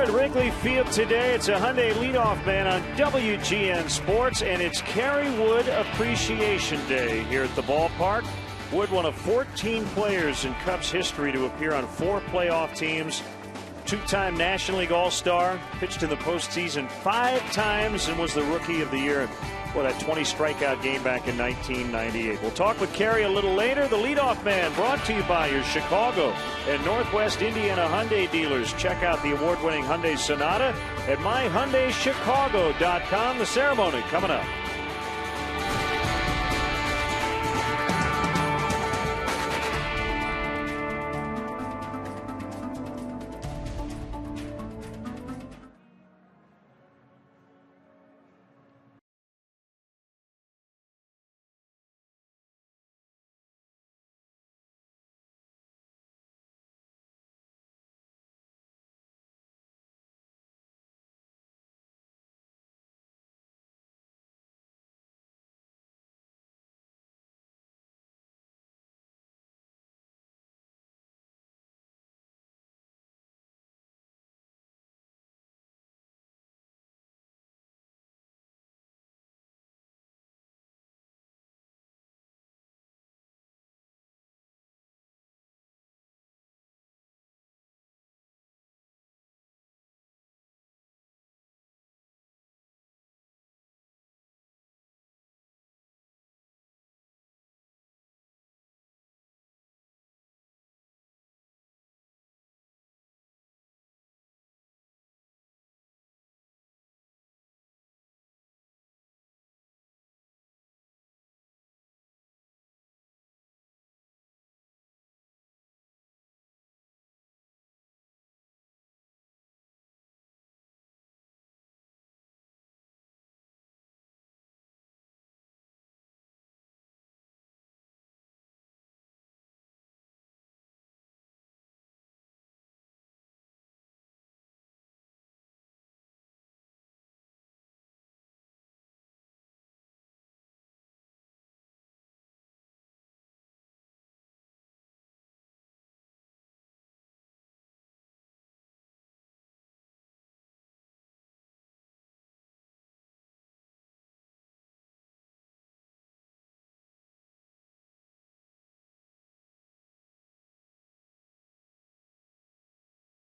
at Wrigley Field today. It's a Hyundai leadoff man on WGN Sports, and it's Kerry Wood Appreciation Day here at the ballpark. Wood, one of 14 players in Cubs history to appear on 4 playoff teams. Two-time National League All-Star, pitched in the postseason 5 times, and was the Rookie of the Year for that 20 strikeout game back in 1998. We'll talk with Kerry a little later. The leadoff man brought to you by your Chicago and Northwest Indiana Hyundai dealers. Check out the award-winning Hyundai Sonata at myhyundaichicago.com. The ceremony coming up.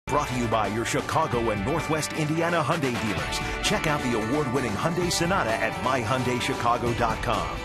Brought to you by your Chicago and Northwest Indiana Hyundai dealers. Check out the award-winning Hyundai Sonata at myhyundaichicago.com.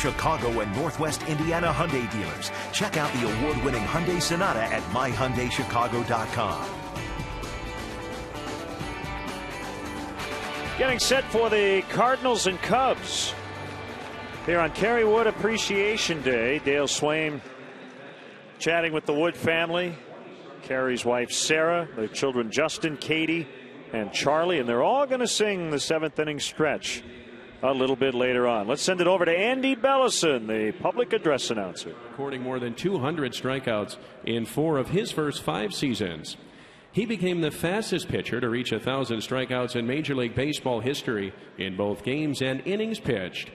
Chicago and Northwest Indiana Hyundai dealers. Check out the award-winning Hyundai Sonata at myhyundaichicago.com. Getting set for the Cardinals and Cubs here on Kerry Wood Appreciation Day. Dale Swain chatting with the Wood family, Kerry's wife Sarah, their children Justin, Katie, and Charlie, and they're all going to sing the seventh inning stretch a little bit later on. Let's send it over to Andy Bellison, the public address announcer. Recording more than 200 strikeouts in 4 of his first 5 seasons. He became the fastest pitcher to reach 1,000 strikeouts in Major League Baseball history in both games and innings pitched.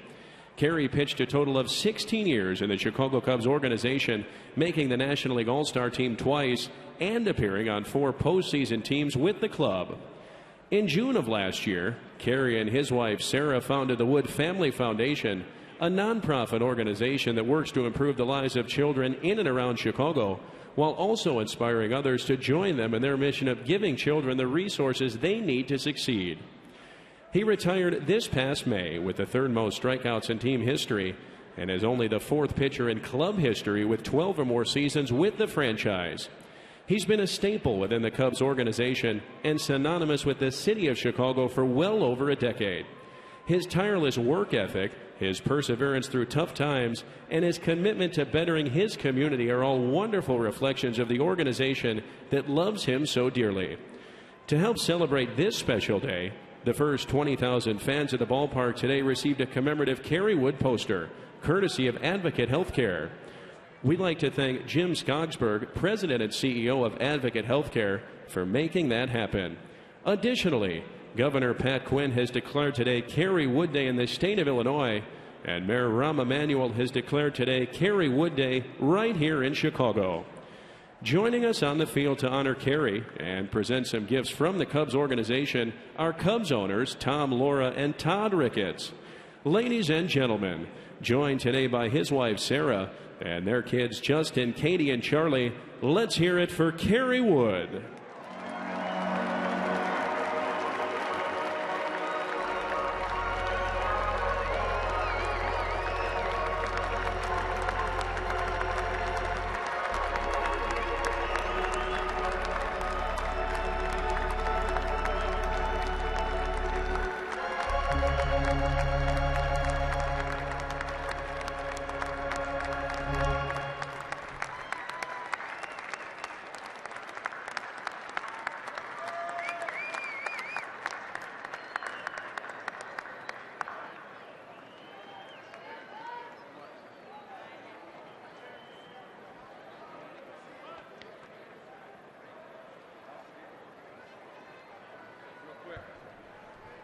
Kerry pitched a total of 16 years in the Chicago Cubs organization, making the National League All-Star team twice and appearing on 4 postseason teams with the club. In June of last year, Kerry and his wife Sarah founded the Wood Family Foundation, a nonprofit organization that works to improve the lives of children in and around Chicago, while also inspiring others to join them in their mission of giving children the resources they need to succeed. He retired this past May with the 3rd most strikeouts in team history and is only the 4th pitcher in club history with 12 or more seasons with the franchise. He's been a staple within the Cubs organization and synonymous with the city of Chicago for well over a decade. His tireless work ethic, his perseverance through tough times, and his commitment to bettering his community are all wonderful reflections of the organization that loves him so dearly. To help celebrate this special day, the first 20,000 fans at the ballpark today received a commemorative Kerry Wood poster, courtesy of Advocate Healthcare. We'd like to thank Jim Skogsberg, President and CEO of Advocate Healthcare, for making that happen. Additionally, Governor Pat Quinn has declared today Kerry Wood Day in the state of Illinois, and Mayor Rahm Emanuel has declared today Kerry Wood Day right here in Chicago. Joining us on the field to honor Kerry and present some gifts from the Cubs organization are Cubs owners Tom, Laura, and Todd Ricketts. Ladies and gentlemen, joined today by his wife Sarah and their kids Justin, Katie, and Charlie, let's hear it for Kerry Wood.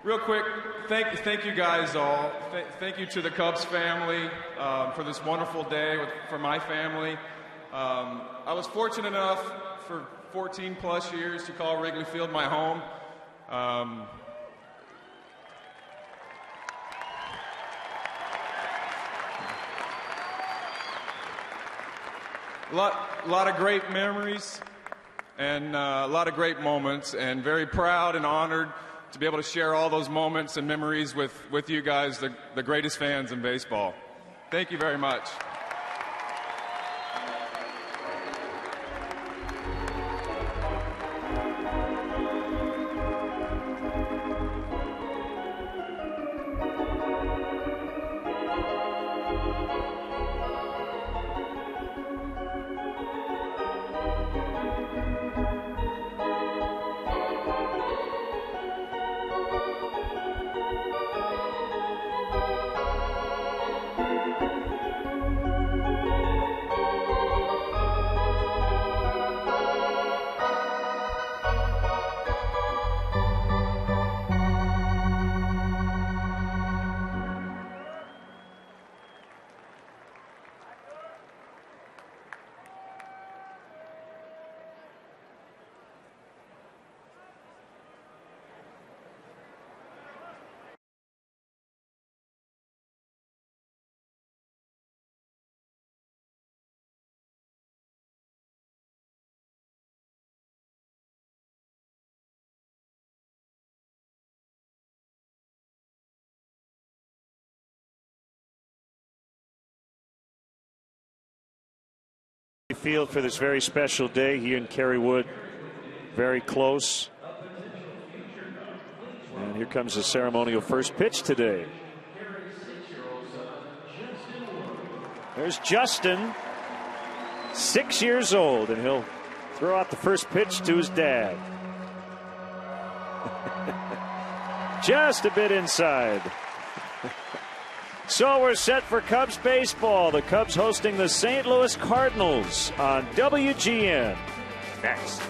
Real quick, thank you guys all. Thank you to the Cubs family for this wonderful day for my family. I was fortunate enough for 14 plus years to call Wrigley Field my home. A lot of great memories and a lot of great moments, and very proud and honored to be able to share all those moments and memories with you guys, the greatest fans in baseball. Thank you very much. field for this very special day. He and Kerry Wood very close. And here comes the ceremonial first pitch today. There's Justin, 6 years old, and he'll throw out the first pitch to his dad. Just a bit inside. So we're set for Cubs baseball. The Cubs hosting the St. Louis Cardinals on WGN. Next.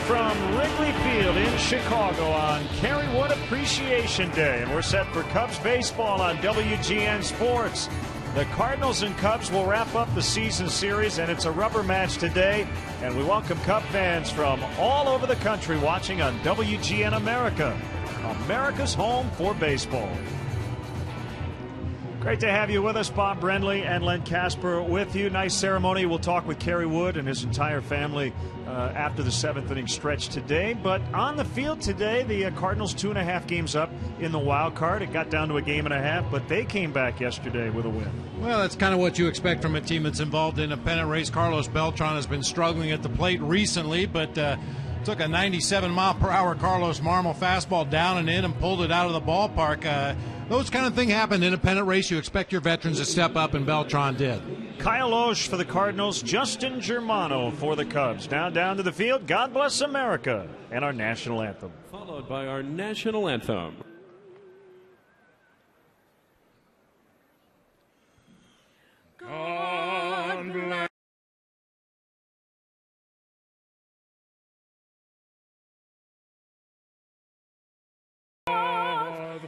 From Wrigley Field in Chicago on Kerry Wood Appreciation Day. And we're set for Cubs baseball on WGN Sports. The Cardinals and Cubs will wrap up the season series, and it's a rubber match today. And we welcome Cub fans from all over the country watching on WGN America, America's home for baseball. Great to have you with us. Bob Brenly and Len Casper with you. Nice ceremony. We'll talk with Kerry Wood and his entire family after the seventh inning stretch today. But on the field today, the Cardinals 2.5 games up in the wild card. It got down to a game and a half, but they came back yesterday with a win. Well, that's kind of what you expect from a team that's involved in a pennant race. Carlos Beltran has been struggling at the plate recently, but took a 97-mile-per-hour Carlos Marmol fastball down and in and pulled it out of the ballpark. Those kind of things happen in a pennant race. You expect your veterans to step up, and Beltran did. Kyle Osh for the Cardinals, Justin Germano for the Cubs. Now down to the field, God Bless America, and our national anthem. Followed by our national anthem. God bless.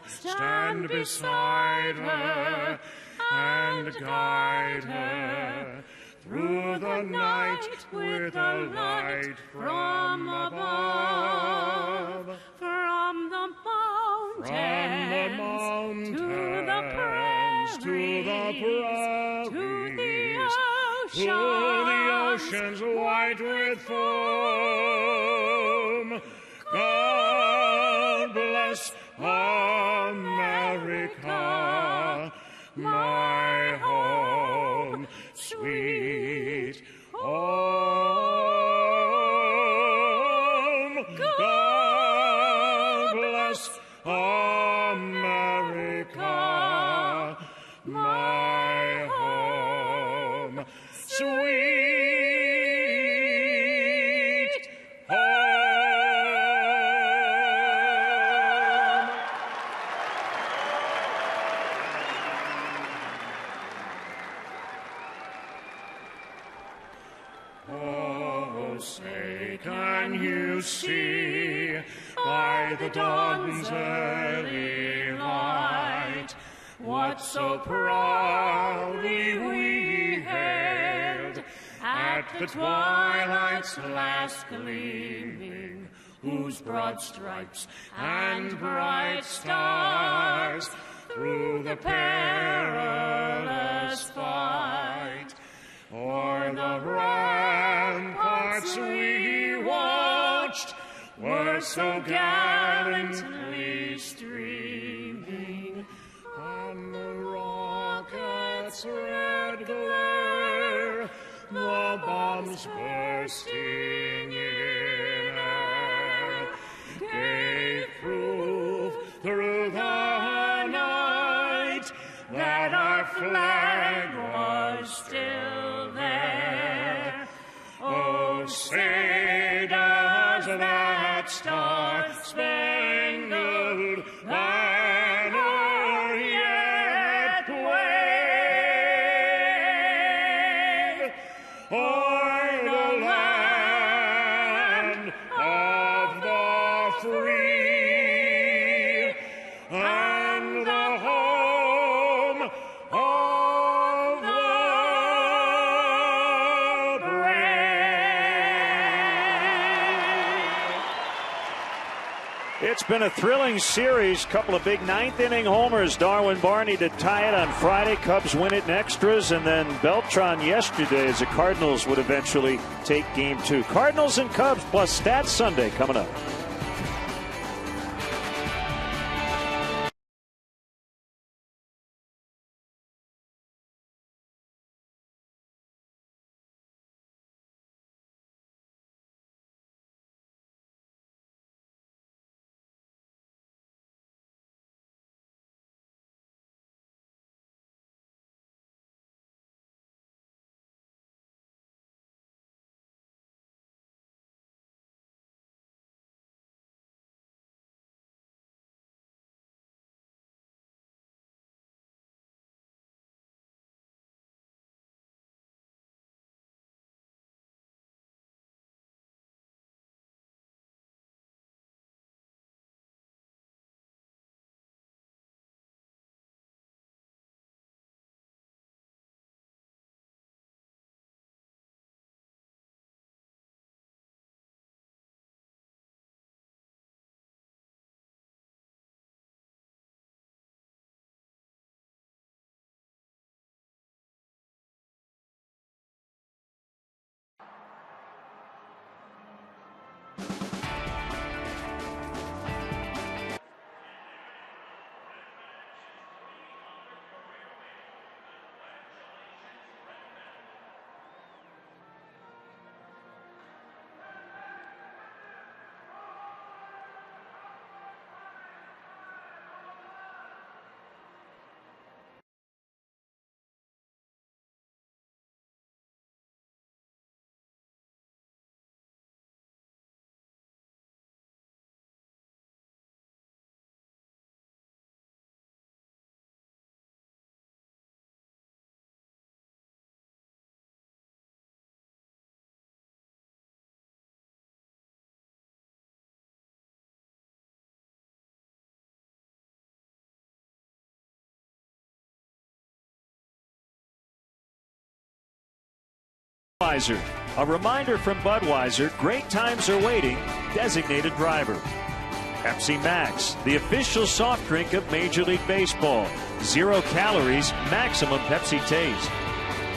Stand beside her and guide her through the night with a light from above. From the mountains to the prairies, to the oceans white with foam. God bless America, my home, sweet home. God bless America, my home, sweet home. Oh, say, can you see by the dawn's early light what so proudly we hailed at the twilight's last gleaming, whose broad stripes and bright stars through the perilous fight o'er the ramparts we watched were so gallantly streaming, and the rockets' red glare, the bombs bursting in air, gave proof through the night that our flag was still there. Oh, say does that star-spangled banner yet wave o'er the land of the free and the home of the brave. It's been a thrilling series. Couple of big ninth-inning homers. Darwin Barney to tie it on Friday. Cubs win it in extras. And then Beltran yesterday as the Cardinals would eventually take Game 2. Cardinals and Cubs plus Stats Sunday coming up. Budweiser. A reminder from Budweiser, great times are waiting. Designated driver. Pepsi Max, the official soft drink of Major League Baseball. 0 calories, maximum Pepsi taste.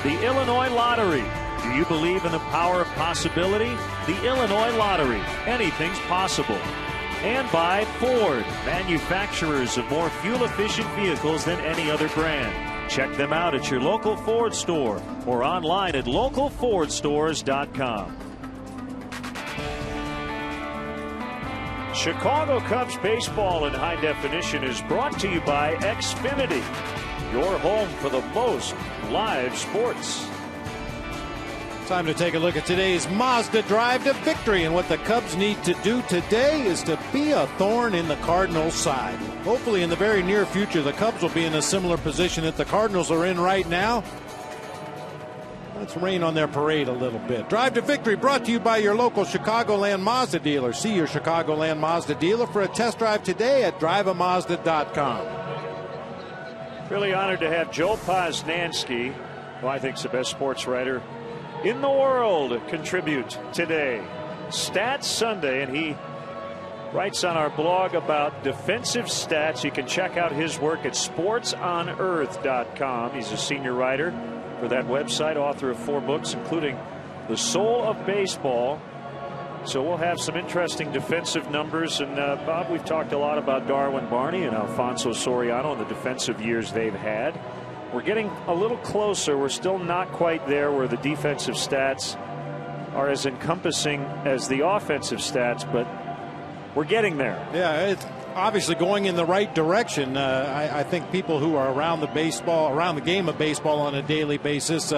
The Illinois Lottery. Do you believe in the power of possibility? The Illinois Lottery. Anything's possible. And by Ford, manufacturers of more fuel-efficient vehicles than any other brand. Check them out at your local Ford store or online at localfordstores.com. Chicago Cubs baseball in high definition is brought to you by Xfinity, your home for the most live sports. Time to take a look at today's Mazda Drive to Victory, and what the Cubs need to do today is to be a thorn in the Cardinals' side. Hopefully in the very near future the Cubs will be in a similar position that the Cardinals are in right now. Let's rain on their parade a little bit. Drive to Victory brought to you by your local Chicagoland Mazda dealer. See your Chicagoland Mazda dealer for a test drive today at driveamazda.com. Really honored to have Joe Posnanski, who I think is the best sports writer in the world, contribute today. Stats Sunday, and he writes on our blog about defensive stats. You can check out his work at sportsonearth.com. He's a senior writer for that website, author of 4 books, including The Soul of Baseball. So we'll have some interesting defensive numbers. And Bob, we've talked a lot about Darwin Barney and Alfonso Soriano and the defensive years they've had. We're getting a little closer. We're still not quite there where the defensive stats are as encompassing as the offensive stats, but we're getting there. Yeah, it's obviously going in the right direction. I think people who are around the game of baseball on a daily basis,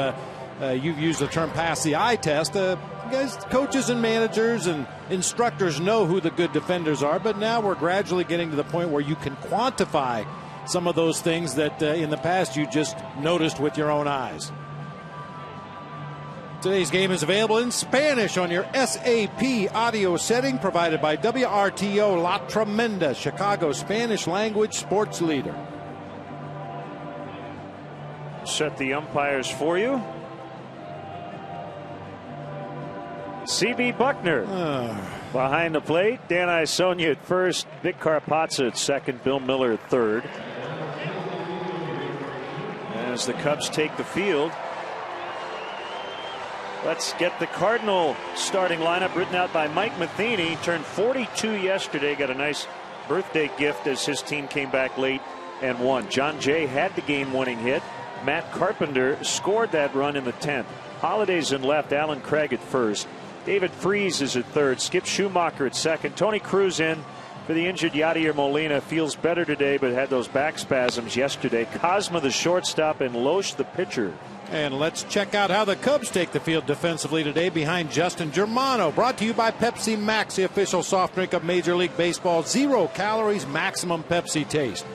you've used the term pass the eye test. Guys, coaches and managers and instructors know who the good defenders are, but now we're gradually getting to the point where you can quantify some of those things that in the past you just noticed with your own eyes. Today's game is available in Spanish on your SAP audio setting, provided by WRTO La Tremenda, Chicago Spanish language sports leader. Set the umpires for you. CB Buckner behind the plate. Dan Isonia at first. Vic Carpazza at second. Bill Miller at third. As the Cubs take the field, let's get the Cardinal starting lineup written out by Mike Matheny. Turned 42 yesterday. Got a nice birthday gift as his team came back late and won. John Jay had the game-winning hit. Matt Carpenter scored that run in the 10th. Holiday's in left. Alan Craig at first. David Freese is at third. Skip Schumacher at second. Tony Cruz in for the injured Yadier Molina. Feels better today, but had those back spasms yesterday. Cosma the shortstop and Loesch the pitcher. And let's check out how the Cubs take the field defensively today behind Justin Germano. Brought to you by Pepsi Max, the official soft drink of Major League Baseball. 0 calories, maximum Pepsi taste.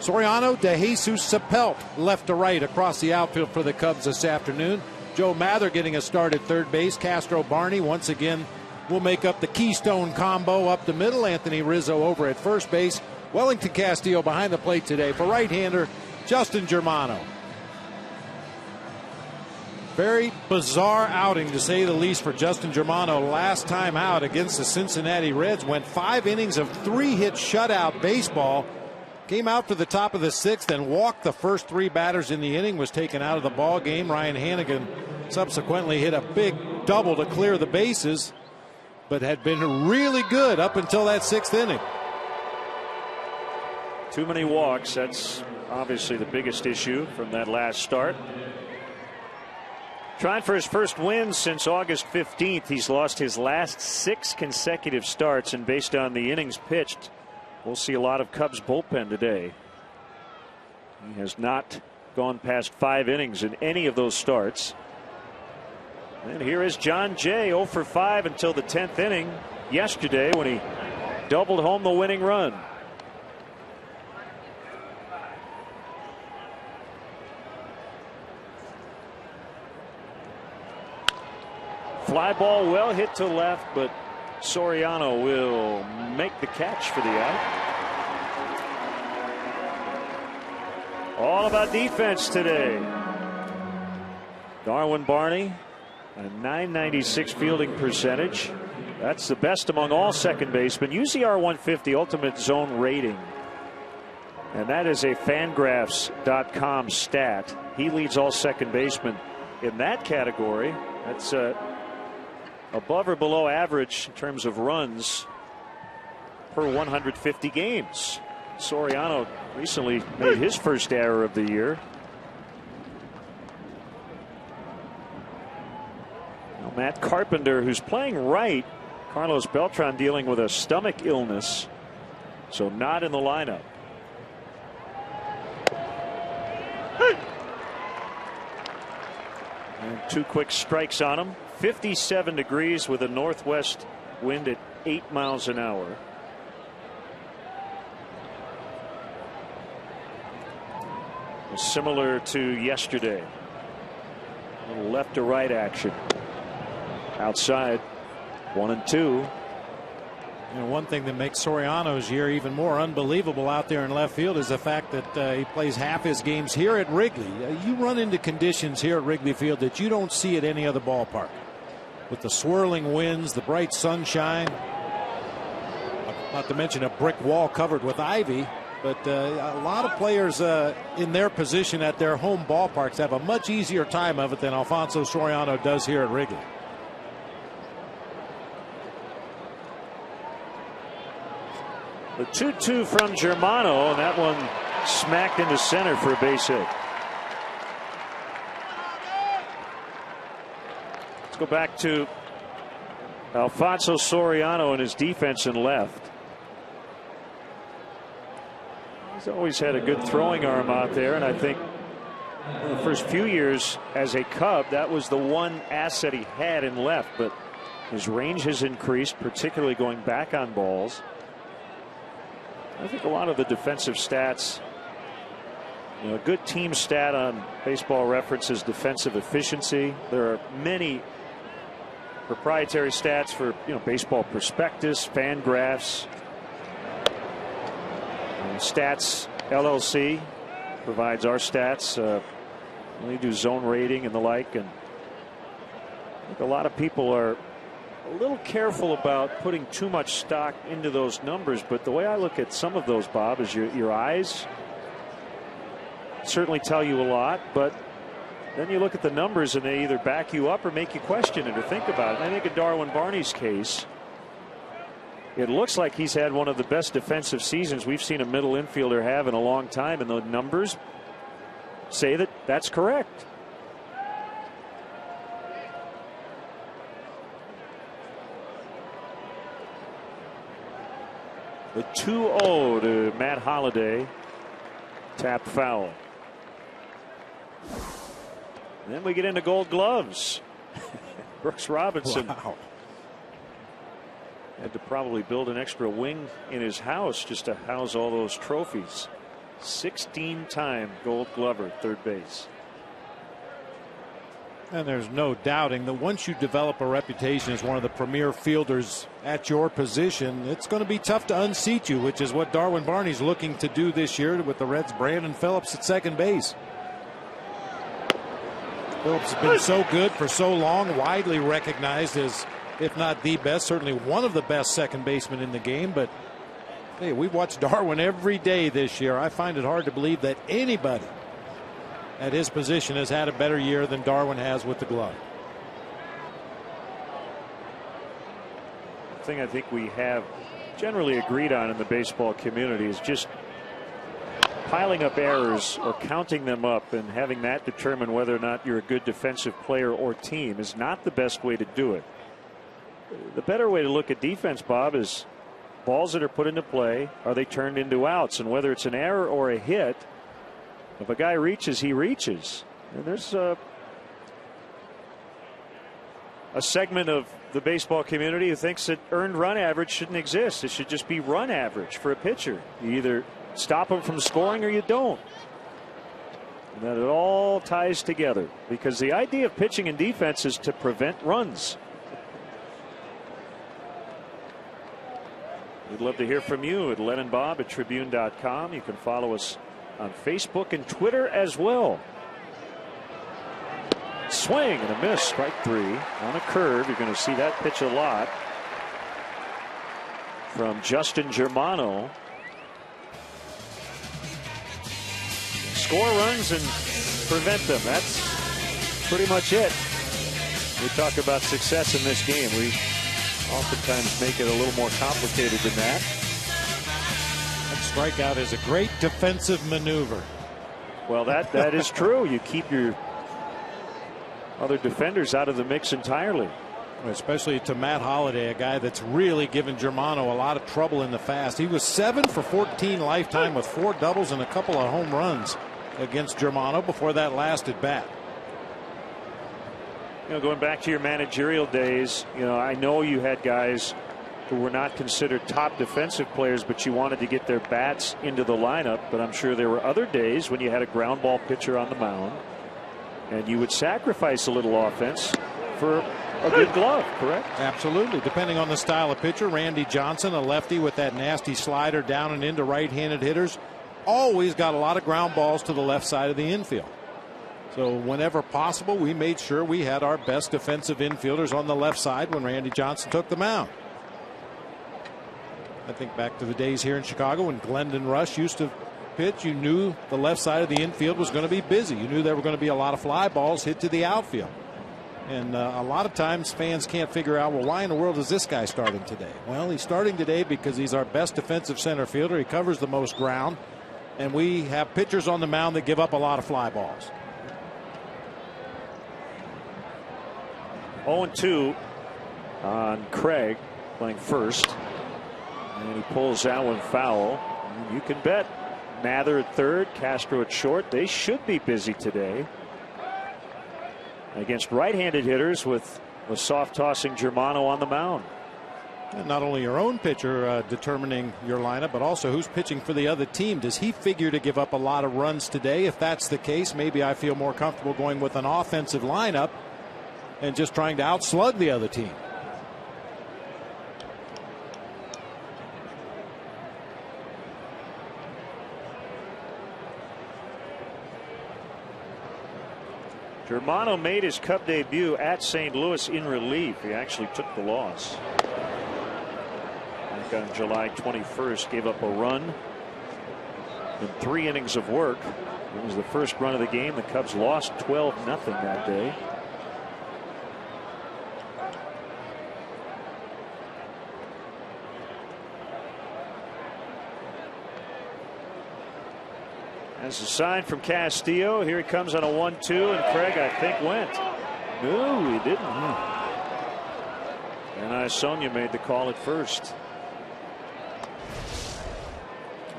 Soriano, De Jesus, Sapelt left to right across the outfield for the Cubs this afternoon. Joe Mather getting a start at third base. Castro Barney once again will make up the Keystone combo up the middle. Anthony Rizzo over at first base. Wellington Castillo behind the plate today for right-hander Justin Germano. Very bizarre outing, to say the least, for Justin Germano. Last time out against the Cincinnati Reds, went 5 innings of 3-hit shutout baseball. Came out for the top of the 6th and walked the first 3 batters in the inning. Was taken out of the ball game. Ryan Hannigan subsequently hit a big double to clear the bases, but had been really good up until that 6th inning. Too many walks. That's obviously the biggest issue from that last start. Trying for his first win since August 15th. He's lost his last 6 consecutive starts, and based on the innings pitched, we'll see a lot of Cubs bullpen today. He has not gone past 5 innings in any of those starts. And here is John Jay, 0 for 5 until the 10th inning yesterday when he doubled home the winning run. Fly ball well hit to left, but Soriano will make the catch for the out. All about defense today. Darwin Barney A .996 fielding percentage. That's the best among all second basemen. UZR 150 ultimate zone rating. And that is a Fangraphs.com stat. He leads all second basemen in that category. That's above or below average in terms of runs per 150 games. Soriano recently made his first error of the year. Now Matt Carpenter, who's playing right. Carlos Beltran dealing with a stomach illness, so not in the lineup. And 2 quick strikes on him. 57 degrees with a northwest wind at 8 miles an hour. Similar to yesterday. A little left to right action. Outside. 1-2. And one thing that makes Soriano's year even more unbelievable out there in left field is the fact that he plays half his games here at Wrigley. You run into conditions here at Wrigley Field that you don't see at any other ballpark. With the swirling winds, the bright sunshine, not to mention a brick wall covered with ivy. But a lot of players in their position at their home ballparks have a much easier time of it than Alfonso Soriano does here at Wrigley. The 2-2 from Germano, and that one smacked into center for a base hit. Let's go back to Alfonso Soriano and his defense in left. He's always had a good throwing arm out there, and I think in the first few years as a Cub, that was the one asset he had in left. But his range has increased, particularly going back on balls. I think a lot of the defensive stats, a good team stat on Baseball Reference is defensive efficiency. There are many proprietary stats for Baseball Prospectus, Fangraphs. Stats LLC provides our stats. We do zone rating and the like, and I think a lot of people are a little careful about putting too much stock into those numbers. But the way I look at some of those, Bob, is your eyes certainly tell you a lot, but then you look at the numbers and they either back you up or make you question it or think about it. And I think in Darwin Barney's case, it looks like he's had one of the best defensive seasons we've seen a middle infielder have in a long time, and the numbers say that that's correct. The 2-0 to Matt Holliday. Tap foul. And then we get into Gold Gloves. Brooks Robinson. Wow. Had to probably build an extra wing in his house just to house all those trophies. 16-time Gold Glover, third base. And there's no doubting that once you develop a reputation as one of the premier fielders at your position, it's going to be tough to unseat you, which is what Darwin Barney's looking to do this year with the Reds' Brandon Phillips at second base. Phillips has been so good for so long, widely recognized as, if not the best, certainly one of the best second basemen in the game. But hey, we've watched Darwin every day this year. I find it hard to believe that anybody at his position has had a better year than Darwin has with the glove. The thing I think we have generally agreed on in the baseball community is just piling up errors or counting them up and having that determine whether or not you're a good defensive player or team is not the best way to do it. The better way to look at defense, Bob, is balls that are put into play, are they turned into outs? And whether it's an error or a hit, if a guy reaches, he reaches. And there's a segment of the baseball community who thinks that earned run average shouldn't exist. It should just be run average for a pitcher. You either stop him from scoring or you don't. And that it all ties together, because the idea of pitching and defense is to prevent runs. We'd love to hear from you at LennonBob@Tribune.com. You can follow us on Facebook and Twitter as well. Swing and a miss. Strike 3 on a curve. You're going to see that pitch a lot from Justin Germano. Score runs and prevent them. That's pretty much it. We talk about success in this game. We oftentimes make it a little more complicated than that. That strikeout is a great defensive maneuver. Well, that is true. You keep your other defenders out of the mix entirely. Especially to Matt Holliday, a guy that's really given Germano a lot of trouble in the fast. He was 7 for 14 lifetime with 4 doubles and a couple of home runs against Germano before that last at bat. Going back to your managerial days, I know you had guys who were not considered top defensive players, but you wanted to get their bats into the lineup. But I'm sure there were other days when you had a ground ball pitcher on the mound and you would sacrifice a little offense for a good glove, correct? Absolutely. Depending on the style of pitcher, Randy Johnson, a lefty with that nasty slider down and into right-handed hitters, always got a lot of ground balls to the left side of the infield. So whenever possible, we made sure we had our best defensive infielders on the left side when Randy Johnson took the mound. I think back to the days here in Chicago when Glendon Rush used to pitch. You knew the left side of the infield was going to be busy. You knew there were going to be a lot of fly balls hit to the outfield. And a lot of times fans can't figure out, well, why in the world is this guy starting today? Well, he's starting today because he's our best defensive center fielder. He covers the most ground. And we have pitchers on the mound that give up a lot of fly balls. 0-2 on Craig playing first. And he pulls that one foul. And you can bet Mather at third, Castro at short. They should be busy today against right-handed hitters with a soft tossing Germano on the mound. And not only your own pitcher determining your lineup, but also who's pitching for the other team. Does he figure to give up a lot of runs today? If that's the case, maybe I feel more comfortable going with an offensive lineup and just trying to outslug the other team. Germano made his Cub debut at St. Louis in relief. He actually took the loss. Back on July 21st, gave up a run in 3 innings of work. It was the first run of the game. The Cubs lost 12-0 that day. As a sign from Castillo, here he comes on a 1-2, and Craig, I think, went. No, he didn't. And Sonia made the call at first.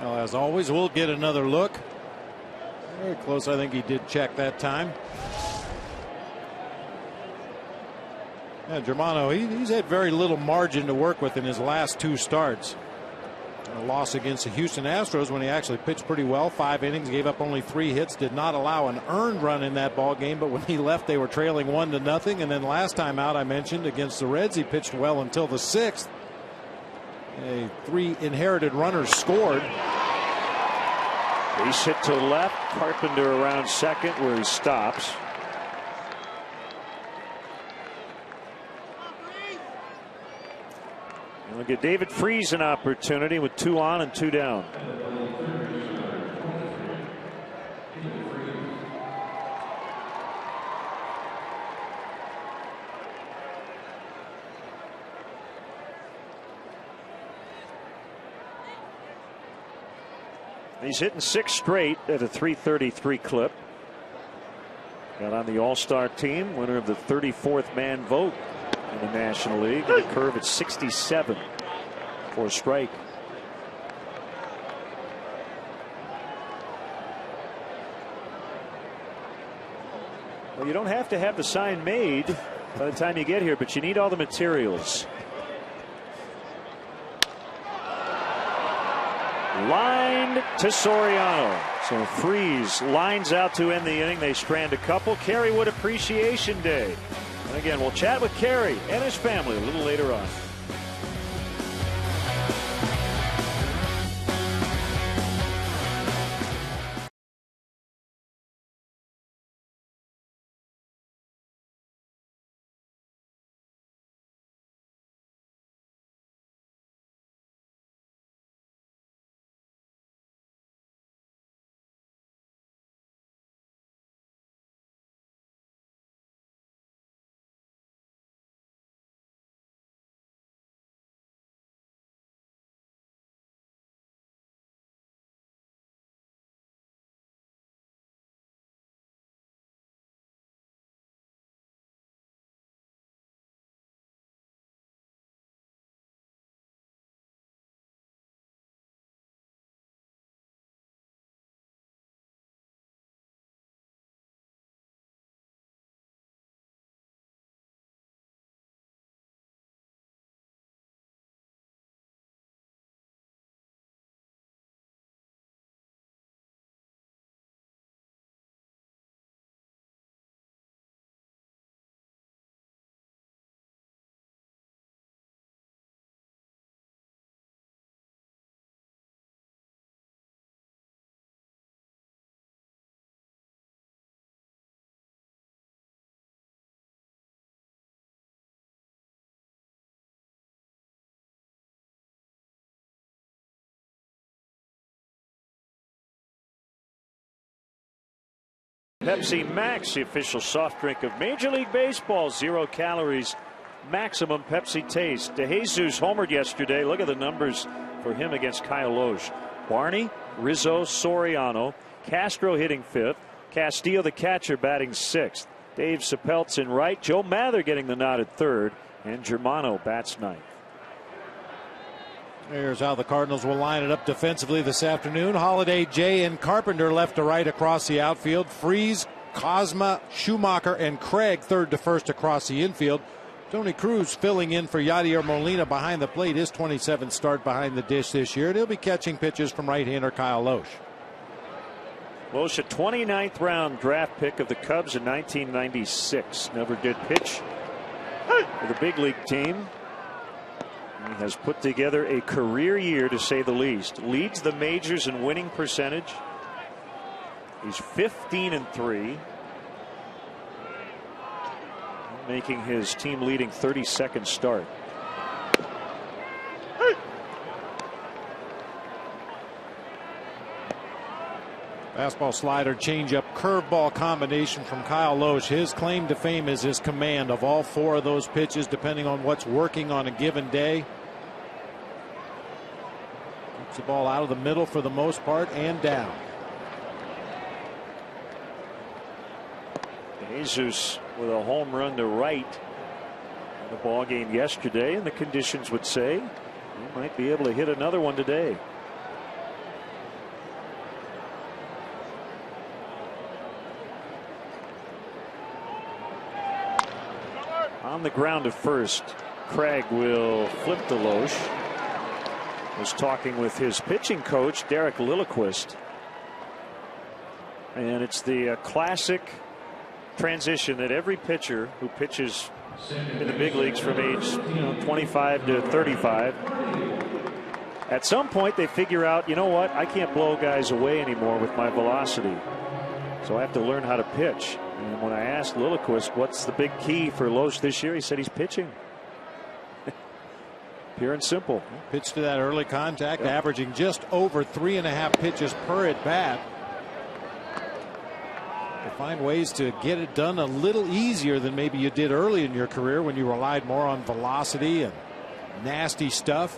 Well, as always, we'll get another look. Very close. I think he did check that time. Yeah, Germano, he's had very little margin to work with in his last 2 starts. A loss against the Houston Astros when he actually pitched pretty well. 5 innings, gave up only 3 hits, did not allow an earned run in that ball game. But when he left, they were trailing 1-0. And then last time out, I mentioned against the Reds, he pitched well until the 6th. 3 inherited runners scored. Base hit to left. Carpenter around second where he stops. And we'll get David Freese an opportunity with 2 on and 2 down. He's hitting 6 straight at a .333 clip. Got on the All-Star team, winner of the 34th man vote in the National League. The curve at 67 for a strike. Well, you don't have to have the sign made by the time you get here, but you need all the materials. Lined to Soriano. So Freese lines out to end the inning. They strand a couple. Kerry Wood Appreciation Day. And again, we'll chat with Kerry and his family a little later on. Pepsi Max, the official soft drink of Major League Baseball. 0 calories, maximum Pepsi taste. DeJesus homered yesterday. Look at the numbers for him against Kyle Loesch. Barney, Rizzo, Soriano, Castro hitting 5th. Castillo, the catcher, batting 6th. Dave Sapelt's in right. Joe Mather getting the nod at 3rd. And Germano bats 9th. Here's how the Cardinals will line it up defensively this afternoon. Holiday, Jay, and Carpenter left to right across the outfield. Freese, Cosma, Schumacher, and Craig third to first across the infield. Tony Cruz filling in for Yadier Molina behind the plate. His 27th start behind the dish this year. And he'll be catching pitches from right-hander Kyle Loesch. Loesch, a 29th round draft pick of the Cubs in 1996. Never did pitch for the big league team. He has put together a career year, to say the least. Leads the majors in winning percentage. He's 15-3. Making his team leading 32nd start. Fastball, slider, changeup, curveball combination from Kyle Loesch. His claim to fame is his command of all 4 of those pitches, depending on what's working on a given day. Keeps the ball out of the middle for the most part and down. Jesus with a home run to right in the ball game yesterday, and the conditions would say he might be able to hit another one today. On the ground to first, Craig will flip to Loesch. Was talking with his pitching coach, Derek Lilliquist. And it's the classic transition that every pitcher who pitches in the big leagues from age 25 to 35, at some point they figure out, you know what, I can't blow guys away anymore with my velocity, so I have to learn how to pitch. And when I asked Lilliquist what's the big key for Loesch this year, he said he's pitching. Pure and simple. Pitch to that early contact, averaging just over 3.5 pitches per at bat. To find ways to get it done a little easier than maybe you did early in your career when you relied more on velocity and nasty stuff.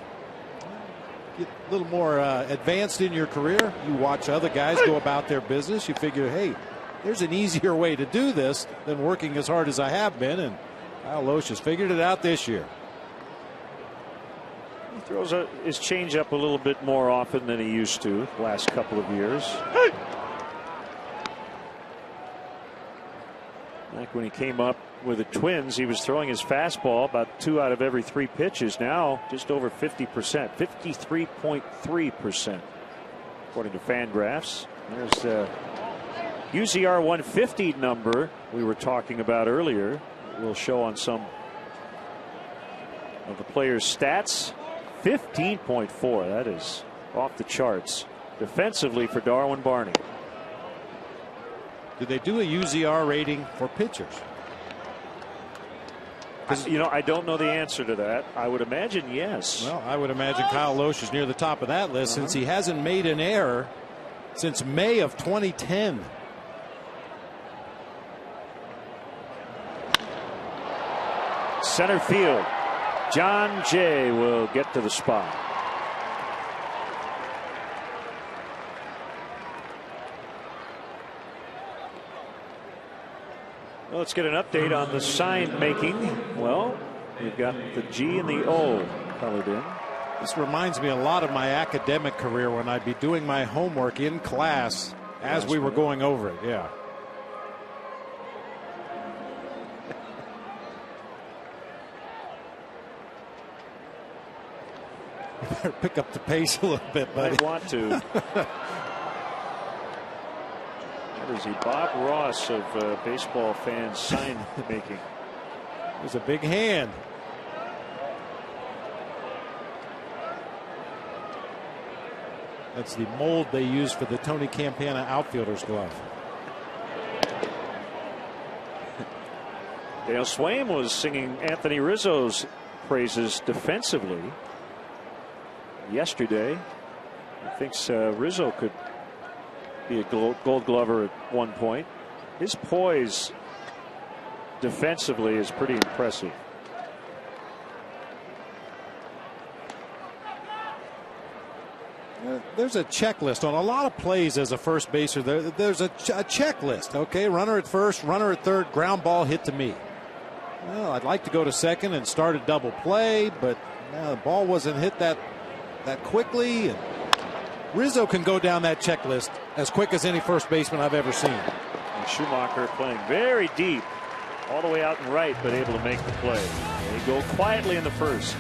Get a little more advanced in your career. You watch other guys go about their business. You figure, hey, there's an easier way to do this than working as hard as I have been. And Kyle Loesch has figured it out this year. He throws his changeup a little bit more often than he used to the last couple of years. Like when he came up with the Twins, he was throwing his fastball about 2 out of every 3 pitches. Now just over 50%, 53.3%, according to Fangraphs. There's the UZR 150 number we were talking about earlier. We'll show on some of the players' stats. 15.4. That is off the charts defensively for Darwin Barney. Do they do a UZR rating for pitchers? I don't know the answer to that. I would imagine yes. Well, I would imagine Kyle Loesch is near the top of that list since he hasn't made an error since May of 2010. Center field. John Jay will get to the spot. Well, let's get an update on the sign making. Well, we've got the G and the O colored in. This reminds me a lot of my academic career when I'd be doing my homework in class as we were going over it. Yeah. Better pick up the pace a little bit, buddy. I want to. That is the Bob Ross of baseball fans sign making. It was a big hand. That's the mold they use for the Tony Campana outfielder's glove. Dale Swaim was singing Anthony Rizzo's praises defensively yesterday. He thinks Rizzo could be a gold glover at one point. His poise defensively is pretty impressive. There's a checklist on a lot of plays as a first baser. There's a checklist. Okay, runner at first, runner at third, ground ball hit to me. Well, I'd like to go to second and start a double play, but the ball wasn't hit that quickly. And Rizzo can go down that checklist as quick as any first baseman I've ever seen. And Schumacher playing very deep, all the way out and right, but able to make the play. They go quietly in the first.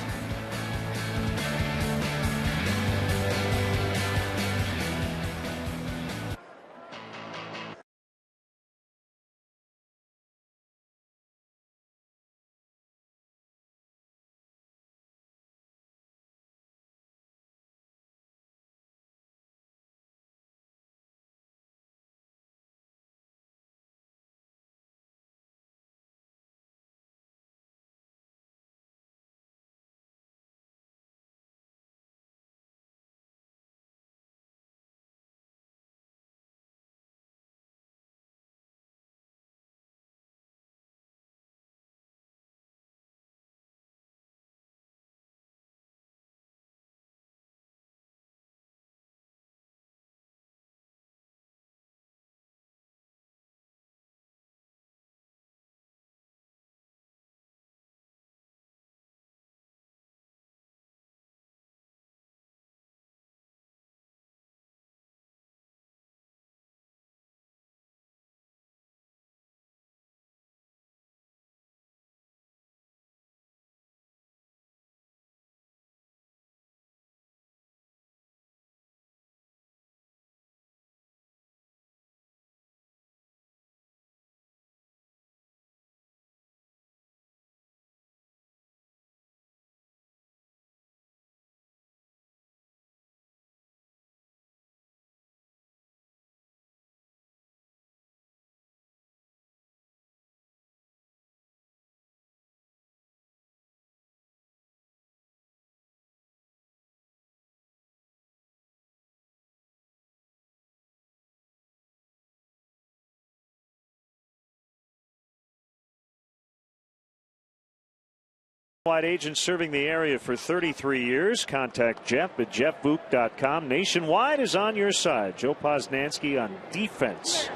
Wide agent serving the area for 33 years. Contact Jeff at jeffbook.com. Nationwide is on your side. Joe Posnanski on defense.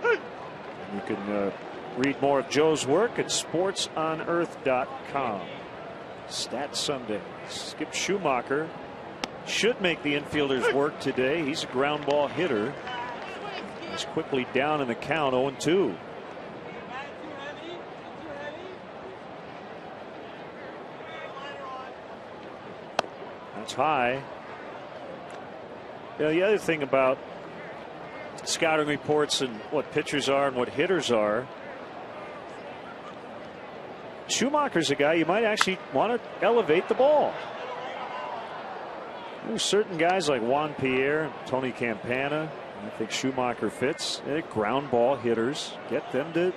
You can read more of Joe's work at sportsonearth.com. Stat Sunday. Skip Schumacher should make the infielders work today. He's a ground ball hitter. He's quickly down in the count, 0-2. That's high. The other thing about scouting reports and what pitchers are and what hitters are, Schumacher's a guy you might actually want to elevate the ball. There's certain guys like Juan Pierre, Tony Campana, I think Schumacher fits. They're ground ball hitters. Get them to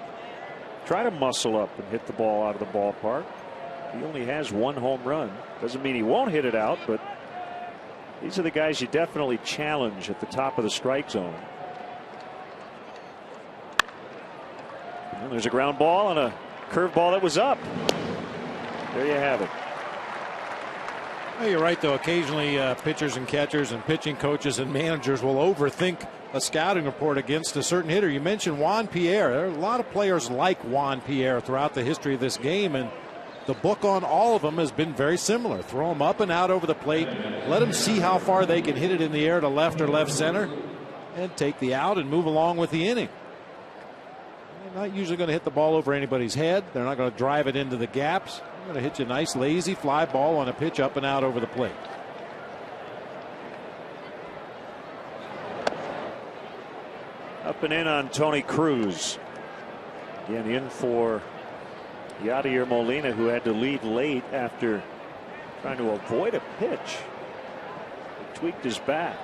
try to muscle up and hit the ball out of the ballpark. He only has one home run. Doesn't mean he won't hit it out, but these are the guys you definitely challenge at the top of the strike zone. And there's a ground ball and a curveball that was up. There you have it. Well, you're right, though. Occasionally pitchers and catchers and pitching coaches and managers will overthink a scouting report against a certain hitter. You mentioned Juan Pierre. There are a lot of players like Juan Pierre throughout the history of this game, and the book on all of them has been very similar. Throw them up and out over the plate. Let them see how far they can hit it in the air to left or left center and take the out and move along with the inning. They're not usually going to hit the ball over anybody's head. They're not going to drive it into the gaps. They're going to hit you a nice lazy fly ball on a pitch up and out over the plate. Up and in on Tony Cruz. Again in for Yadier Molina, who had to lead late after trying to avoid a pitch. He tweaked his back.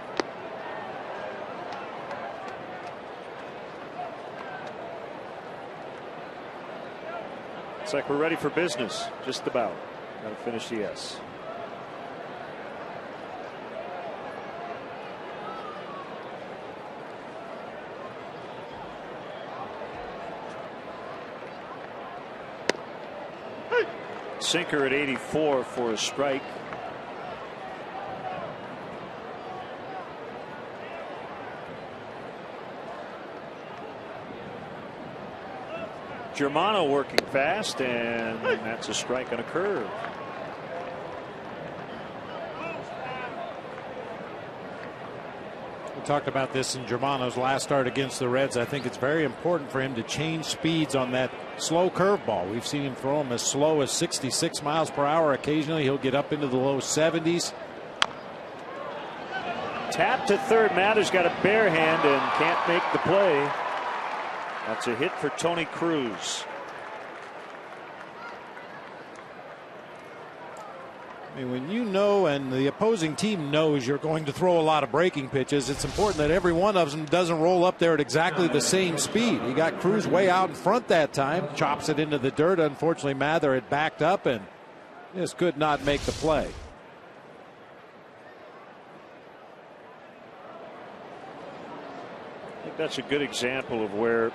Looks like we're ready for business. Just about. Got to finish the S. Sinker at 84 for a strike. Germano working fast, and that's a strike on a curve. We talked about this in Germano's last start against the Reds. I think it's very important for him to change speeds on that slow curveball. We've seen him throw them as slow as 66 miles per hour. Occasionally he'll get up into the low 70s. Tap to third. Mather's got a bare hand and can't make the play. That's a hit for Tony Cruz. I mean, when you know and the opposing team knows you're going to throw a lot of breaking pitches, it's important that every one of them doesn't roll up there at exactly the same speed. He got Cruz way out in front that time, chops it into the dirt. Unfortunately, Mather had backed up and just could not make the play. I think that's a good example of where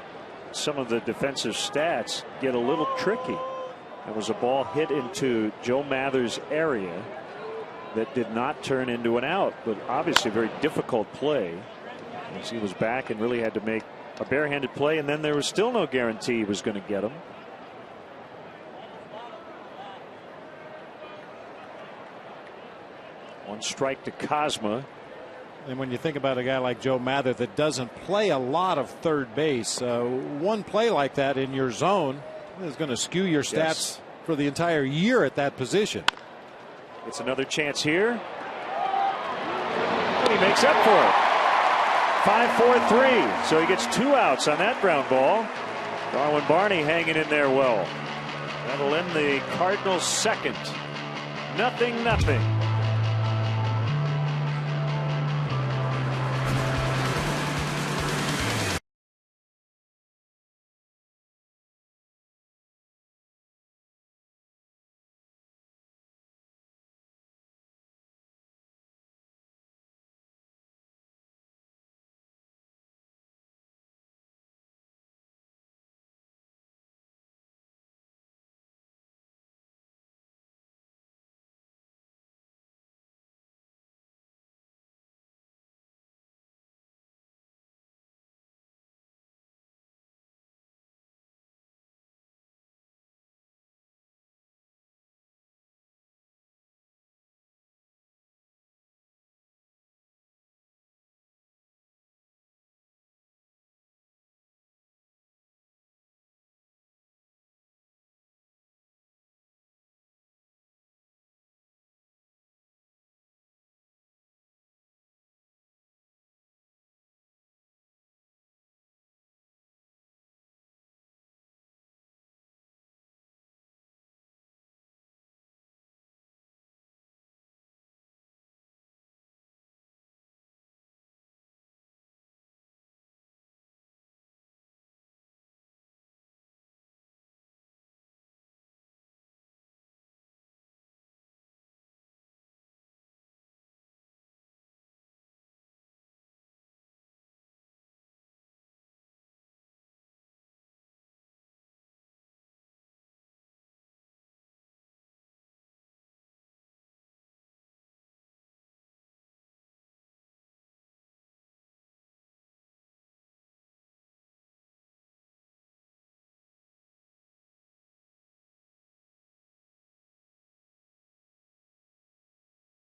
some of the defensive stats get a little tricky. There was a ball hit into Joe Mather's area that did not turn into an out, but obviously a very difficult play as he was back and really had to make a barehanded play, and then there was still no guarantee he was going to get him. One strike to Cosma. And when you think about a guy like Joe Mather that doesn't play a lot of third base, one play like that in your zone is going to skew your stats for the entire year at that position. It's another chance here. And he makes up for it. 5-4-3. So he gets 2 outs on that ground ball. Darwin Barney hanging in there well. That'll end the Cardinals' second. 0-0.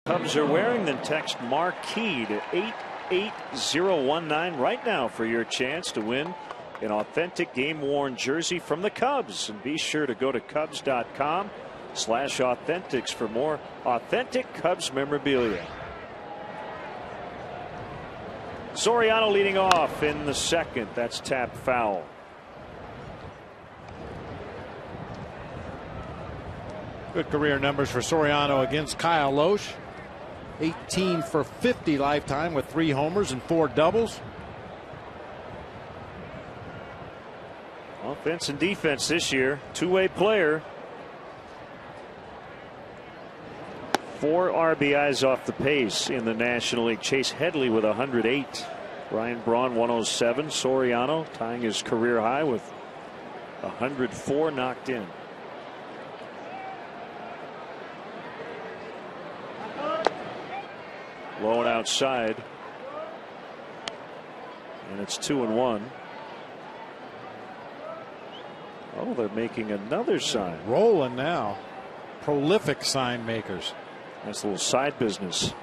Cubs are wearing, then text Marquee to 88019 right now for your chance to win an authentic game-worn jersey from the Cubs. And be sure to go to Cubs.com/authentics for more authentic Cubs memorabilia. Soriano leading off in the second. That's tap foul. Good career numbers for Soriano against Kyle Loesch. 18 for 50 lifetime with 3 homers and 4 doubles. Offense and defense this year. Two-way player. 4 RBIs off the pace in the National League. Chase Headley with 108. Ryan Braun 107. Soriano tying his career high with 104 knocked in. Low and outside. And it's 2-1. Oh, they're making another sign. Rolling now. Prolific sign makers. That's a little side business.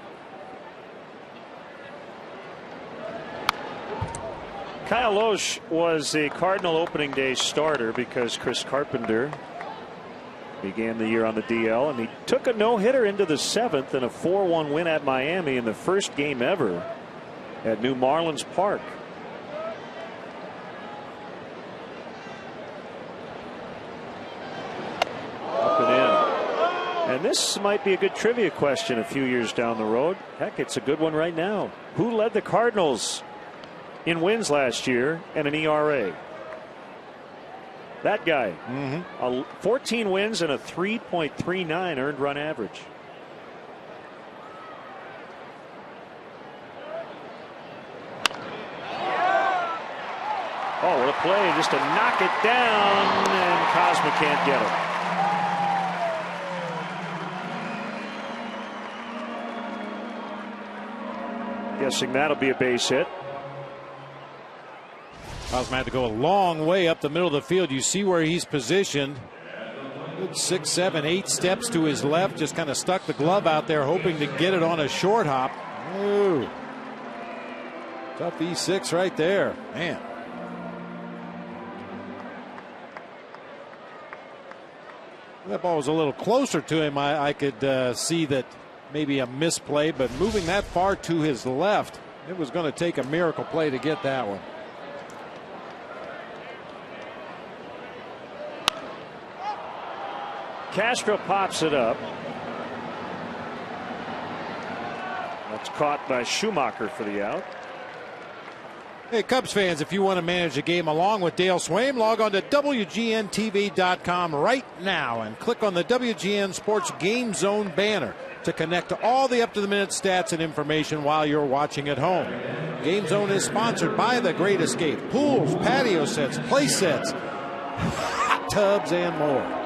Kyle Loesch was the Cardinal opening day starter because Chris Carpenter began the year on the DL, and he took a no-hitter into the 7th in a 4-1 win at Miami in the first game ever at New Marlins Park. Up and in. And this might be a good trivia question a few years down the road. Heck, it's a good one right now. Who led the Cardinals in wins last year and an ERA? That guy. 14 wins and a 3.39 earned run average. Oh, what a play, just to knock it down, and Cosma can't get it. Guessing that'll be a base hit. Cosma had to go a long way up the middle of the field. You see where he's positioned. Good 6, 7, 8 steps to his left. Just kind of stuck the glove out there, hoping to get it on a short hop. Ooh. Tough E6 right there. Man. That ball was a little closer to him. I could see that maybe a misplay, but moving that far to his left, it was going to take a miracle play to get that one. Castro pops it up. That's caught by Schumacher for the out. Hey, Cubs fans, if you want to manage a game along with Dale Swaim, log on to WGNTV.com right now and click on the WGN Sports Game Zone banner to connect to all the up-to-the-minute stats and information while you're watching at home. Game Zone is sponsored by The Great Escape. Pools, patio sets, play sets, hot tubs, and more.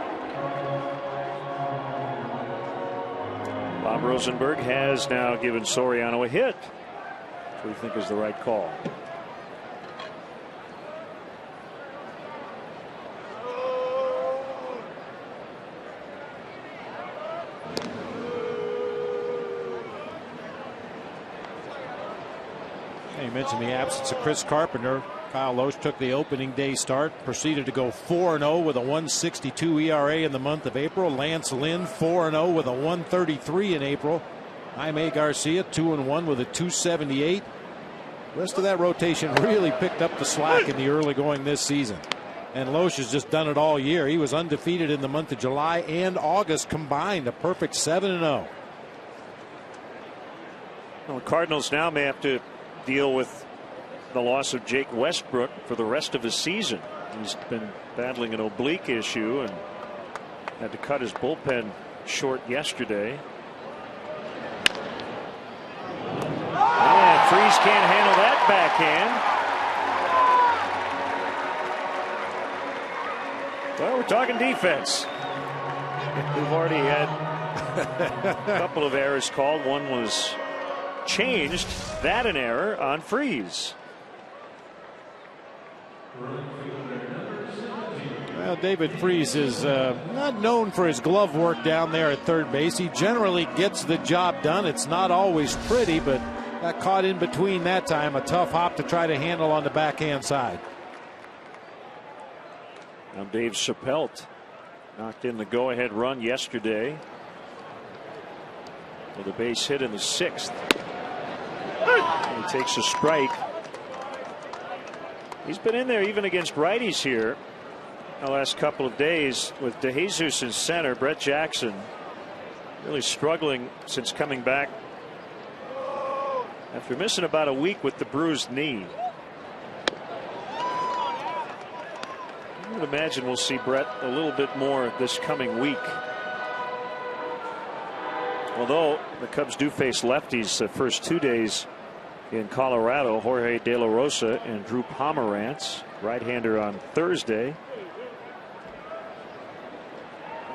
Bob Rosenberg has now given Soriano a hit, which we think is the right call. You mentioned the absence of Chris Carpenter. Kyle Loesch took the opening day start, proceeded to go 4-0 with a 1.62 ERA in the month of April. Lance Lynn 4-0 with a 1.33 in April. Jaime Garcia 2-1 with a 2.78. The rest of that rotation really picked up the slack in the early going this season. And Loesch has just done it all year. He was undefeated in the month of July and August combined, a perfect 7-0. Well, the Cardinals now may have to deal with the loss of Jake Westbrook for the rest of the season. He's been battling an oblique issue and had to cut his bullpen short yesterday. And Freese can't handle that backhand. Well, we're talking defense. We've already had a couple of errors called. One was changed, that an error on Freese. Well, David Freese is not known for his glove work down there at third base. He generally gets the job done. It's not always pretty, but got caught in between that time. A tough hop to try to handle on the backhand side. Now Dave Chappelle knocked in the go-ahead run yesterday with a base hit in the 6th. He takes a strike. He's been in there even against righties here the last couple of days with DeJesus in center. Brett Jackson really struggling since coming back after missing about a week with the bruised knee. I would imagine we'll see Brett a little bit more this coming week. Although the Cubs do face lefties the first 2 days in Colorado. Jorge De La Rosa and Drew Pomerantz, right-hander on Thursday,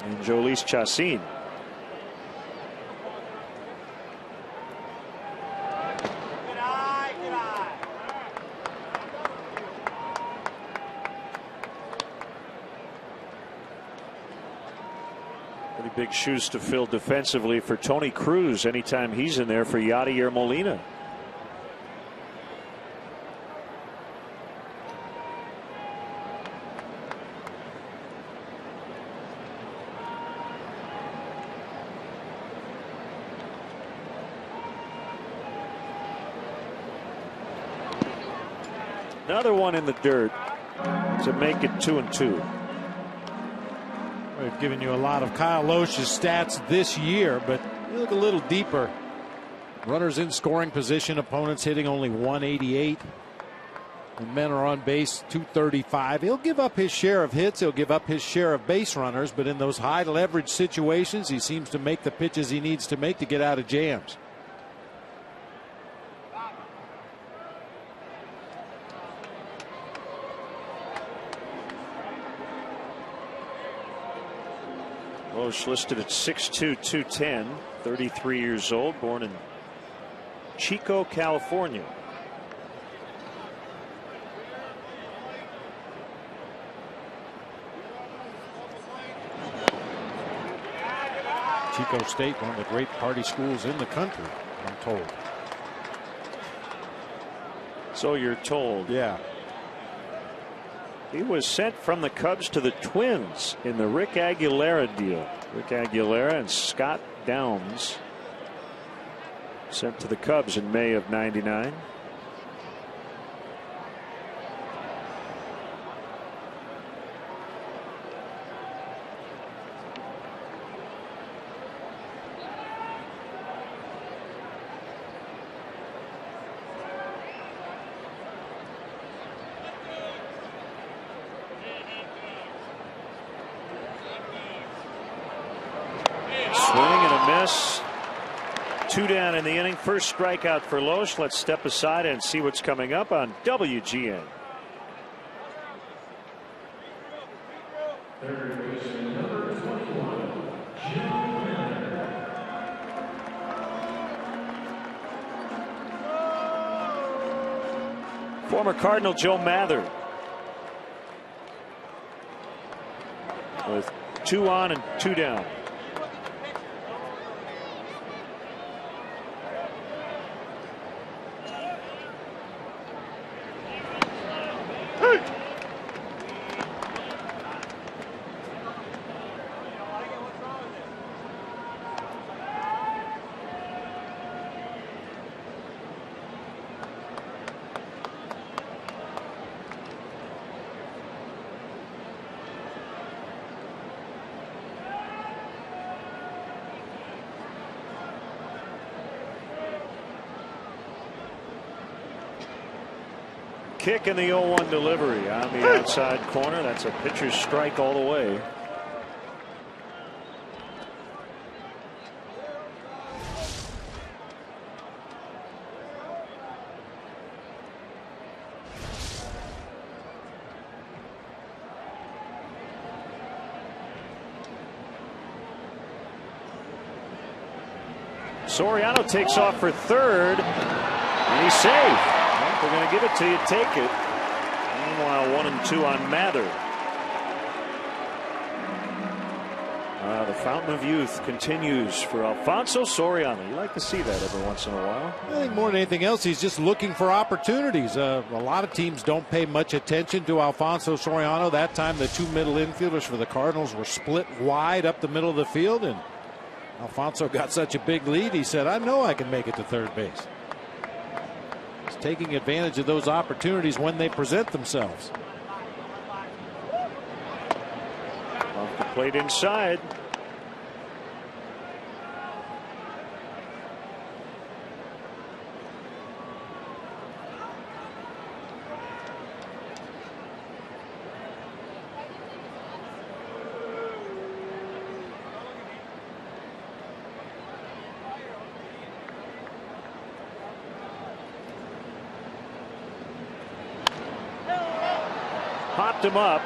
and Jhoulys Chacin. Pretty big shoes to fill defensively for Tony Cruz anytime he's in there for Yadier Molina. Another one in the dirt to make it 2-2. We've given you a lot of Kyle Loesch's stats this year, but you look a little deeper. Runners in scoring position, opponents hitting only 188. And men are on base 235. He'll give up his share of hits. He'll give up his share of base runners. But in those high leverage situations, he seems to make the pitches he needs to make to get out of jams. Loesch listed at 6'2", 210, 33 years old, born in Chico, California. Chico State, one of the great party schools in the country, I'm told. So you're told. Yeah. He was sent from the Cubs to the Twins in the Rick Aguilera deal. Rick Aguilera and Scott Downs sent to the Cubs in May of '99. Two down in the inning. First strikeout for Loesch. Let's step aside and see what's coming up on WGN. Former Cardinal Joe Mather with 2 on and 2 down. Kick in the 0-1 delivery on the outside corner. That's a pitcher's strike all the way. Soriano takes off for third, and he's safe. They're going to give it to you, take it. Meanwhile, 1 and 2 on Mather. The fountain of youth continues for Alfonso Soriano. You like to see that every once in a while. I think more than anything else, he's just looking for opportunities. A lot of teams don't pay much attention to Alfonso Soriano. That time, the 2 middle infielders for the Cardinals were split wide up the middle of the field, and Alfonso got such a big lead, he said, I know I can make it to third base. He's taking advantage of those opportunities when they present themselves. Off the plate inside. Popped him up.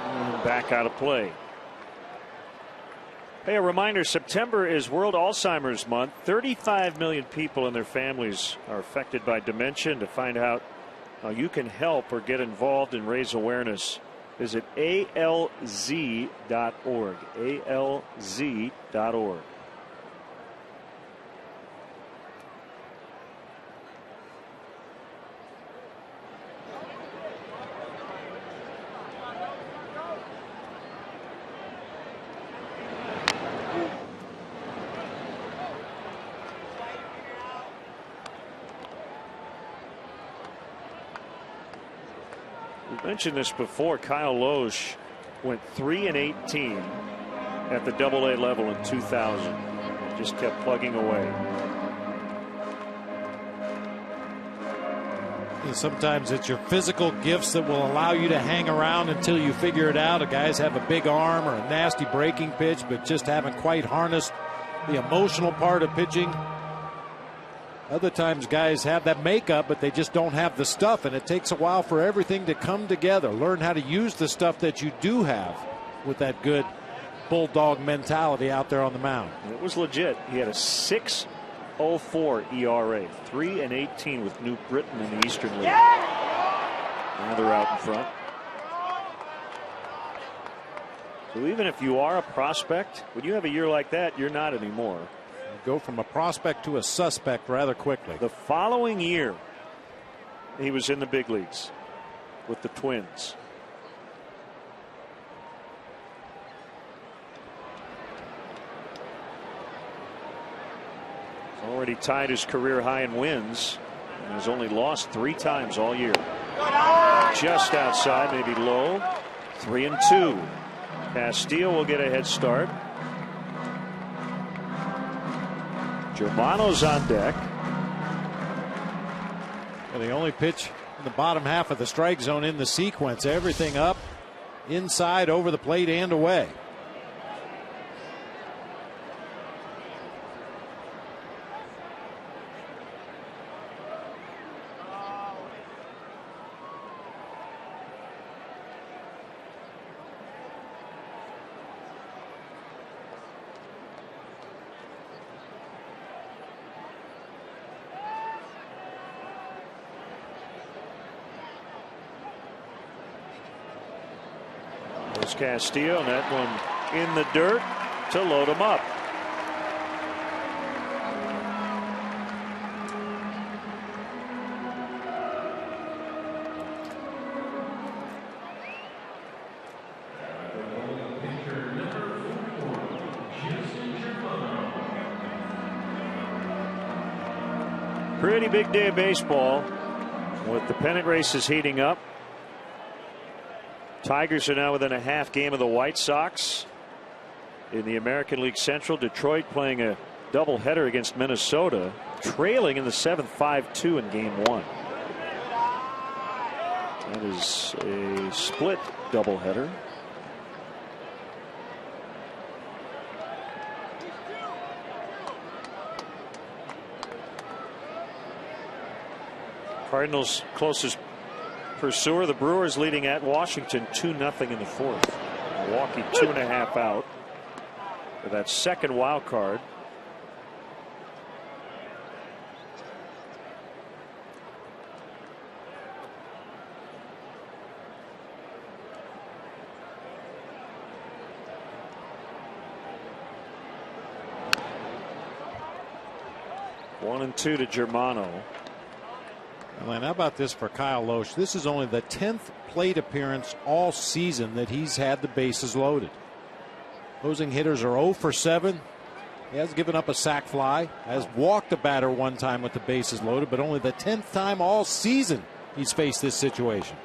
And back out of play. Hey, a reminder, September is World Alzheimer's Month. 35 million people and their families are affected by dementia. And to find out how you can help or get involved and raise awareness, Visit alz.org. alz.org. We mentioned this before. Kyle Loesch went 3-18 at the AA level in 2000. Just kept plugging away. And sometimes it's your physical gifts that will allow you to hang around until you figure it out. Guys have a big arm or a nasty breaking pitch, but just haven't quite harnessed the emotional part of pitching. Other times guys have that makeup, but they just don't have the stuff, and it takes a while for everything to come together. Learn how to use the stuff that you do have with that good bulldog mentality out there on the mound. It was legit. He had a 6.04 ERA, 3-18 with New Britain in the Eastern League. Now they're out in front. So even if you are a prospect, when you have a year like that, you're not anymore. Go from a prospect to a suspect rather quickly. The following year, he was in the big leagues with the Twins. He's already tied his career high in wins and has only lost 3 times all year. Just outside, maybe low. 3-2. Castillo will get a head start. Germano's on deck. Well, the only pitch in the bottom half of the strike zone in the sequence. Everything up, inside, over the plate, and away. Castillo, and that one in the dirt to load him up. Pretty big day of baseball with the pennant races heating up. Tigers are now within a half game of the White Sox in the American League Central. Detroit playing a doubleheader against Minnesota, trailing in the 7th 5-2 in game 1. That is a split doubleheader. Cardinals' closest pursuer, the Brewers, leading at Washington 2-0 in the 4th. Milwaukee 2.5 out for that second wild card. One and 2 to Germano. And how about this for Kyle Loesch? This is only the 10th plate appearance all season that he's had the bases loaded. Opposing hitters are 0 for 7. He has given up a sac fly, has walked a batter one time with the bases loaded, but only the 10th time all season he's faced this situation.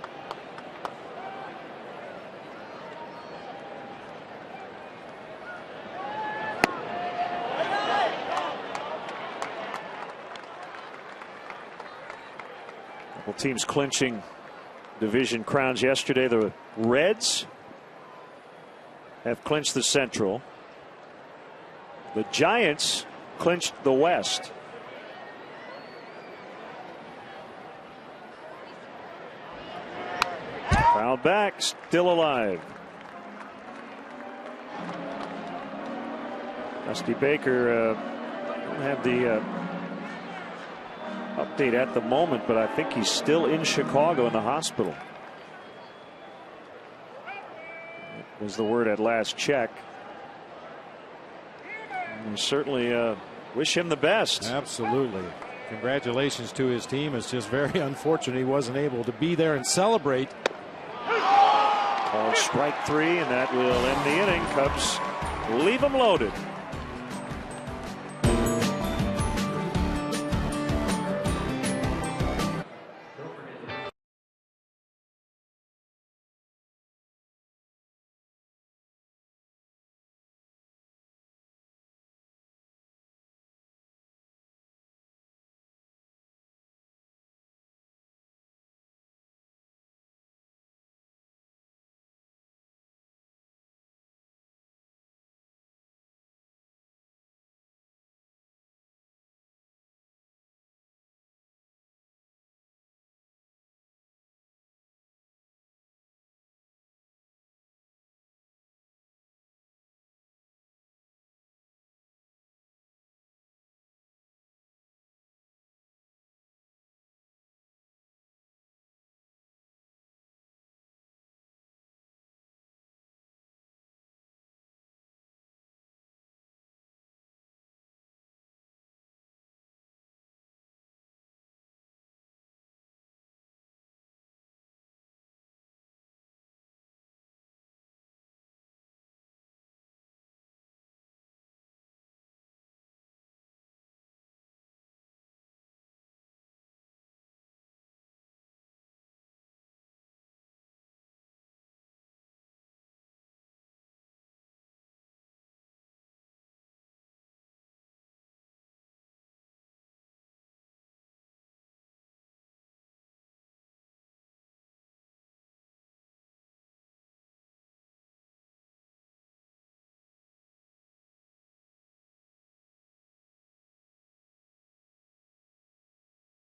Well, teams clinching division crowns yesterday. The Reds have clinched the Central. The Giants clinched the West. Foul back, still alive. Dusty Baker don't have the update at the moment, but I think he's still in Chicago in the hospital. was the word at last check. And certainly wish him the best. Absolutely. Congratulations to his team. It's just very unfortunate he wasn't able to be there and celebrate. Called strike 3, and that will end the inning. Cubs leave them loaded.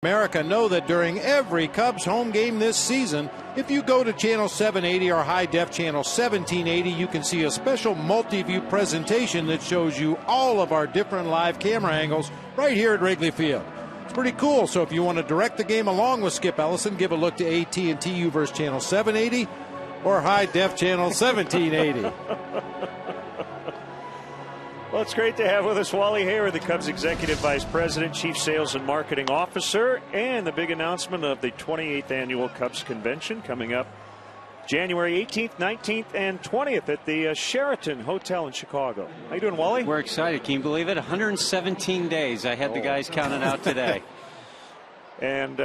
America know that during every Cubs home game this season, if you go to channel 780 or high def channel 1780, you can see a special multi-view presentation that shows you all of our different live camera angles right here at Wrigley Field. It's pretty cool. So if you want to direct the game along with Skip Ellison, give a look to AT&T Uverse channel 780 or high def channel 1780. Well, it's great to have with us Wally Hayward, the Cubs Executive Vice President, Chief Sales and Marketing Officer, and the big announcement of the 28th Annual Cubs Convention coming up January 18th, 19th, and 20th at the Sheraton Hotel in Chicago. How you doing, Wally? We're excited. Can you believe it? 117 days. I had the guys counted out today. And,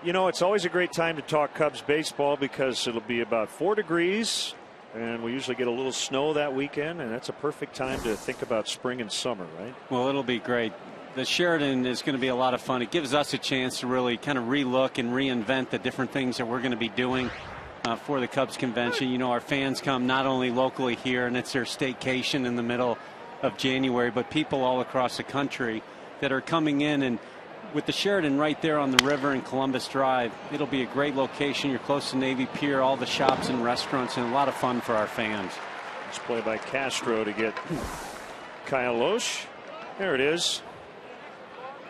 you know, it's always a great time to talk Cubs baseball because it'll be about 4 degrees. And we usually get a little snow that weekend, and that's a perfect time to think about spring and summer, right? Well, it'll be great. The Sheraton is going to be a lot of fun. It gives us a chance to really kind of relook and reinvent the different things that we're going to be doing for the Cubs convention. You know, our fans come not only locally here, and it's their staycation in the middle of January, but people all across the country that are coming in. And with the Sheraton right there on the river in Columbus Drive, it'll be a great location. You're close to Navy Pier, all the shops and restaurants, and a lot of fun for our fans. It's play by Castro to get Kyle Loesch. There it is.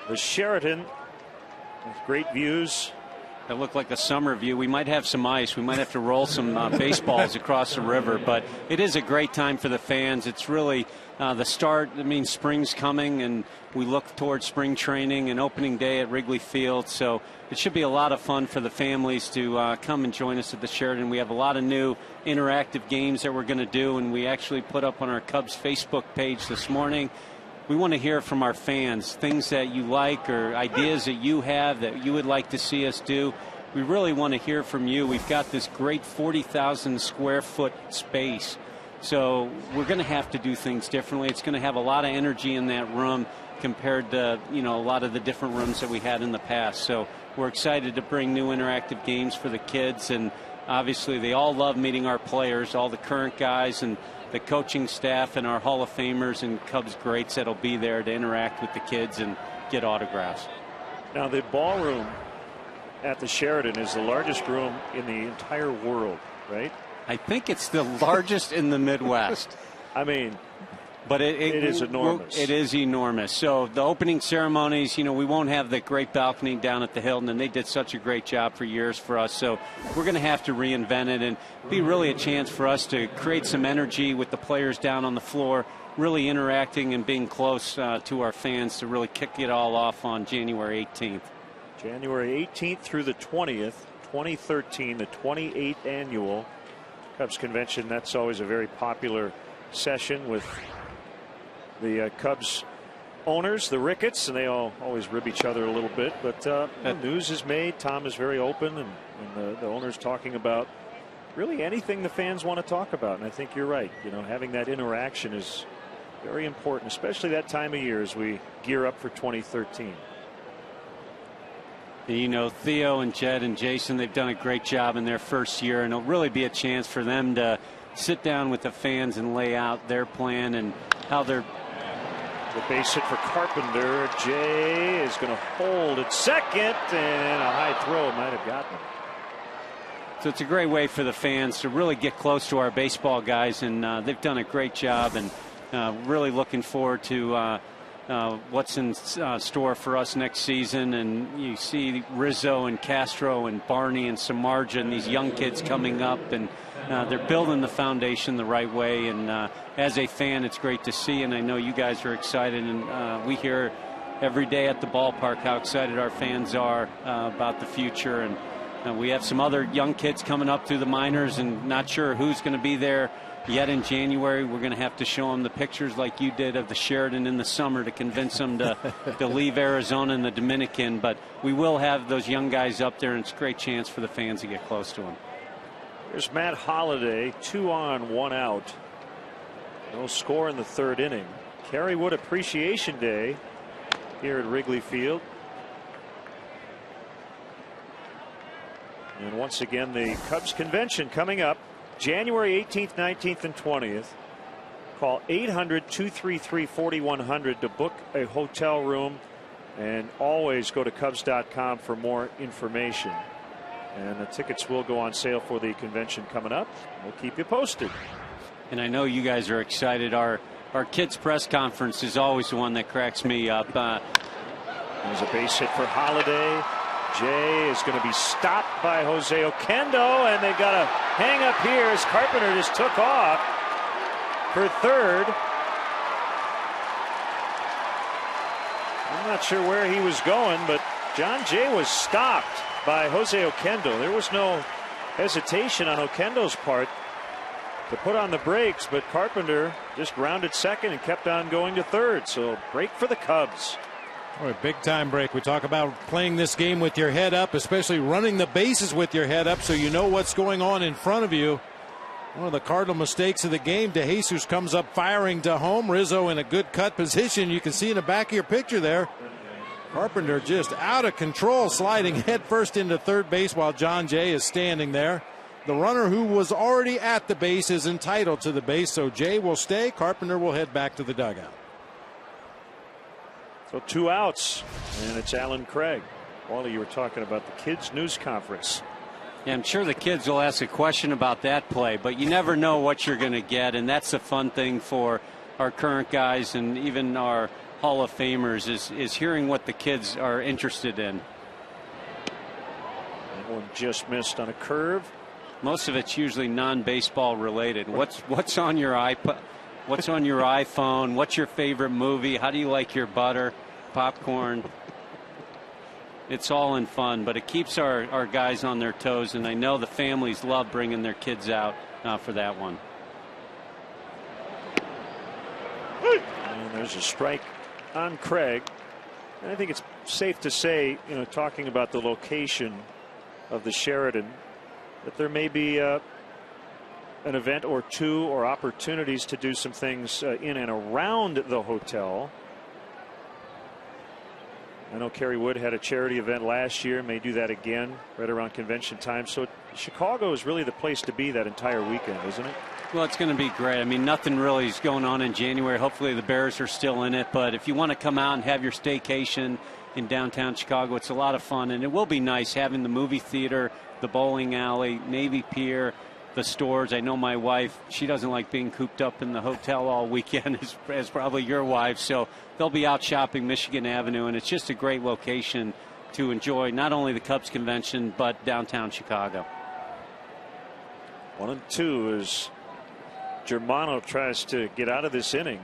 The Sheraton with great views. That looked like a summer view. We might have some ice. We might have to roll some baseballs across the river, but it is a great time for the fans. It's really the start. I mean, spring's coming, and we look towards spring training and opening day at Wrigley Field. So it should be a lot of fun for the families to come and join us at the Sheraton. We have a lot of new interactive games that we're going to do, and we actually put up on our Cubs Facebook page this morning. We want to hear from our fans, things that you like or ideas that you have that you would like to see us do. We really want to hear from you. We've got this great 40,000 square foot space. So we're going to have to do things differently. It's going to have a lot of energy in that room compared to, you know, a lot of the different rooms that we had in the past. So we're excited to bring new interactive games for the kids. And obviously they all love meeting our players, all the current guys and the coaching staff and our Hall of Famers and Cubs greats that'll be there to interact with the kids and get autographs. Now, the ballroom at the Sheraton is the largest room in the entire world, right? I think it's the largest in the Midwest. I mean, But it is enormous. It is enormous. So the opening ceremonies, we won't have the great balcony down at the Hilton, and they did such a great job for years for us. So we're going to have to reinvent it and be really a chance for us to create some energy with the players down on the floor, really interacting and being close to our fans to really kick it all off on January 18th. January 18th through the 20th, 2013, the 28th annual Cubs convention. That's always a very popular session with the Cubs owners, the Ricketts, and they all always rib each other a little bit. But news is made. Tom is very open, and the owners talking about really anything the fans want to talk about. And I think you're right. Having that interaction is very important, especially that time of year as we gear up for 2013. Theo and Jed and Jason, they've done a great job in their first year, and it'll really be a chance for them to sit down with the fans and lay out their plan and how they're. The base hit for Carpenter. Jay is going to hold at second, and a high throw might have gotten him. So it's a great way for the fans to really get close to our baseball guys, and they've done a great job, and really looking forward to what's in store for us next season. And you see Rizzo and Castro and Barney and Samardzija and these young kids coming up, and they're building the foundation the right way. And as a fan, it's great to see, and I know you guys are excited, and we hear every day at the ballpark how excited our fans are about the future. And we have some other young kids coming up through the minors, and not sure who's going to be there yet in January. We're going to have to show them the pictures like you did of the Sheridan in the summer to convince them to leave Arizona and the Dominican. But we will have those young guys up there, and it's a great chance for the fans to get close to them. There's Matt Holliday, 2 on, 1 out. No score in the third inning. Kerry Wood Appreciation Day here at Wrigley Field. And once again, the Cubs convention coming up January 18th, 19th, and 20th. Call 800-233-4100 to book a hotel room, and always go to Cubs.com for more information. And the tickets will go on sale for the convention coming up. We'll keep you posted. And I know you guys are excited. Our kids press conference is always the one that cracks me up. There's a base hit for Holliday. Jay is going to be stopped by Jose Oquendo, and they've got a hang up here as Carpenter just took off for third. I'm not sure where he was going, but John Jay was stopped by Jose Oquendo. There was no hesitation on Oquendo's part to put on the brakes, but Carpenter just rounded second and kept on going to third. So break for the Cubs. Oh, a big time break. We talk about playing this game with your head up, especially running the bases with your head up so you know what's going on in front of you. One of the cardinal mistakes of the game. DeJesus comes up firing to home. Rizzo in a good cut position. You can see in the back of your picture there. Carpenter just out of control, sliding head first into third base while John Jay is standing there. The runner who was already at the base is entitled to the base, so Jay will stay. Carpenter will head back to the dugout. So 2 outs, and it's Alan Craig. Wally, you were talking about the kids' news conference. Yeah, I'm sure the kids will ask a question about that play, but you never know what you're going to get, and that's the fun thing for our current guys and even our Hall of Famers is hearing what the kids are interested in. That one just missed on a curve. Most of it's usually non-baseball related. What's on your iPod? What's on your iPhone? What's your favorite movie? How do you like your butter, popcorn? It's all in fun, but it keeps our guys on their toes, and I know the families love bringing their kids out for that one. And there's a strike on Craig. And I think it's safe to say, talking about the location of the Sheridan, that there may be an event or two or opportunities to do some things in and around the hotel. I know Kerry Wood had a charity event last year, may do that again right around convention time. So Chicago is really the place to be that entire weekend, isn't it? Well, it's going to be great. I mean, nothing really is going on in January. Hopefully the Bears are still in it. But if you want to come out and have your staycation in downtown Chicago, it's a lot of fun. And it will be nice having the movie theater, the bowling alley, Navy Pier, the stores. I know my wife, she doesn't like being cooped up in the hotel all weekend, as probably your wife. So they'll be out shopping Michigan Avenue, and it's just a great location to enjoy not only the Cubs convention, but downtown Chicago. 1-2 as Germano tries to get out of this inning.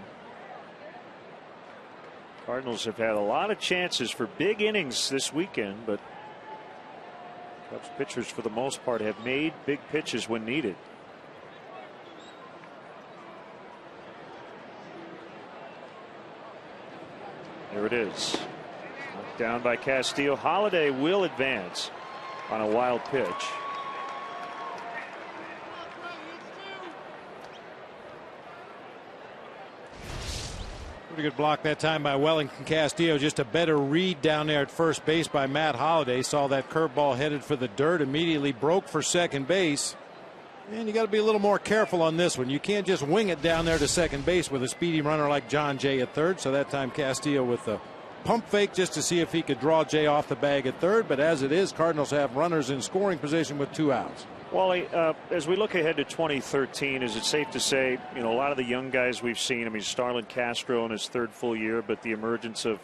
Cardinals have had a lot of chances for big innings this weekend, but Cubs pitchers for the most part have made big pitches when needed. There it is. Knocked down by Castillo. Holiday will advance on a wild pitch. Pretty good block that time by Wellington Castillo. Just a better read down there at first base by Matt Holliday. Saw that curveball headed for the dirt, immediately broke for second base. And you got to be a little more careful on this one. You can't just wing it down there to second base with a speedy runner like John Jay at third. So that time Castillo with the pump fake just to see if he could draw Jay off the bag at third. But as it is, Cardinals have runners in scoring position with 2 outs. Wally, as we look ahead to 2013, is it safe to say, you know, a lot of the young guys we've seen, I mean, Starlin Castro in his 3rd full year, but the emergence of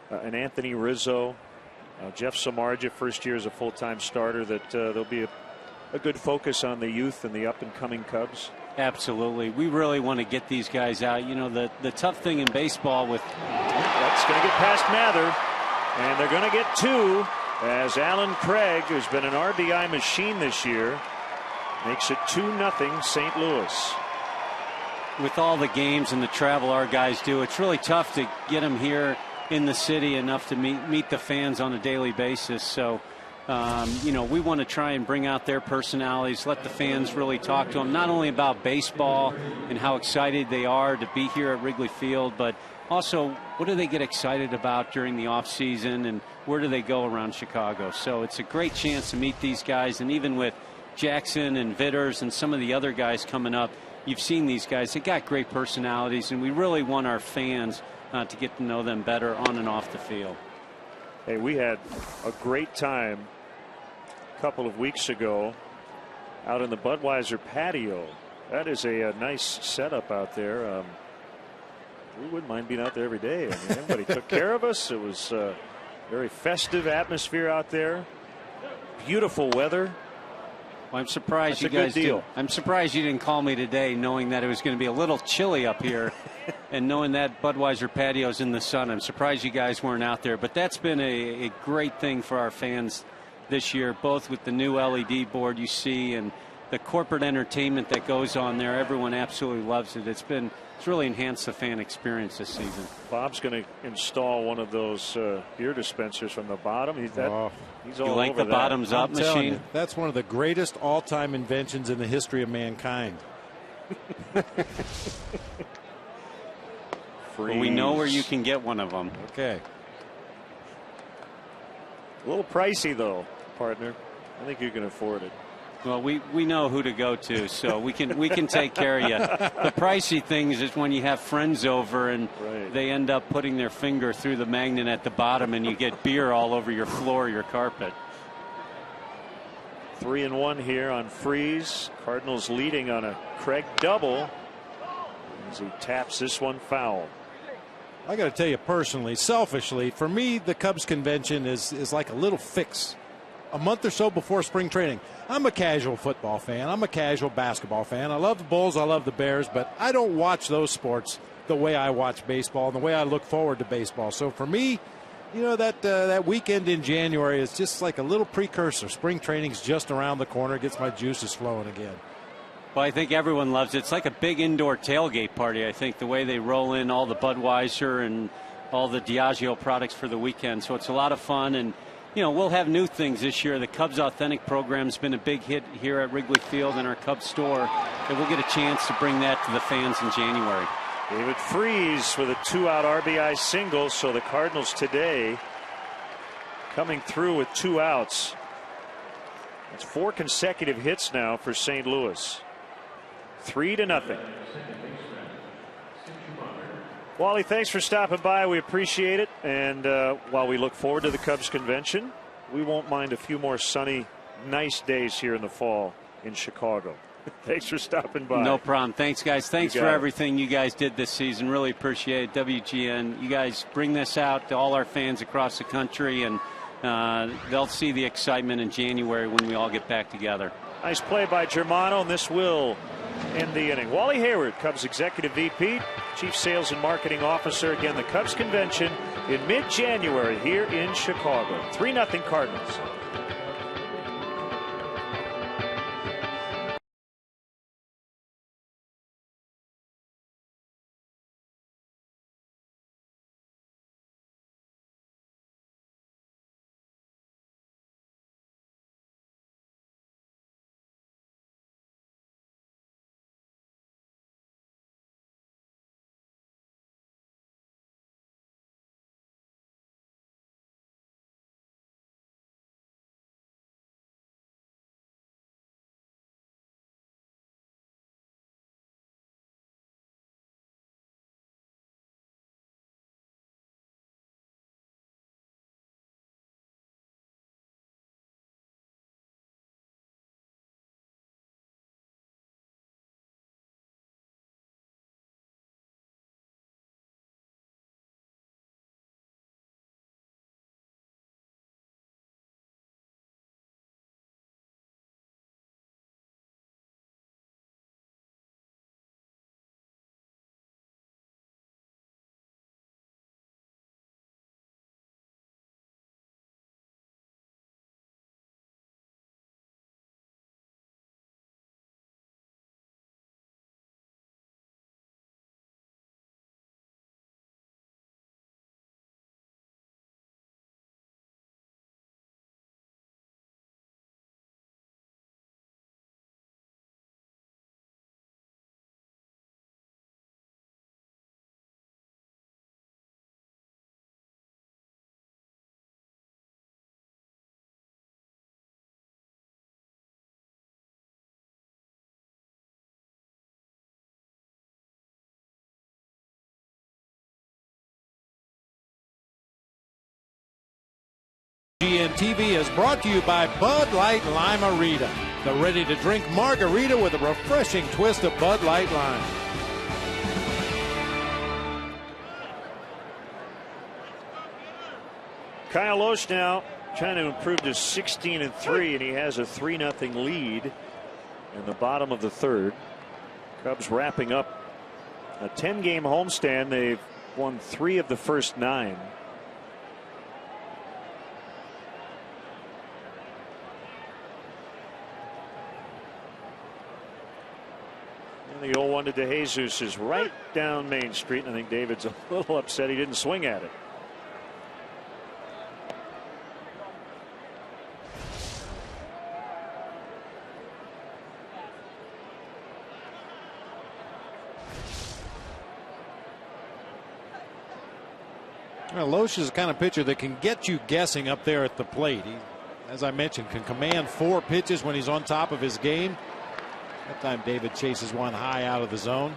an Anthony Rizzo, Jeff Samardzija, first year as a full-time starter, that there'll be a good focus on the youth and the up-and-coming Cubs? Absolutely. We really want to get these guys out. You know, the tough thing in baseball with... That's going to get past Mather, and they're going to get 2 as Alan Craig, who's been an RBI machine this year, makes it 2-0 St. Louis. With all the games and the travel our guys do, it's really tough to get them here in the city enough to meet the fans on a daily basis. So, you know, we want to try and bring out their personalities, let the fans really talk to them, not only about baseball and how excited they are to be here at Wrigley Field, but also what do they get excited about during the off season and where do they go around Chicago. So it's a great chance to meet these guys, and even with Jackson and Vitters and some of the other guys coming up, you've seen these guys. They got great personalities, and we really want our fans to get to know them better on and off the field. Hey, we had a great time a couple of weeks ago out in the Budweiser patio. That is a nice setup out there. We wouldn't mind being out there every day. I mean, everybody took care of us. It was a very festive atmosphere out there. Beautiful weather. Well, I'm surprised That's you a guys good deal. I'm surprised you didn't call me today, knowing that it was going to be a little chilly up here, and knowing that Budweiser patio's in the sun. I'm surprised you guys weren't out there. But that's been a great thing for our fans this year, both with the new LED board you see and the corporate entertainment that goes on there. Everyone absolutely loves it. It's really enhanced the fan experience this season. Bob's going to install one of those beer dispensers from the bottom. He's all you like over the that. bottoms up I'm telling machine? you, that's one of the greatest all-time inventions in the history of mankind. Well, we know where you can get one of them. Okay. A little pricey, though, partner. I think you can afford it. Well, we know who to go to, so we can take care of you. The pricey things is when you have friends over and they end up putting their finger through the magnet at the bottom, and you get beer all over your floor, your carpet. 3-1 here on Freeze. Cardinals leading on a Craig double as he taps this one foul. I got to tell you personally, selfishly, for me, the Cubs convention is like a little fix. A month or so before spring training. I'm a casual football fan. I'm a casual basketball fan. I love the Bulls. I love the Bears, but I don't watch those sports the way I watch baseball and the way I look forward to baseball. So for me, you know, that weekend in January is just like a little precursor. Spring training's just around the corner. It gets my juices flowing again. Well, I think everyone loves it. It's like a big indoor tailgate party, I think, the way they roll in all the Budweiser and all the Diageo products for the weekend. So it's a lot of fun, and you know, we'll have new things this year. The Cubs Authentic program's been a big hit here at Wrigley Field in our Cubs store, and we'll get a chance to bring that to the fans in January. David Freese with a 2-out RBI single, so the Cardinals today coming through with 2 outs. It's 4 consecutive hits now for St. Louis. 3-0. Wally, thanks for stopping by. We appreciate it. And while we look forward to the Cubs convention, we won't mind a few more sunny, nice days here in the fall in Chicago. Thanks for stopping by. No problem. Thanks, guys. Thanks for everything you guys did this season. Really appreciate it. WGN, you guys bring this out to all our fans across the country, and they'll see the excitement in January when we all get back together. Nice play by Germano, and this will end the inning. Wally Hayward, Cubs Executive VP, Chief Sales and Marketing Officer. Again, the Cubs Convention in mid-January here in Chicago. 3-0 Cardinals. GN is brought to you by Bud Light Lime-A-Rita, the ready-to-drink margarita with a refreshing twist of Bud Light Lime. Kyle Lohse now trying to improve to 16-3, and he has a 3-0 lead in the bottom of the third. Cubs wrapping up a 10-game homestand. They've won 3 of the first 9. And the 0-1 to DeJesus is right down Main Street, and I think David's a little upset he didn't swing at it. Well, Lohse is the kind of pitcher that can get you guessing up there at the plate. He, as I mentioned, can command 4 pitches when he's on top of his game. That time David chases one high out of the zone.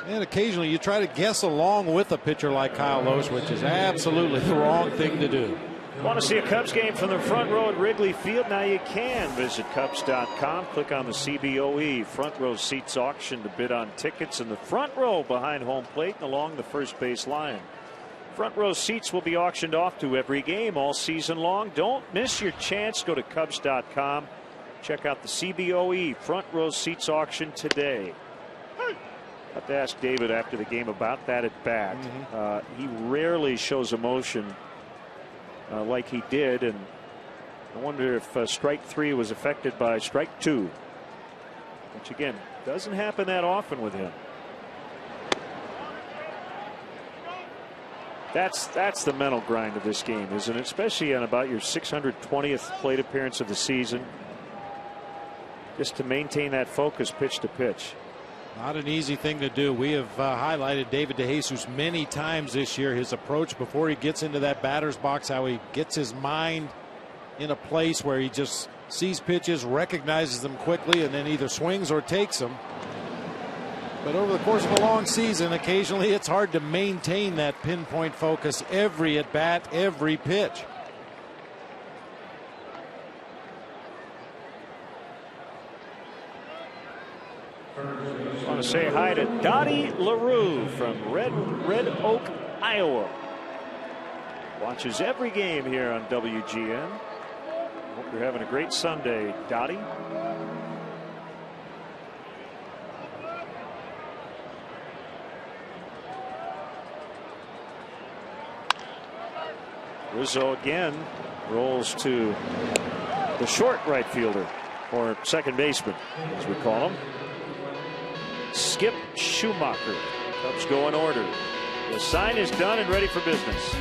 And occasionally you try to guess along with a pitcher like Kyle Lohse, which is absolutely the wrong thing to do. Want to see a Cubs game from the front row at Wrigley Field? Now you can. Visit Cubs.com. Click on the CBOE front row seats auction to bid on tickets in the front row behind home plate and along the first base line. Front row seats will be auctioned off to every game all season long. Don't miss your chance. Go to Cubs.com. Check out the CBOE front row seats auction today. I have to ask David after the game about that at bat. He rarely shows emotion like he did, and I wonder if strike 3 was affected by strike 2, which again doesn't happen that often with him. That's the mental grind of this game, isn't it? Especially on about your 620th plate appearance of the season. Just to maintain that focus pitch to pitch. Not an easy thing to do. We have highlighted David DeJesus many times this year. His approach before he gets into that batter's box, how he gets his mind in a place where he just sees pitches, recognizes them quickly, and then either swings or takes them. But over the course of a long season, occasionally it's hard to maintain that pinpoint focus every at bat, every pitch. I want to say hi to Dottie LaRue from Red Oak, Iowa. Watches every game here on WGN. Hope you're having a great Sunday, Dottie. Rizzo again rolls to the short right fielder, or second baseman, as we call him, Skip Schumacher. Cubs go in order. The sign is done and ready for business.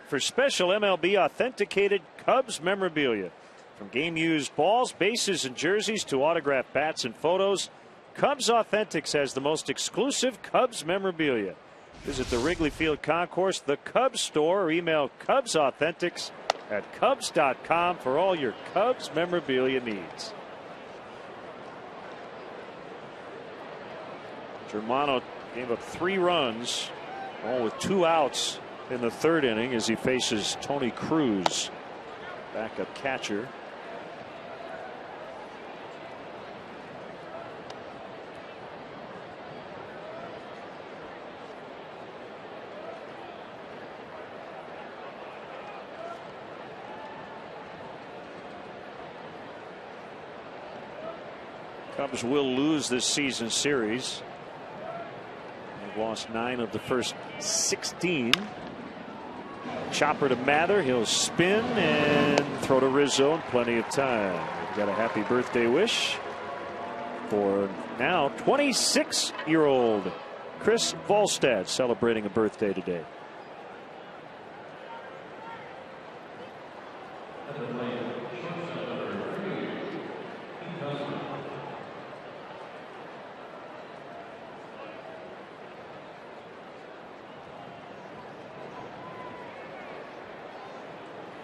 For special MLB authenticated Cubs memorabilia, from game used balls, bases, and jerseys to autographed bats and photos, Cubs Authentics has the most exclusive Cubs memorabilia. Visit the Wrigley Field Concourse, the Cubs store, or email cubsauthentics@cubs.com for all your Cubs memorabilia needs. Germano gave up 3 runs, all with 2 outs in the 3rd inning as he faces Tony Cruz, backup catcher. Cubs will lose this season's series. They've lost 9 of the first 16. Chopper to Mather. He'll spin and throw to Rizzo in plenty of time. We've got a happy birthday wish for now 26-year-old Chris Volstad, celebrating a birthday today.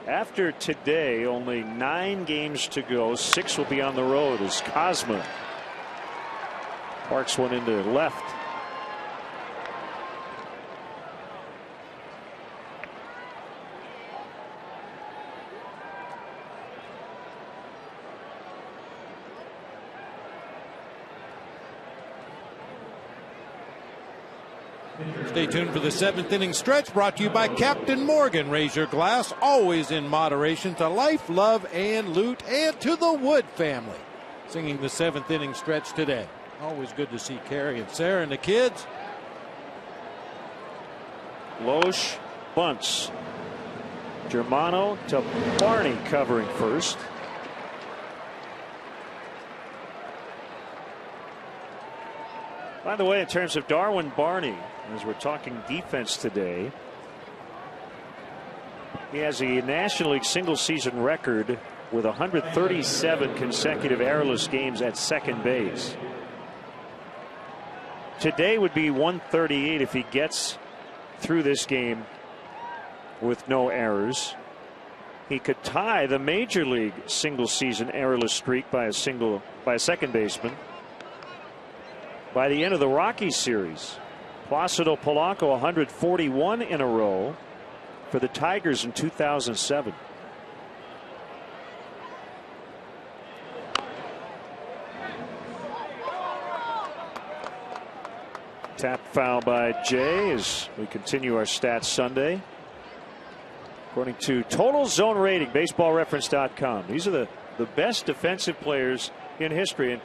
After today, only 9 games to go. 6 will be on the road as Cosma parks one into left. Stay tuned for the 7th inning stretch, brought to you by Captain Morgan. Raise your glass, always in moderation, to life, love, and loot, and to the Wood family. Singing the 7th inning stretch today. Always good to see Carrie and Sarah and the kids. Loesch bunts. Germano to Barney covering first. By the way, in terms of Darwin Barney, as we're talking defense today, he has a National League single season record with 137 consecutive errorless games at second base. Today would be 138 if he gets through this game with no errors. He could tie the major league single season errorless streak by a second baseman by the end of the Rockies series. Placido Polanco 141 in a row for the Tigers in 2007. Tap foul by Jay as we continue our Stats Sunday. According to Total Zone Rating, BaseballReference.com, these are the best defensive players in history. And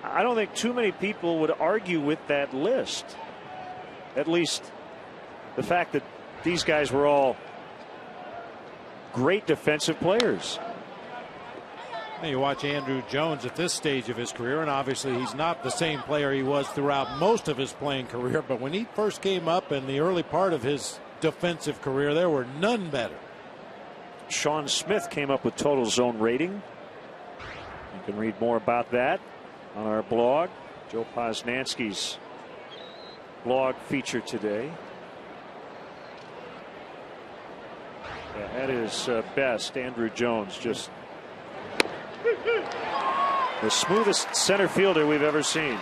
I don't think too many people would argue with that list. At least the fact that these guys were all great defensive players. You watch Andrew Jones at this stage of his career, and obviously he's not the same player he was throughout most of his playing career. But when he first came up in the early part of his defensive career, there were none better. Sean Smith came up with Total Zone Rating. You can read more about that on our blog. Joe Posnanski's blog feature today. At his best, Andrew Jones, just the smoothest center fielder we've ever seen.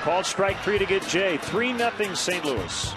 Called strike 3 to get Jay. 3-0 St. Louis.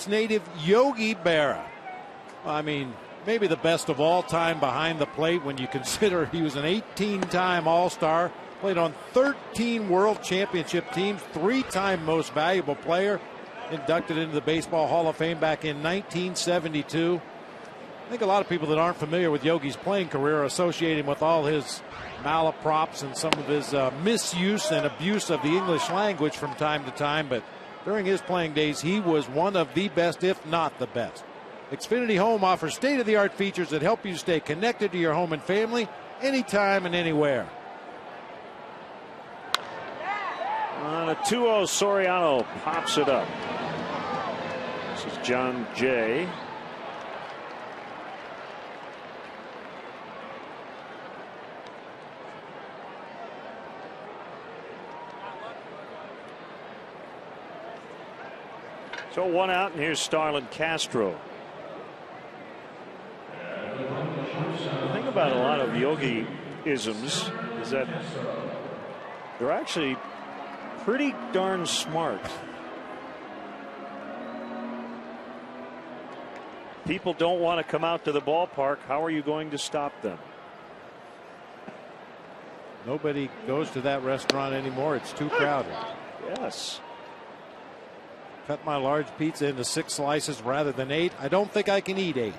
Native Yogi Berra. I mean, maybe the best of all time behind the plate when you consider he was an 18-time All-Star, played on 13 World Championship teams, 3-time Most Valuable Player, inducted into the Baseball Hall of Fame back in 1972. I think a lot of people that aren't familiar with Yogi's playing career associate him with all his malaprops and some of his misuse and abuse of the English language from time to time, but during his playing days, he was one of the best, if not the best. Xfinity Home offers state-of-the-art features that help you stay connected to your home and family anytime and anywhere. On a 2-0, Soriano pops it up. This is John Jay. So 1 out, and here's Starlin Castro. The thing about a lot of yogi isms is that they're actually pretty darn smart. People don't want to come out to the ballpark. How are you going to stop them? Nobody goes to that restaurant anymore. It's too crowded. Yes. Cut my large pizza into 6 slices rather than 8. I don't think I can eat 8. You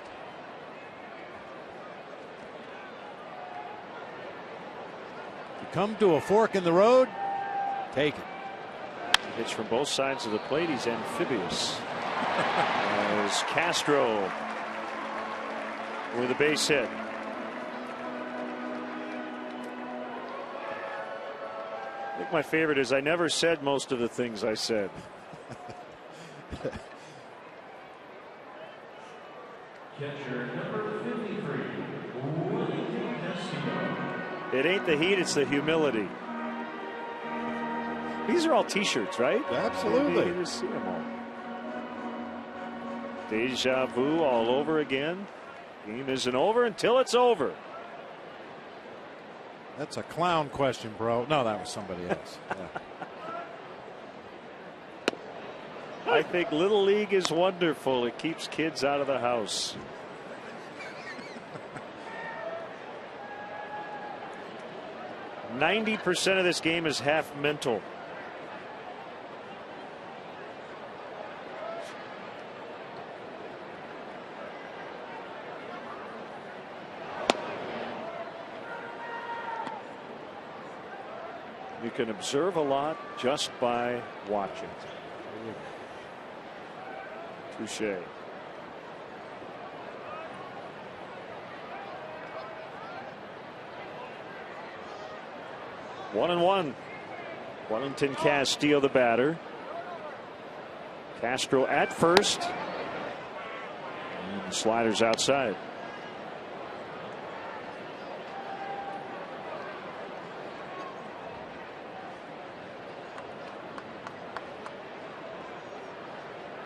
come to a fork in the road, take it. Hits from both sides of the plate. He's amphibious. As Castro with a base hit. I think my favorite is I never said most of the things I said. Catcher number 53. It ain't the heat, it's the humility. These are all T-shirts, right? Absolutely. You see them all. Deja vu all over again. Game isn't over until it's over. That's a clown question, bro. No, that was somebody else. Yeah. I think Little League is wonderful. It keeps kids out of the house. %90 of this game is half mental. You can observe a lot just by watching. Touche. One and one. Wellington Castillo, the batter. Castro at first. And the sliders outside.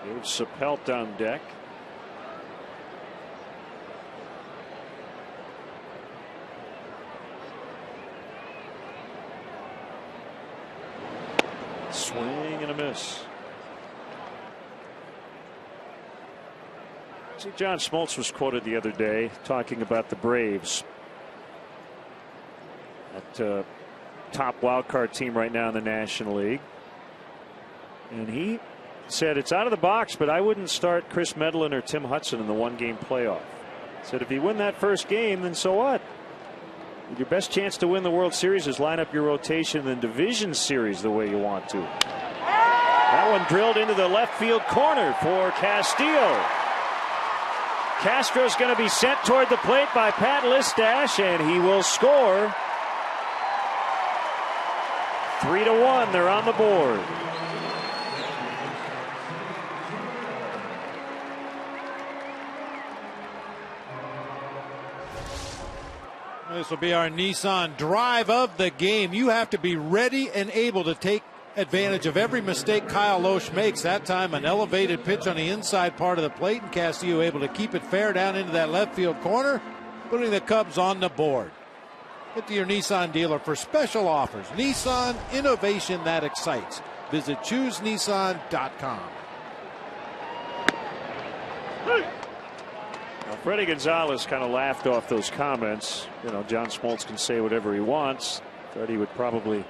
Dave Sapelt on deck. Swing and a miss. See, John Smoltz was quoted the other day talking about the Braves. That top wild card team right now in the National League. And he said it's out of the box, but I wouldn't start Chris Medlin or Tim Hudson in the one-game playoff. Said if you win that first game, then so what? Your best chance to win the World Series is line up your rotation in the division series the way you want to. That one drilled into the left field corner for Castillo. Castro's going to be sent toward the plate by Pat Listash, and he will score. 3-1. They're on the board. This will be our Nissan drive of the game. You have to be ready and able to take advantage of every mistake Kyle Loesch makes. That time an elevated pitch on the inside part of the plate, and Castillo able to keep it fair down into that left field corner, putting the Cubs on the board. Get to your Nissan dealer for special offers. Nissan, innovation that excites. Visit ChooseNissan.com. Now, Freddie Gonzalez kind of laughed off those comments. You know, John Smoltz can say whatever he wants. Freddie would probably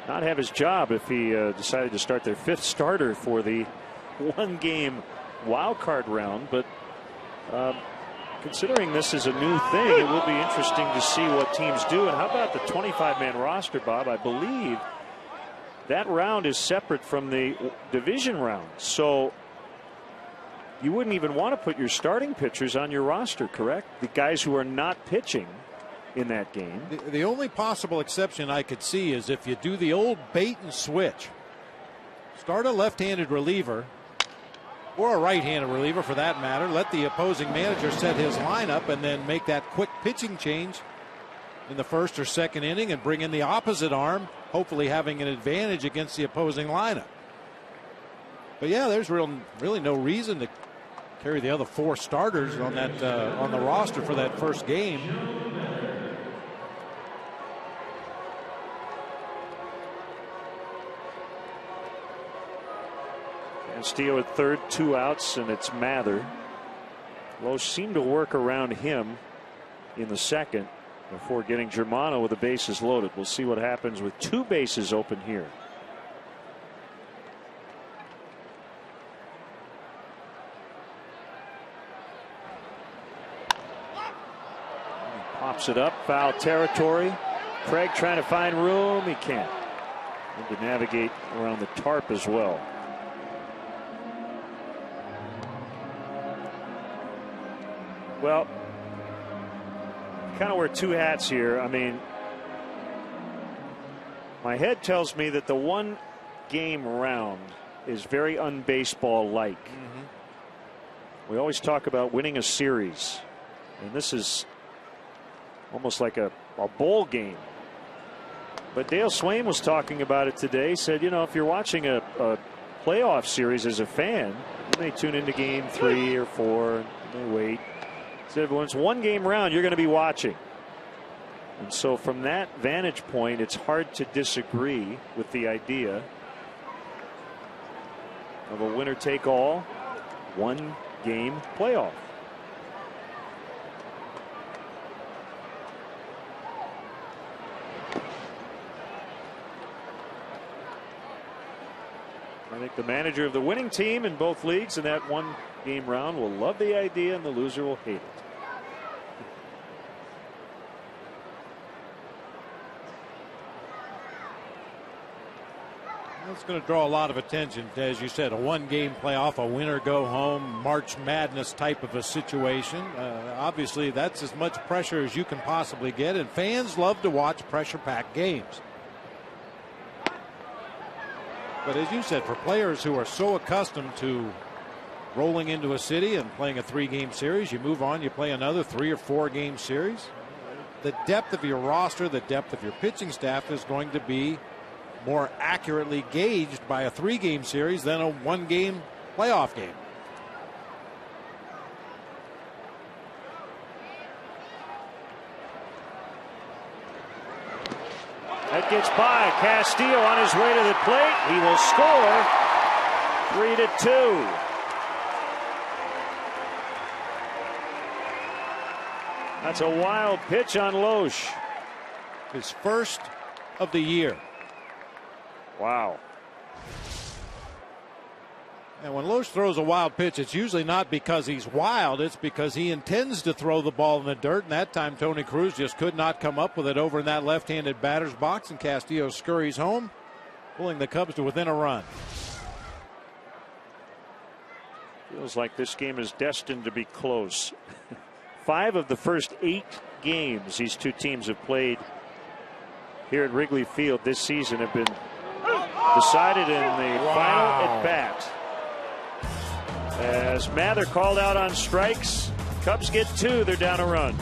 not have his job if he decided to start their 5th starter for the one-game wild card round. But considering this is a new thing, it will be interesting to see what teams do. And how about the 25-man roster, Bob? I believe that round is separate from the division round. So you wouldn't even want to put your starting pitchers on your roster, correct? The guys who are not pitching in that game. The only possible exception I could see is if you do the old bait and switch. Start a left-handed reliever, or a right-handed reliever for that matter. Let the opposing manager set his lineup and then make that quick pitching change in the first or second inning and bring in the opposite arm, hopefully having an advantage against the opposing lineup. But yeah, there's really no reason to carry the other 4 starters on that on the roster for that first game. Castillo at third, 2 outs, and it's Mather. Lowe seemed to work around him in the second before getting Germano with the bases loaded. We'll see what happens with 2 bases open here. He pops it up, foul territory. Craig trying to find room. He can't. And to navigate around the tarp as well. Well, kind of wear 2 hats here. I mean, my head tells me that the 1 game round is very unbaseball like. We always talk about winning a series, and this is almost like a bowl game. But Dale Swain was talking about it today. Said, you know, if you're watching a playoff series as a fan, you may tune into game 3 or 4 and you may wait. Said when it's 1 game round, you're going to be watching. And so from that vantage point, it's hard to disagree with the idea of a winner take all 1 game playoff. I think the manager of the winning team in both leagues in that 1 game round will love the idea, and the loser will hate it. It's going to draw a lot of attention, as you said, a 1-game playoff, a winner go home, March Madness type of a situation. Obviously, that's as much pressure as you can possibly get, and fans love to watch pressure-packed games. But as you said, for players who are so accustomed to rolling into a city and playing a 3-game series, you move on, you play another 3 or 4 game series. The depth of your roster, the depth of your pitching staff is going to be more accurately gauged by a 3-game series than a 1-game playoff game. That gets by. Castillo on his way to the plate. He will score. 3-2. That's a wild pitch on Loesch. His first of the year. Wow. And when Loesch throws a wild pitch, it's usually not because he's wild. It's because he intends to throw the ball in the dirt. And that time, Tony Cruz just could not come up with it over in that left-handed batter's box. And Castillo scurries home, pulling the Cubs to within a run. Feels like this game is destined to be close. 5 of the first 8 games these 2 teams have played here at Wrigley Field this season have been decided in the final at bat. As Mather called out on strikes, Cubs get 2. They're down a run.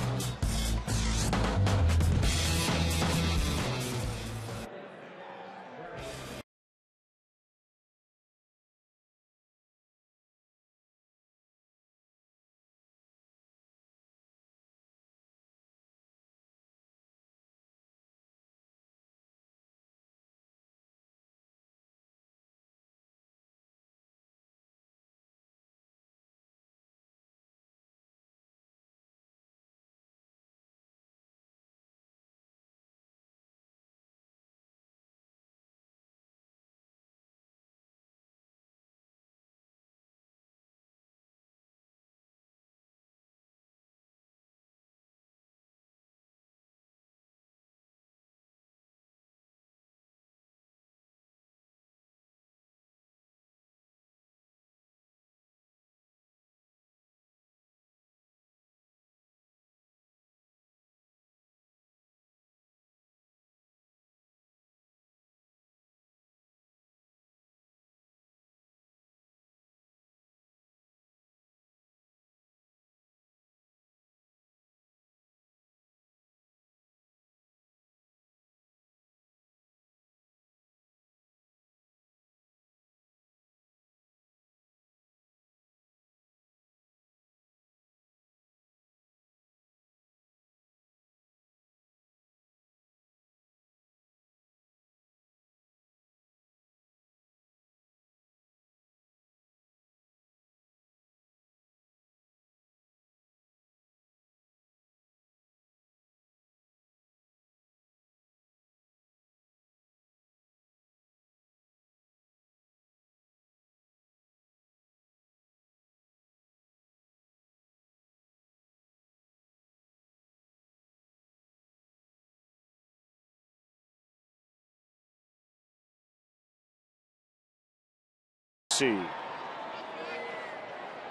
Muncy.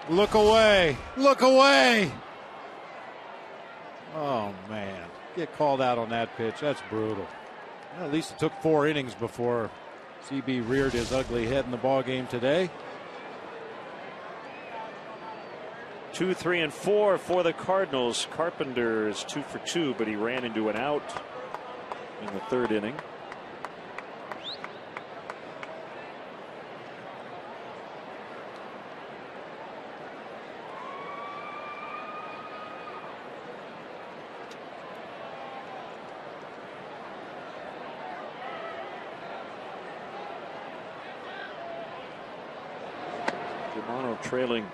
Look away. Look away. Oh, man. Get called out on that pitch. That's brutal. Well, at least it took 4 innings before CB reared his ugly head in the ball game today. 2, 3, and 4 for the Cardinals. Carpenter is 2 for 2, but he ran into an out in the 3rd inning. Germano trailing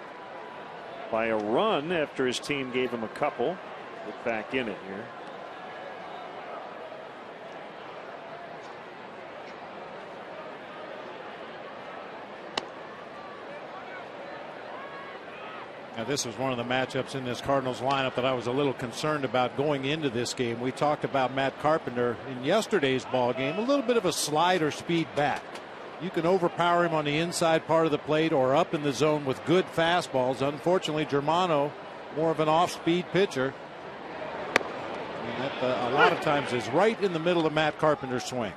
by a run after his team gave him a couple. Get back in it here. Now, this was one of the matchups in this Cardinals lineup that I was a little concerned about going into this game. We talked about Matt Carpenter in yesterday's ball game, a little bit of a slider speed bat. You can overpower him on the inside part of the plate or up in the zone with good fastballs. Unfortunately, Germano, more of an off-speed pitcher. And that, a lot of times, is right in the middle of Matt Carpenter's swing.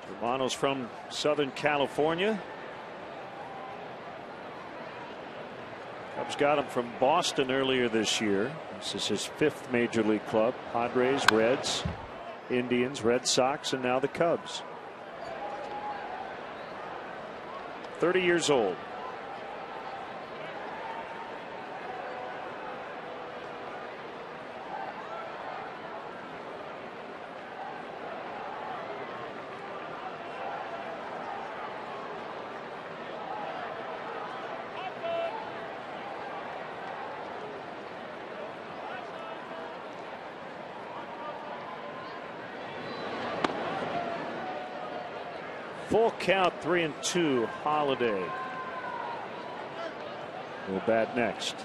Germano's from Southern California. Cubs got him from Boston earlier this year. This is his 5th major league club. Padres, Reds, Indians, Red Sox, and now the Cubs. 30 years old. Full count, 3-2. Holiday will bat next.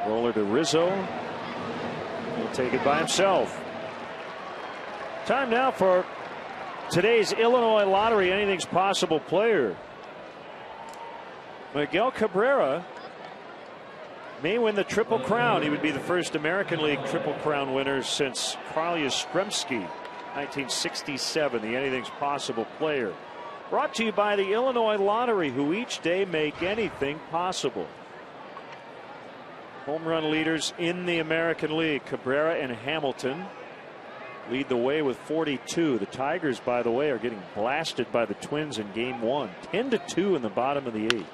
Roller to Rizzo. He'll take it by himself. Time now for today's Illinois Lottery Anything's Possible player. Miguel Cabrera may win the Triple Crown. He would be the first American League Triple Crown winner since Carl Yastrzemski, 1967. The Anything's Possible player. Brought to you by the Illinois Lottery, who each day make anything possible. Home run leaders in the American League. Cabrera and Hamilton lead the way with 42. The Tigers, by the way, are getting blasted by the Twins in Game 1. 10-2 in the bottom of the 8th.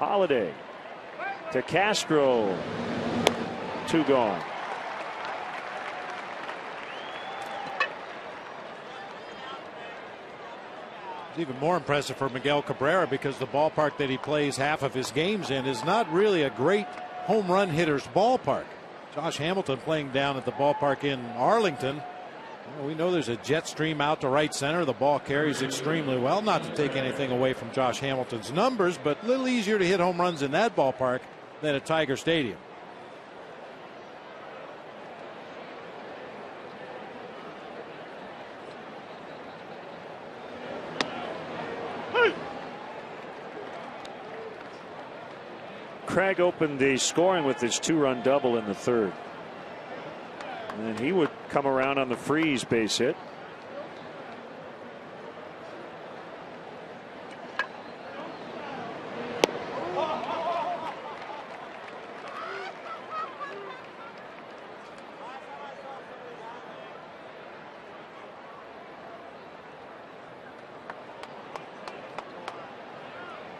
Holiday to Castro. 2 gone. It's even more impressive for Miguel Cabrera because the ballpark that he plays half of his games in is not really a great home run hitter's ballpark. Josh Hamilton playing down at the ballpark in Arlington. Well, we know there's a jet stream out to right center. The ball carries extremely well. Not to take anything away from Josh Hamilton's numbers, but a little easier to hit home runs in that ballpark than at Tiger Stadium. Craig opened the scoring with his 2-run double in the 3rd. And then he would come around on the Freeze base hit.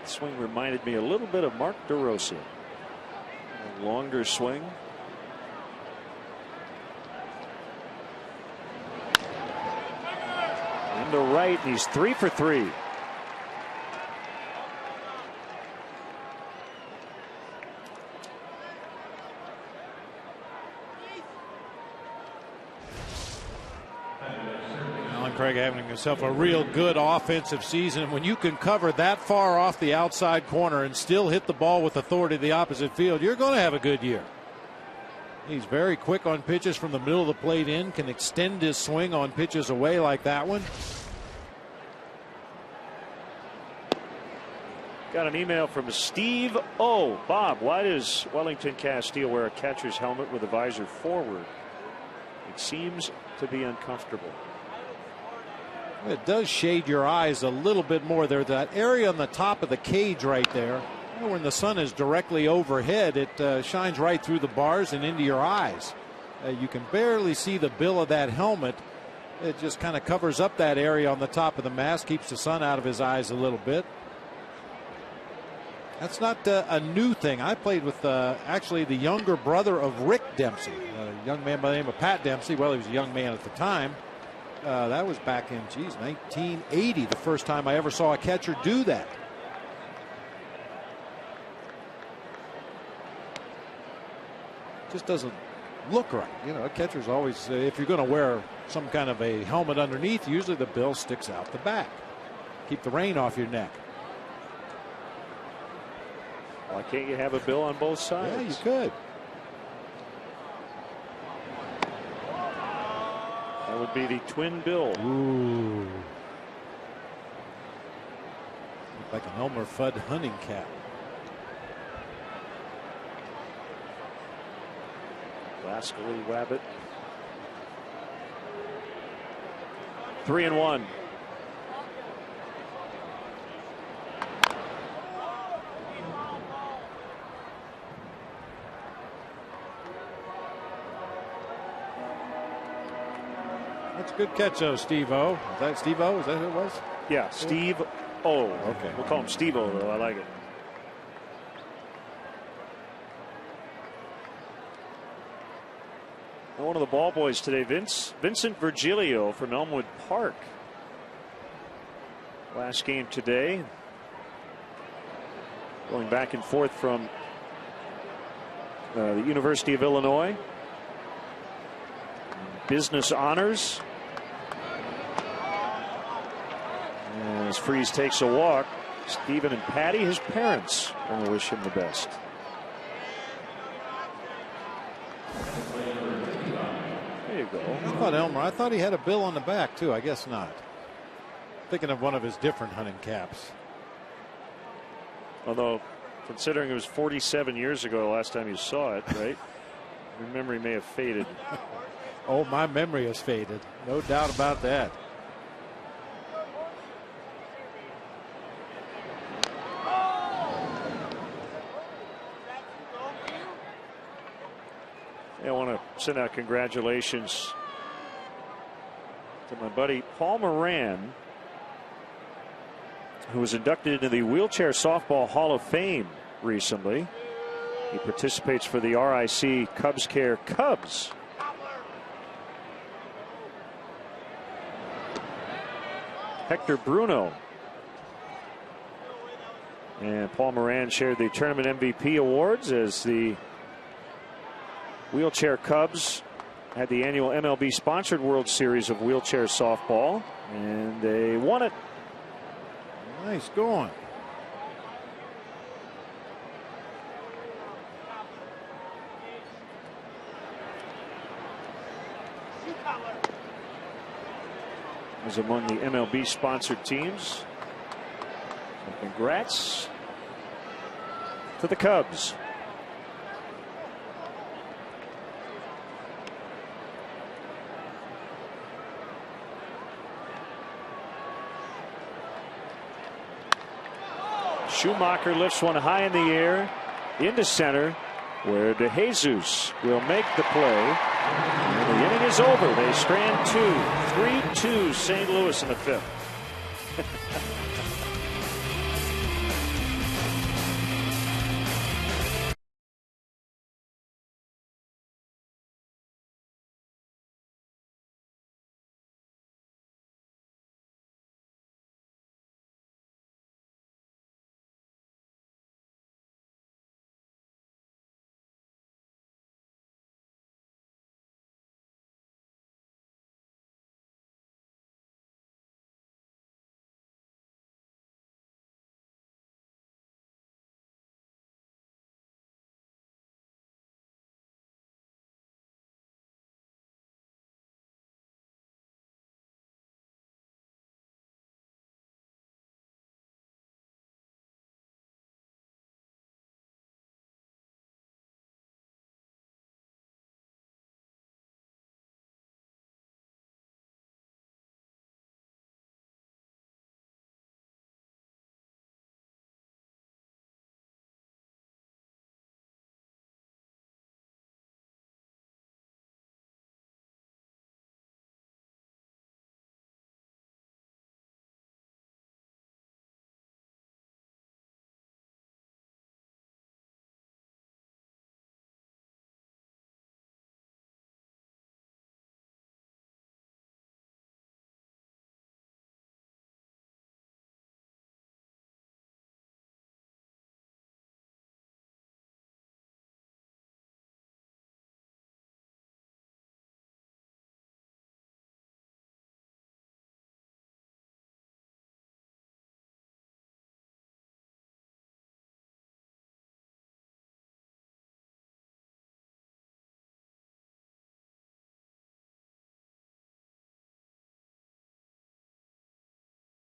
Swing reminded me a little bit of Mark DeRosa. A longer swing. Into right, and he's 3 for 3. Craig having himself a real good offensive season. When you can cover that far off the outside corner and still hit the ball with authority to the opposite field, you're going to have a good year. He's very quick on pitches from the middle of the plate in, can extend his swing on pitches away like that one. Got an email from Steve O. Bob, why does Wellington Castile wear a catcher's helmet with a visor forward? It seems to be uncomfortable. It does shade your eyes a little bit more there. That area on the top of the cage right there, when the sun is directly overhead, it shines right through the bars and into your eyes. You can barely see the bill of that helmet. It just kind of covers up that area on the top of the mask, keeps the sun out of his eyes a little bit. That's not a new thing. I played with actually the younger brother of Rick Dempsey, a young man by the name of Pat Dempsey. Well, he was a young man at the time. That was back in, 1980, the first time I ever saw a catcher do that. Just doesn't look right. You know, catchers always, if you're going to wear some kind of a helmet underneath, usually the bill sticks out the back. Keep the rain off your neck. Why can't you have a bill on both sides? Yeah, you could. That would be the twin bill. Ooh. Look like an Elmer Fudd hunting cap. Rascally Rabbit. 3-1. That's a good catch, though, Steve-O. Is that Steve-O? Is that who it was? Yeah, Steve O. Okay. We'll call him Steve-O, though. I like it. One of the ball boys today, Vincent Virgilio from Elmwood Park. Last game today. Going back and forth from the University of Illinois. Business honors. As Freeze takes a walk, Stephen and Patty, his parents, want to wish him the best. There you go. I thought he had a bill on the back, too. I guess not. Thinking of one of his different hunting caps. Although, considering it was 47 years ago the last time you saw it, right? Your memory may have faded. Oh, my memory has faded. No doubt about that. I want to send out congratulations to my buddy Paul Moran, who was inducted into the Wheelchair Softball Hall of Fame recently. He participates for the RIC Cubs Care Cubs. Hector Bruno and Paul Moran shared the tournament MVP awards as the Wheelchair Cubs had the annual MLB sponsored World Series of Wheelchair Softball, and they won it. Nice going. Was among the MLB sponsored teams. So congrats to the Cubs. Schumacher lifts one high in the air into center, where DeJesus will make the play. And the inning is over. They strand two. 3-2 St. Louis in the fifth.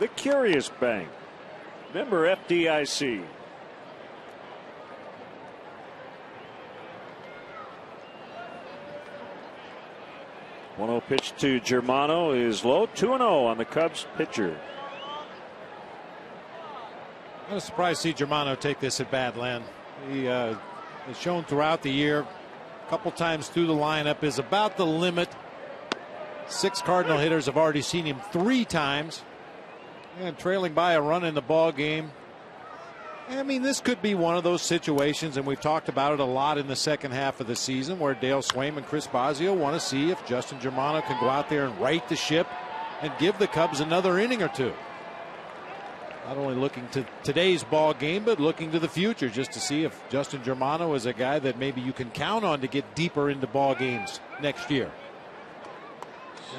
The Curious Bank, member FDIC. 1-0 pitch to Germano is low. 2-0 on the Cubs pitcher. I was surprised to see Germano take this at bat, Len. He has shown throughout the year, a couple times through the lineup, is about the limit. 6 Cardinal hitters have already seen him 3 times. And trailing by a run in the ball game. I mean, this could be one of those situations, and we've talked about it a lot in the second half of the season, where Dale Swaim and Chris Bosio want to see if Justin Germano can go out there and right the ship and give the Cubs another inning or two. Not only looking to today's ball game, but looking to the future, just to see if Justin Germano is a guy that maybe you can count on to get deeper into ball games next year.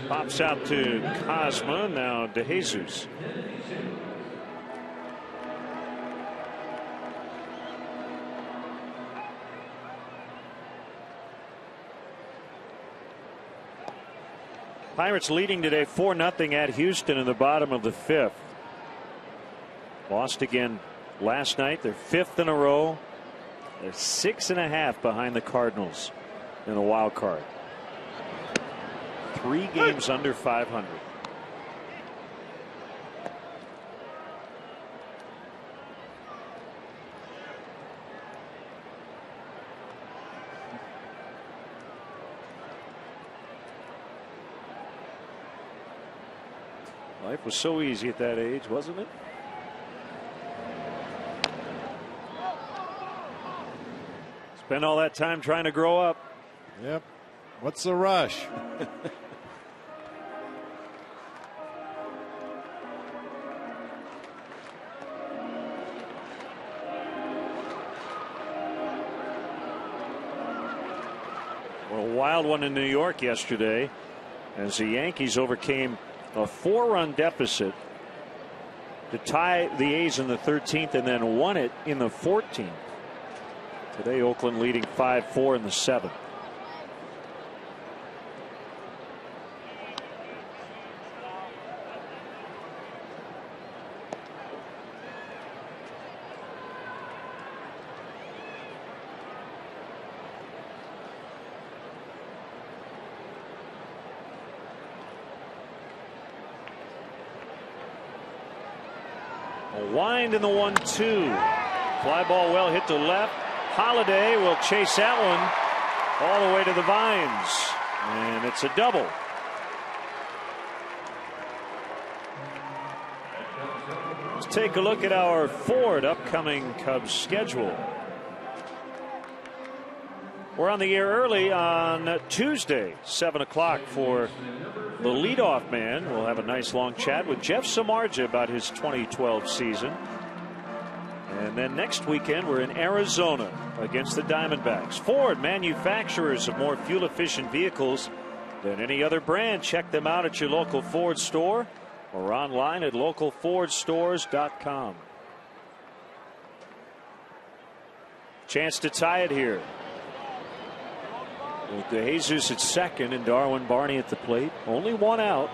Pops out to Cosma, now De Jesus. Pirates leading today 4-0 at Houston in the bottom of the 5th. Lost again last night. They're 5th in a row. They're 6.5 behind the Cardinals in the wild card. 3 games under 500. Life was so easy at that age, wasn't it? Spend all that time trying to grow up. Yep. What's the rush? Well, a wild one in New York yesterday as the Yankees overcame a 4-run deficit to tie the A's in the 13th and then won it in the 14th. Today Oakland leading 5-4 in the 7th. A wind in the 1-2. Fly ball well hit to left. Holiday will chase that one all the way to the vines. And it's a double. Let's take a look at our Ford upcoming Cubs schedule. We're on the air early on Tuesday, 7 o'clock for the leadoff man. We'll have a nice long chat with Jeff Samardzija about his 2012 season. And then next weekend we're in Arizona against the Diamondbacks. Ford, manufacturers of more fuel efficient vehicles than any other brand. Check them out at your local Ford store or online at localfordstores.com. Chance to tie it here with De Jesus at second and Darwin Barney at the plate. Only one out.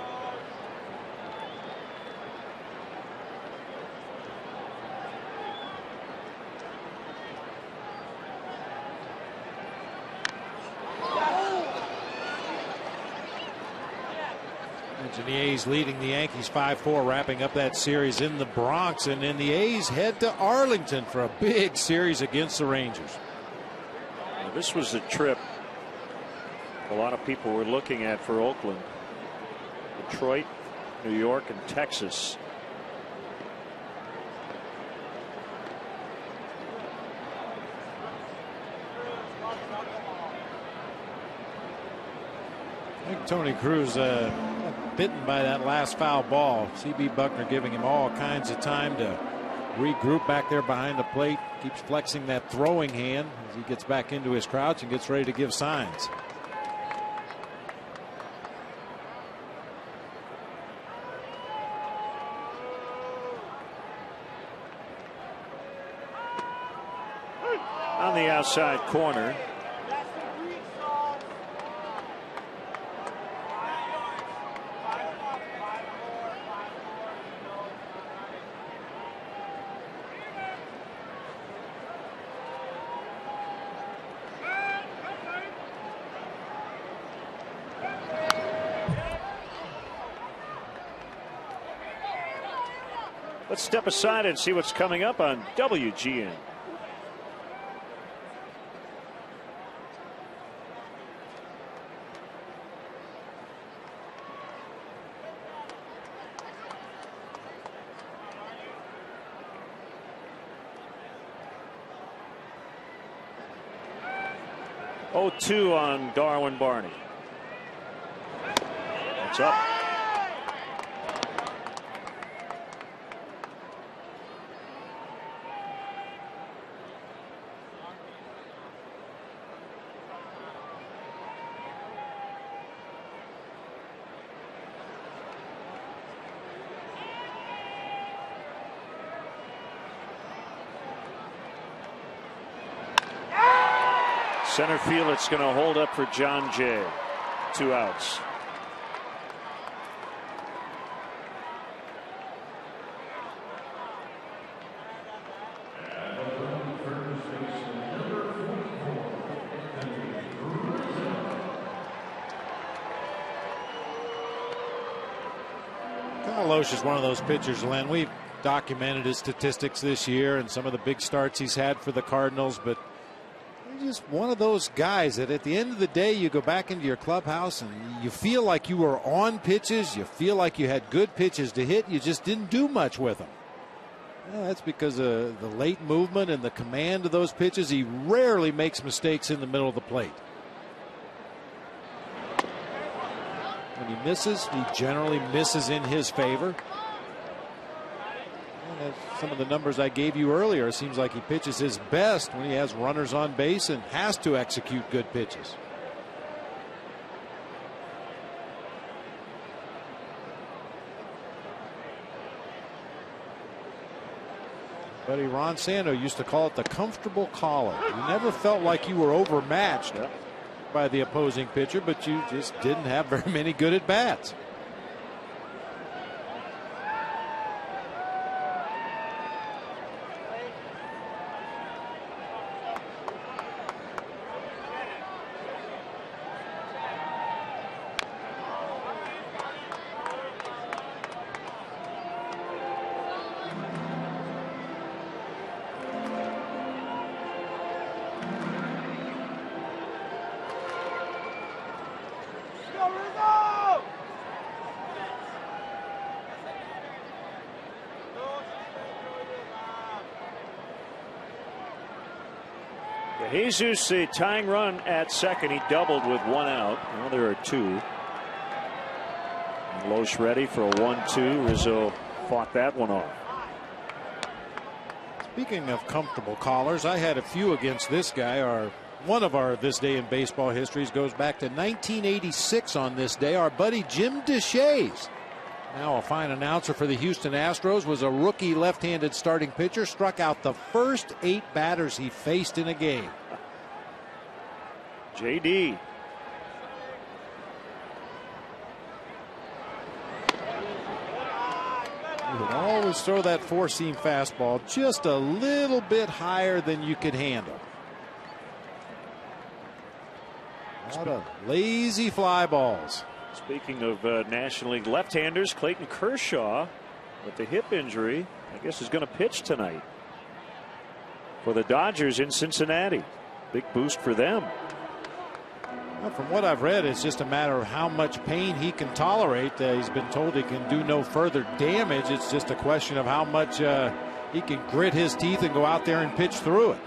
The A's leading the Yankees 5-4, wrapping up that series in the Bronx, and then the A's head to Arlington for a big series against the Rangers. Now, this was the trip a lot of people were looking at for Oakland. Detroit, New York, and Texas. I think Tony Cruz bitten by that last foul ball. C.B. Buckner giving him all kinds of time to regroup back there behind the plate. Keeps flexing that throwing hand as he gets back into his crouch and gets ready to give signs. On the outside corner. Let's step aside and see what's coming up on WGN. Oh, 2 on Darwin Barney. It's up. Center field, it's going to hold up for John Jay. 2 outs. Carlos is one of those pitchers, Len. We've documented his statistics this year and some of the big starts he's had for the Cardinals, but he's just one of those guys that at the end of the day you go back into your clubhouse and you feel like you were on pitches, you feel like you had good pitches to hit, you just didn't do much with them. Well, that's because of the late movement and the command of those pitches. He rarely makes mistakes in the middle of the plate. When he misses, he generally misses in his favor. And some of the numbers I gave you earlier, it seems like he pitches his best when he has runners on base and has to execute good pitches. Buddy Ron Santo used to call it the comfortable collar. You never felt like you were overmatched by the opposing pitcher, but you just didn't have very many good at bats. Jesus, the tying run at second. He doubled with 1 out. Now there are 2. And Loesch ready for a 1-2. Rizzo fought that one off. Speaking of comfortable collars, I had a few against this guy. One of our This Day in Baseball histories goes back to 1986 on this day. Our buddy Jim Deshaies, now a fine announcer for the Houston Astros, was a rookie left-handed starting pitcher, struck out the first 8 batters he faced in a game. JD. You would always throw that 4-seam fastball just a little bit higher than you could handle. A lot of lazy fly balls. Speaking of National League left-handers, Clayton Kershaw with the hip injury, I guess, is going to pitch tonight for the Dodgers in Cincinnati. Big boost for them. Well, from what I've read, it's just a matter of how much pain he can tolerate. He's been told he can do no further damage. It's just a question of how much he can grit his teeth and go out there and pitch through it.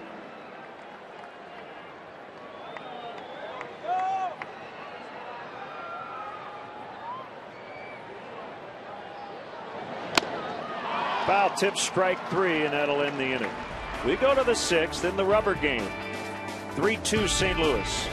Foul tip, strike 3, and that'll end the inning. We go to the 6th in the rubber game. 3-2 St. Louis.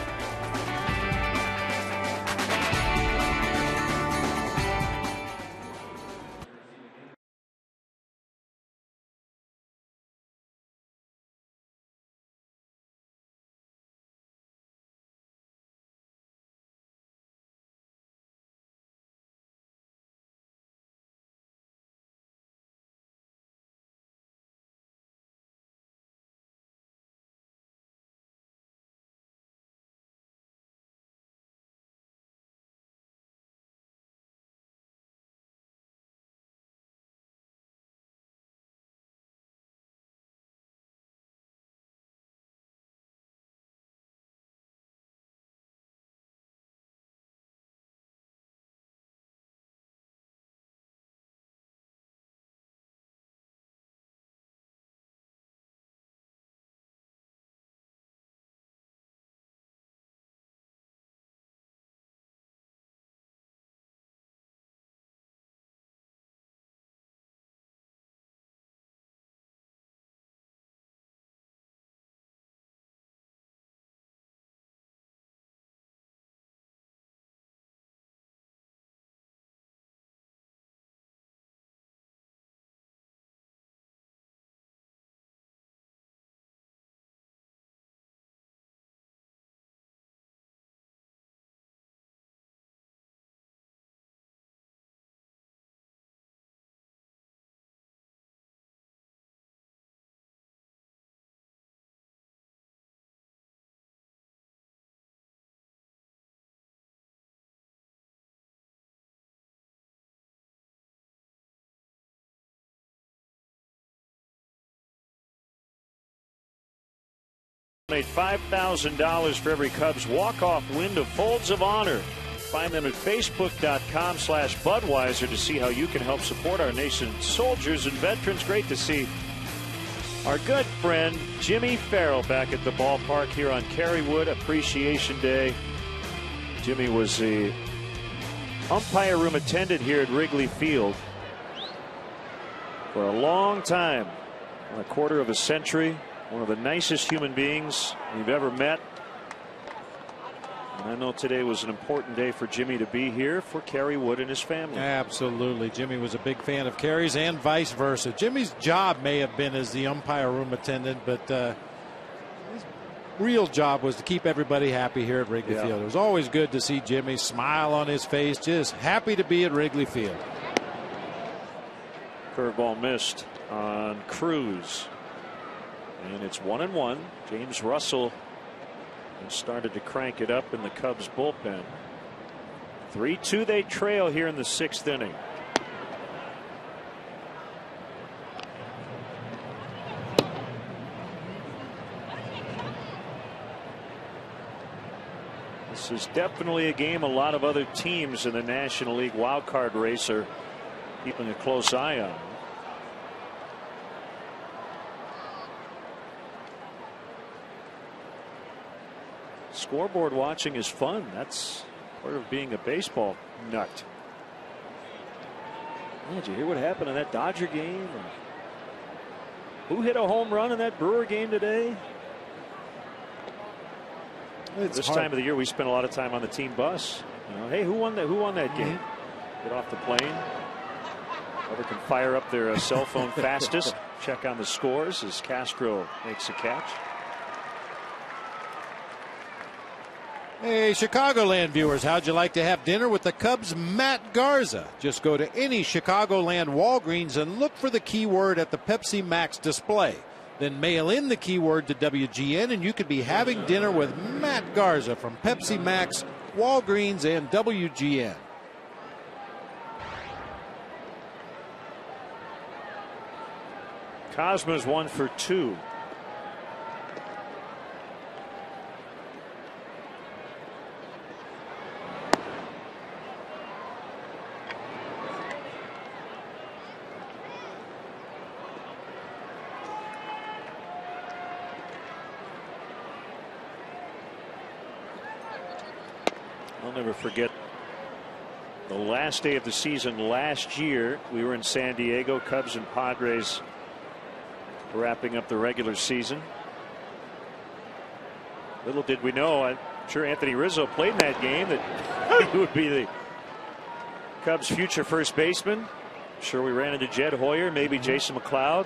Donate $5,000 for every Cubs walk-off win to Folds of Honor. Find them at facebook.com/Budweiser to see how you can help support our nation's soldiers and veterans. Great to see our good friend Jimmy Farrell back at the ballpark here on Kerry Wood Appreciation Day. Jimmy was the umpire room attendant here at Wrigley Field for a long time, a quarter of a century. One of the nicest human beings we've ever met. And I know today was an important day for Jimmy to be here for Kerry Wood and his family. Absolutely. Jimmy was a big fan of Kerry's and vice versa. Jimmy's job may have been as the umpire room attendant, but his real job was to keep everybody happy here at Wrigley Field. It was always good to see Jimmy smile on his face, just happy to be at Wrigley Field. Curveball missed on Cruz. And it's 1-1. James Russell has started to crank it up in the Cubs bullpen. 3-2 they trail here in the 6th inning. This is definitely a game a lot of other teams in the National League wildcard race are keeping a close eye on. Scoreboard watching is fun. That's part of being a baseball nut. Did you hear what happened in that Dodger game? Who hit a home run in that Brewer game today? This time of the year, we spend a lot of time on the team bus. You know, hey, who won that? Who won that game? Get off the plane. Whoever can fire up their cell phone fastest. Check on the scores as Castro makes a catch. Hey, Chicagoland viewers, how'd you like to have dinner with the Cubs' Matt Garza? Just go to any Chicagoland Walgreens and look for the keyword at the Pepsi Max display. Then mail in the keyword to WGN and you could be having dinner with Matt Garza from Pepsi Max, Walgreens, and WGN. Cosma's 1 for 2. I'll never forget the last day of the season last year. We were in San Diego, Cubs and Padres wrapping up the regular season. Little did we know, I'm sure Anthony Rizzo played in that game, that he would be the Cubs' future first baseman. I'm sure we ran into Jed Hoyer, maybe Jason McLeod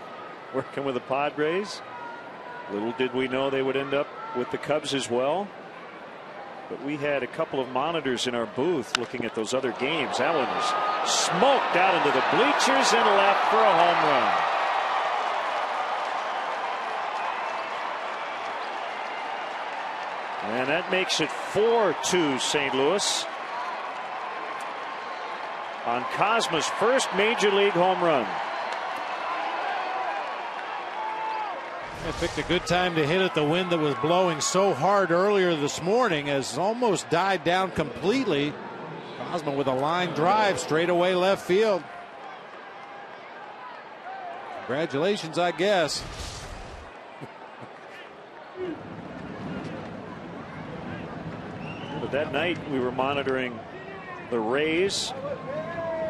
working with the Padres. Little did we know they would end up with the Cubs as well. But we had a couple of monitors in our booth looking at those other games. That one was smoked out into the bleachers and left for a home run. And that makes it 4-2 St. Louis on Cosma's first major league home run. I picked a good time to hit it. The wind that was blowing so hard earlier this morning has almost died down completely. Cosma with a line drive straight away left field. Congratulations, I guess. But that night we were monitoring the Rays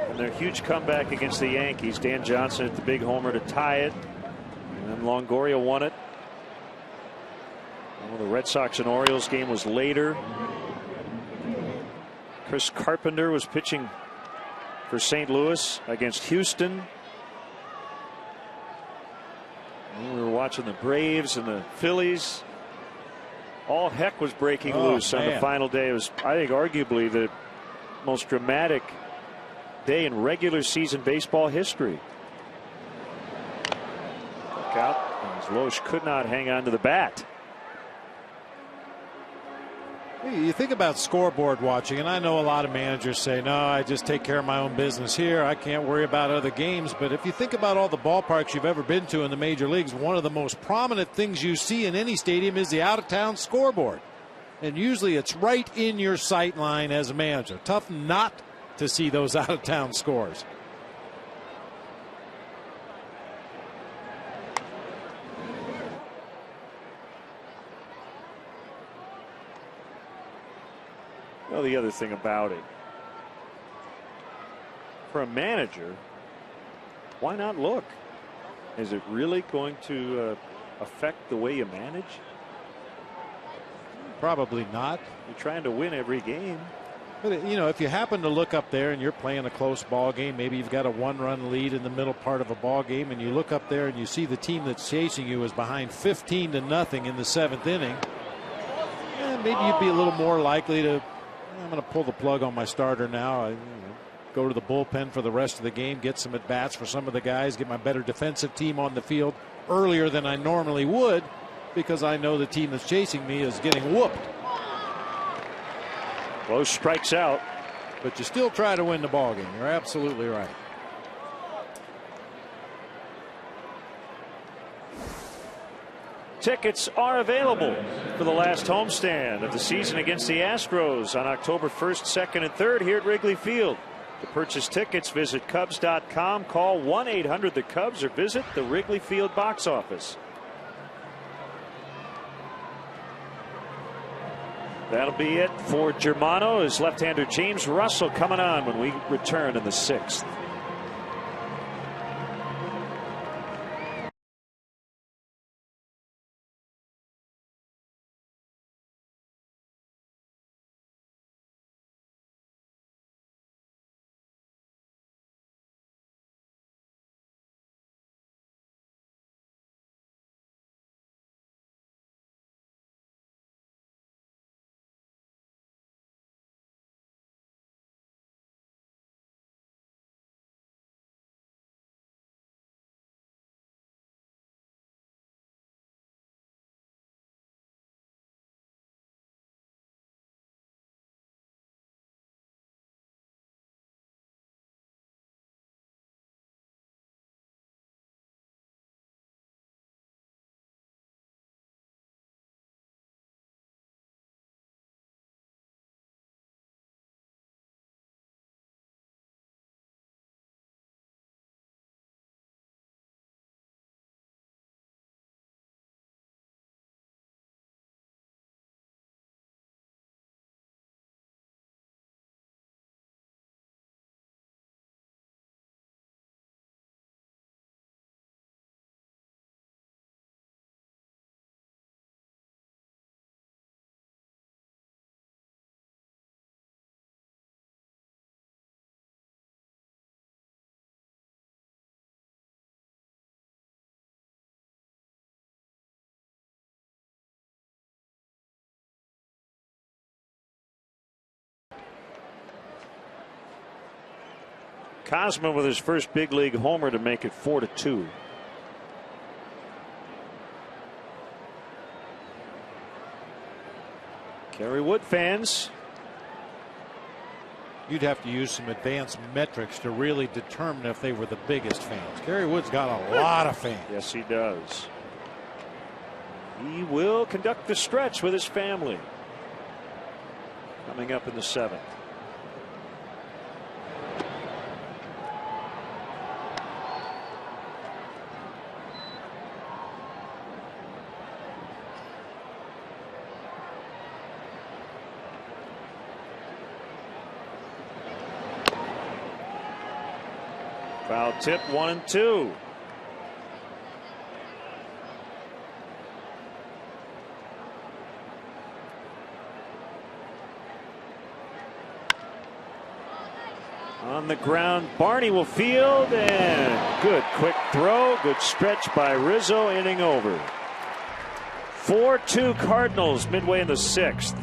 and their huge comeback against the Yankees. Dan Johnson hit the big homer to tie it. And then Longoria won it. Well, the Red Sox and Orioles game was later. Chris Carpenter was pitching for St. Louis against Houston. And we were watching the Braves and the Phillies. All heck was breaking loose on the final day. It was, I think, arguably the most dramatic day in regular season baseball history. Out as Loesch could not hang on to the bat. You think about scoreboard watching, and I know a lot of managers say, no, I just take care of my own business here. I can't worry about other games. But if you think about all the ballparks you've ever been to in the major leagues, one of the most prominent things you see in any stadium is the out-of-town scoreboard. And usually it's right in your sight line as a manager. Tough not to see those out-of-town scores. Well, the other thing about it, for a manager, why not look? Is it really going to affect the way you manage? Probably not. You're trying to win every game. But, you know, if you happen to look up there and you're playing a close ball game, maybe you've got a one-run lead in the middle part of a ball game, and you look up there and you see the team that's chasing you is behind 15-0 in the 7th inning, maybe you'd be a little more likely to, I'm going to pull the plug on my starter now. Go to the bullpen for the rest of the game, get some at-bats for some of the guys, get my better defensive team on the field earlier than I normally would, because I know the team that's chasing me is getting whooped. Close strikes out. But you still try to win the ball game. You're absolutely right. Tickets are available for the last homestand of the season against the Astros on October 1st, 2nd, and 3rd here at Wrigley Field. To purchase tickets, visit Cubs.com, call 1-800-THE-CUBS, or visit the Wrigley Field box office. That'll be it for Germano. His left-hander James Russell coming on when we return in the 6th. Cosman with his first big league homer to make it 4-2. Kerry Wood fans, you'd have to use some advanced metrics to really determine if they were the biggest fans. Kerry Wood's got a lot of fans. Yes, he does. He will conduct the stretch with his family coming up in the 7th. Foul tip, 1-2. On the ground, Barney will field, and good quick throw, good stretch by Rizzo, inning over. 4-2 Cardinals midway in the 6th.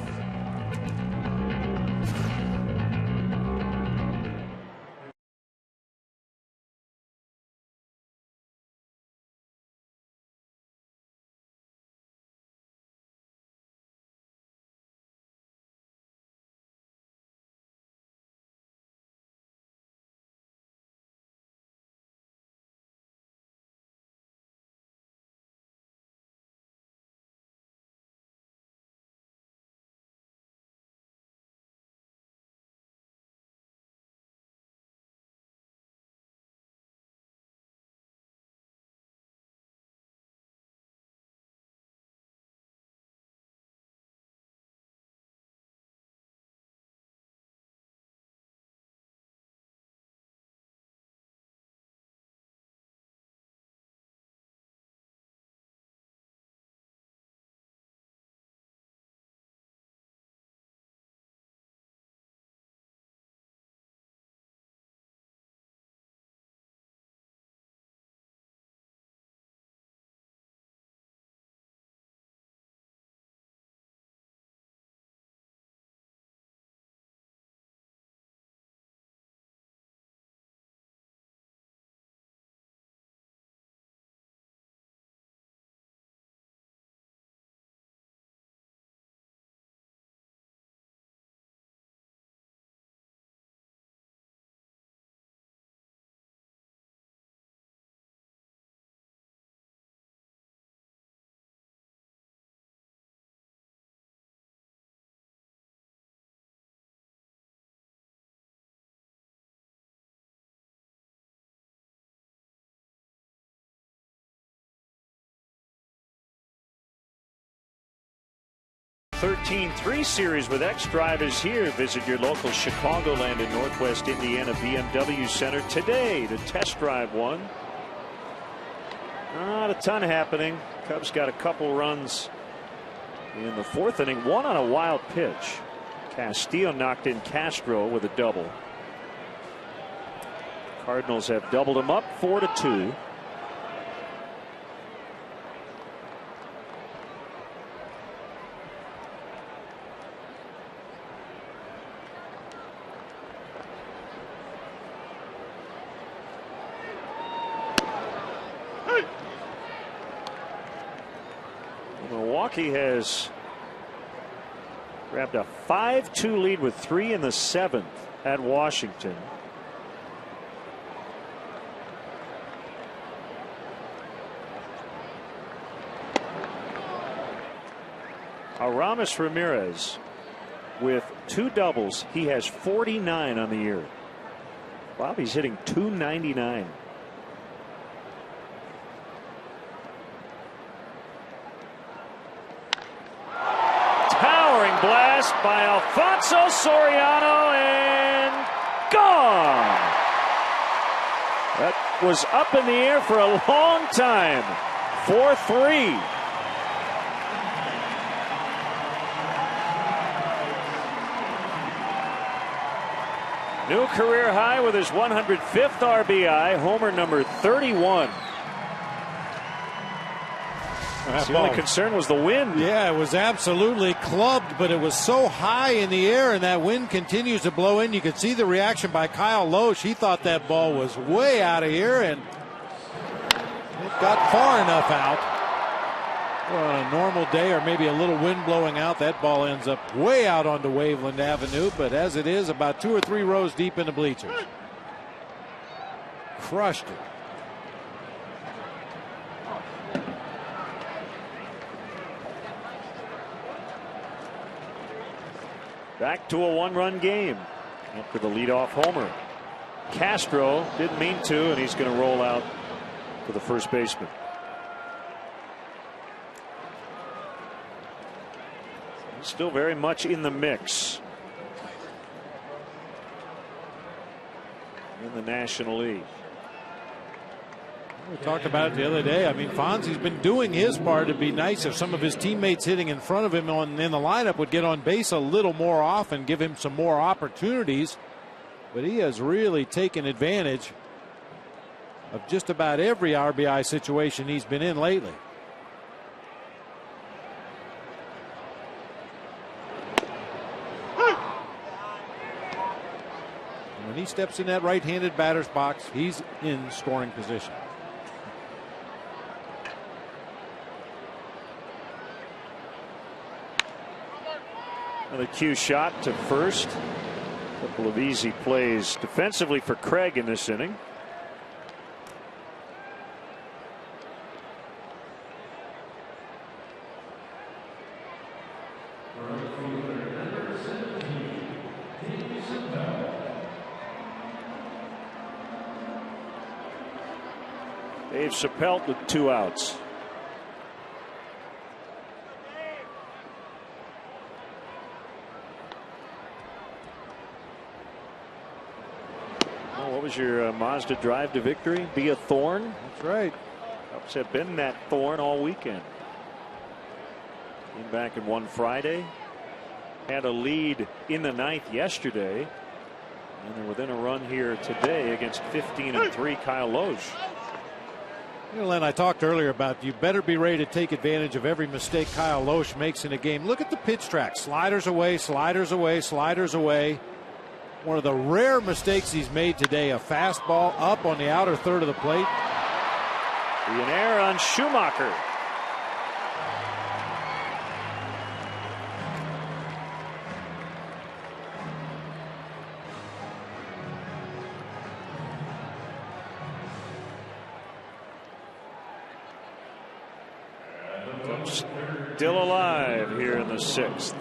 13-3 series with X-Drive is here. Visit your local Chicagoland and Northwest Indiana BMW Center today to test drive one. Not a ton happening. Cubs got a couple runs in the fourth inning, one on a wild pitch. Castillo knocked in Castro with a double. Cardinals have doubled him up 4-2. Milwaukee has grabbed a 5-2 lead with 3 in the 7th at Washington. Aramis Ramirez with 2 doubles. He has 49 on the year. Bobby's hitting .299. Blast by Alfonso Soriano and gone. That was up in the air for a long time. 4-3. New career high with his 105th RBI, homer number 31. The only concern was the wind. Yeah, it was absolutely clubbed, but it was so high in the air, and that wind continues to blow in. You could see the reaction by Kyle Loesch. He thought that ball was way out of here, and it got far enough out. Well, on a normal day or maybe a little wind blowing out, that ball ends up way out onto Waveland Avenue, but as it is, about 2 or 3 rows deep in the bleachers. Crushed it. Back to a 1-run game after the leadoff homer. Castro didn't mean to, and he's going to roll out for the first baseman. He's still very much in the mix in the National League. We talked about it the other day. I mean, Fonzie's been doing his part. It'd be nice if some of his teammates hitting in front of him in the lineup would get on base a little more often, give him some more opportunities. But he has really taken advantage of just about every RBI situation he's been in lately. When he steps in that right-handed batter's box, he's in scoring position. Another cue shot to first. A couple of easy plays defensively for Craig in this inning. Dave Chappelle with 2 outs. What was your Mazda drive to victory? Be a thorn? That's right. Cubs have been that thorn all weekend. Came back and won Friday. Had a lead in the 9th yesterday. And they're within a run here today against 15-3 Kyle Loesch. You know, Len, I talked earlier about you better be ready to take advantage of every mistake Kyle Loesch makes in a game. Look at the pitch track. Sliders away, sliders away, sliders away. One of the rare mistakes he's made today, a fastball up on the outer third of the plate. An error on Schumacher. Still alive here in the 6th.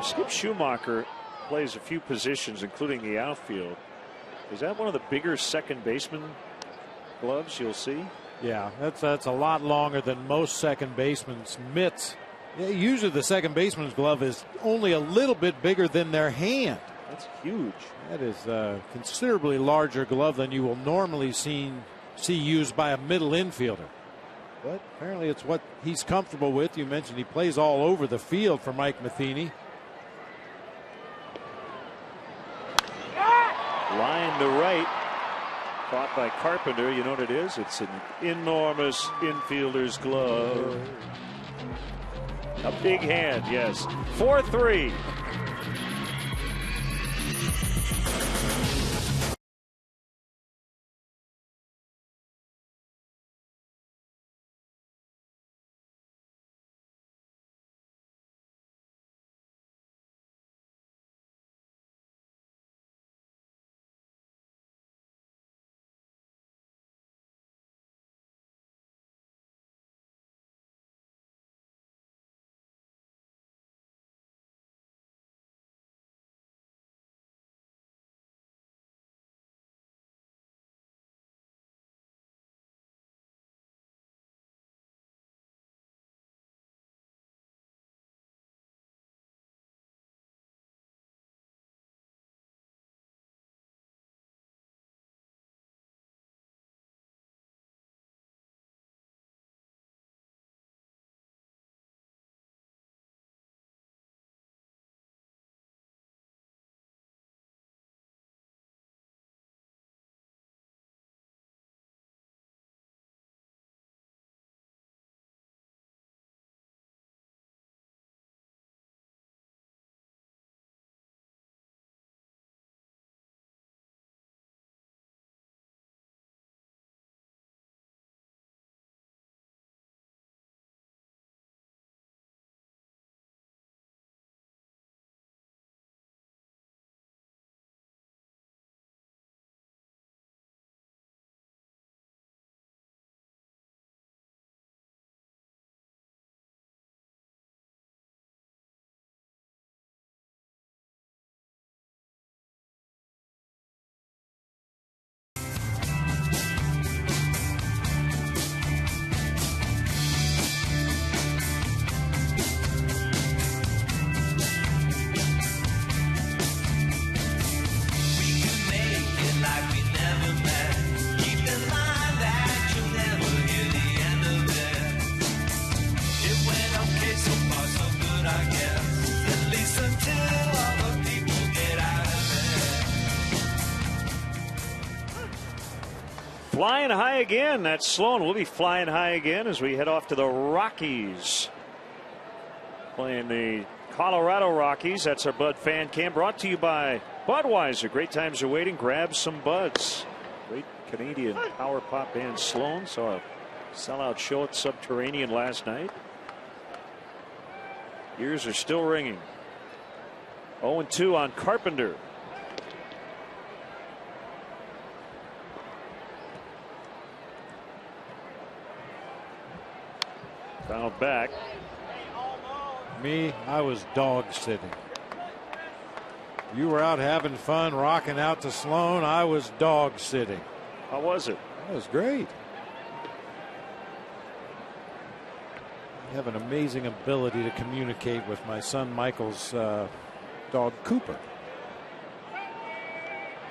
Skip Schumacher plays a few positions, including the outfield. Is that one of the bigger second baseman gloves you'll see? Yeah, that's a lot longer than most second basemen's mitts. Yeah, usually the second baseman's glove is only a little bit bigger than their hand. That's huge. That is a considerably larger glove than you will normally see used by a middle infielder. But apparently it's what he's comfortable with. You mentioned he plays all over the field for Mike Matheny. Line to right. Caught by Carpenter. You know what it is? It's an enormous infielder's glove. A big hand, yes. 4-3. Flying high again. That's Sloan. We'll be flying high again as we head off to the Rockies. Playing the Colorado Rockies. That's our Bud Fan Cam, brought to you by Budweiser. Great times are waiting. Grab some Buds. Great Canadian power pop band Sloan. Saw a sellout show at Subterranean last night. Ears are still ringing. 0-2 on Carpenter. Fouled back. Me, I was dog sitting. You were out having fun, rocking out to Sloan. I was dog sitting. How was it? That was great. I have an amazing ability to communicate with my son Michael's dog Cooper.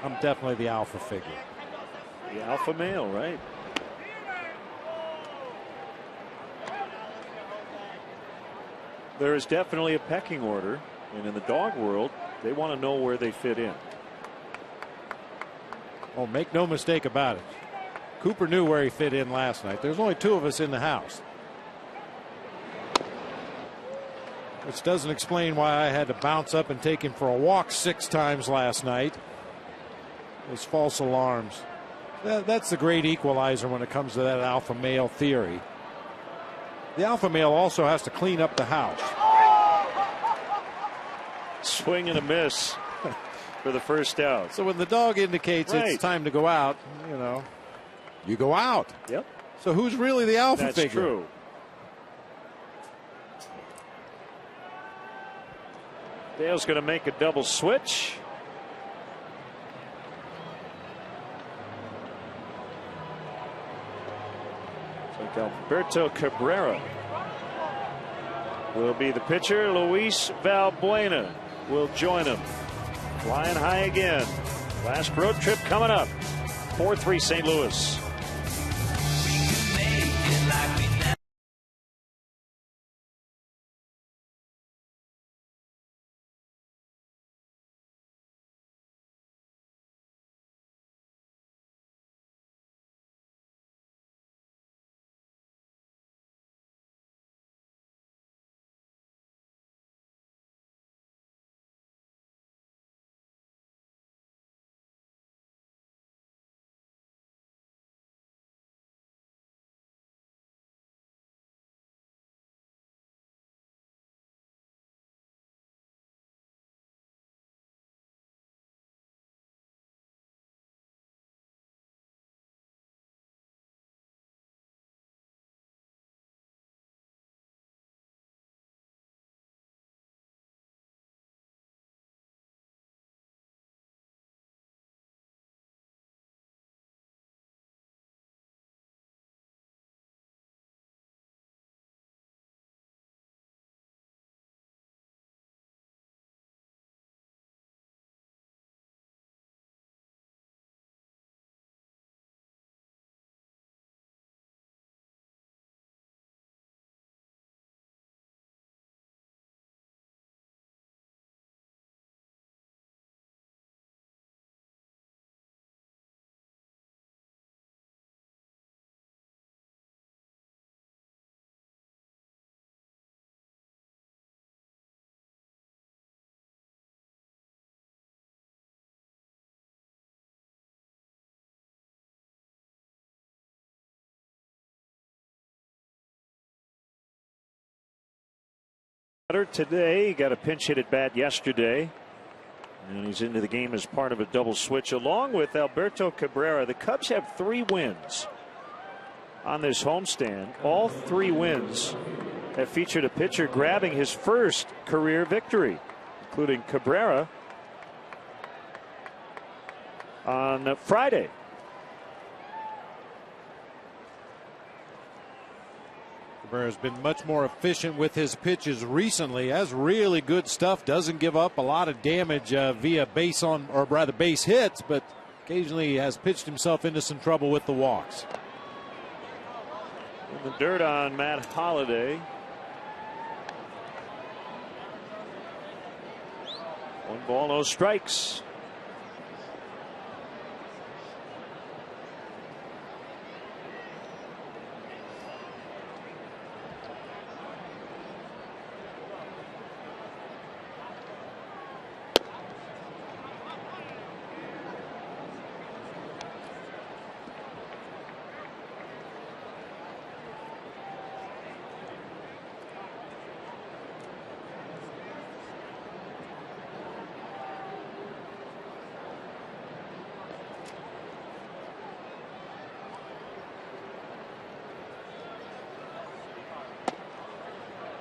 I'm definitely the alpha figure. The alpha male, right? There is definitely a pecking order, and in the dog world, they want to know where they fit in. Oh, make no mistake about it. Cooper knew where he fit in last night. There's only two of us in the house. Which doesn't explain why I had to bounce up and take him for a walk 6 times last night. Those false alarms. That's the great equalizer when it comes to that alpha male theory. The alpha male also has to clean up the house. Swing and a miss for the first out. So when the dog indicates it's time to go out, you go out. Yep. So who's really the alpha figure? That's true. Dale's going to make a double switch. It's like Alberto Cabrera will be the pitcher. Luis Valbuena will join him. Flying high again. Last road trip coming up. 4-3 St. Louis. Today, he got a pinch hit at bat yesterday, and he's into the game as part of a double switch along with Alberto Cabrera. The Cubs have 3 wins on this homestand. All 3 wins have featured a pitcher grabbing his first career victory, including Cabrera on Friday. Cabrera's been much more efficient with his pitches recently. Has really good stuff. Doesn't give up a lot of damage via base hits, but occasionally has pitched himself into some trouble with the walks. In the dirt on Matt Holliday. 1 ball, no strikes.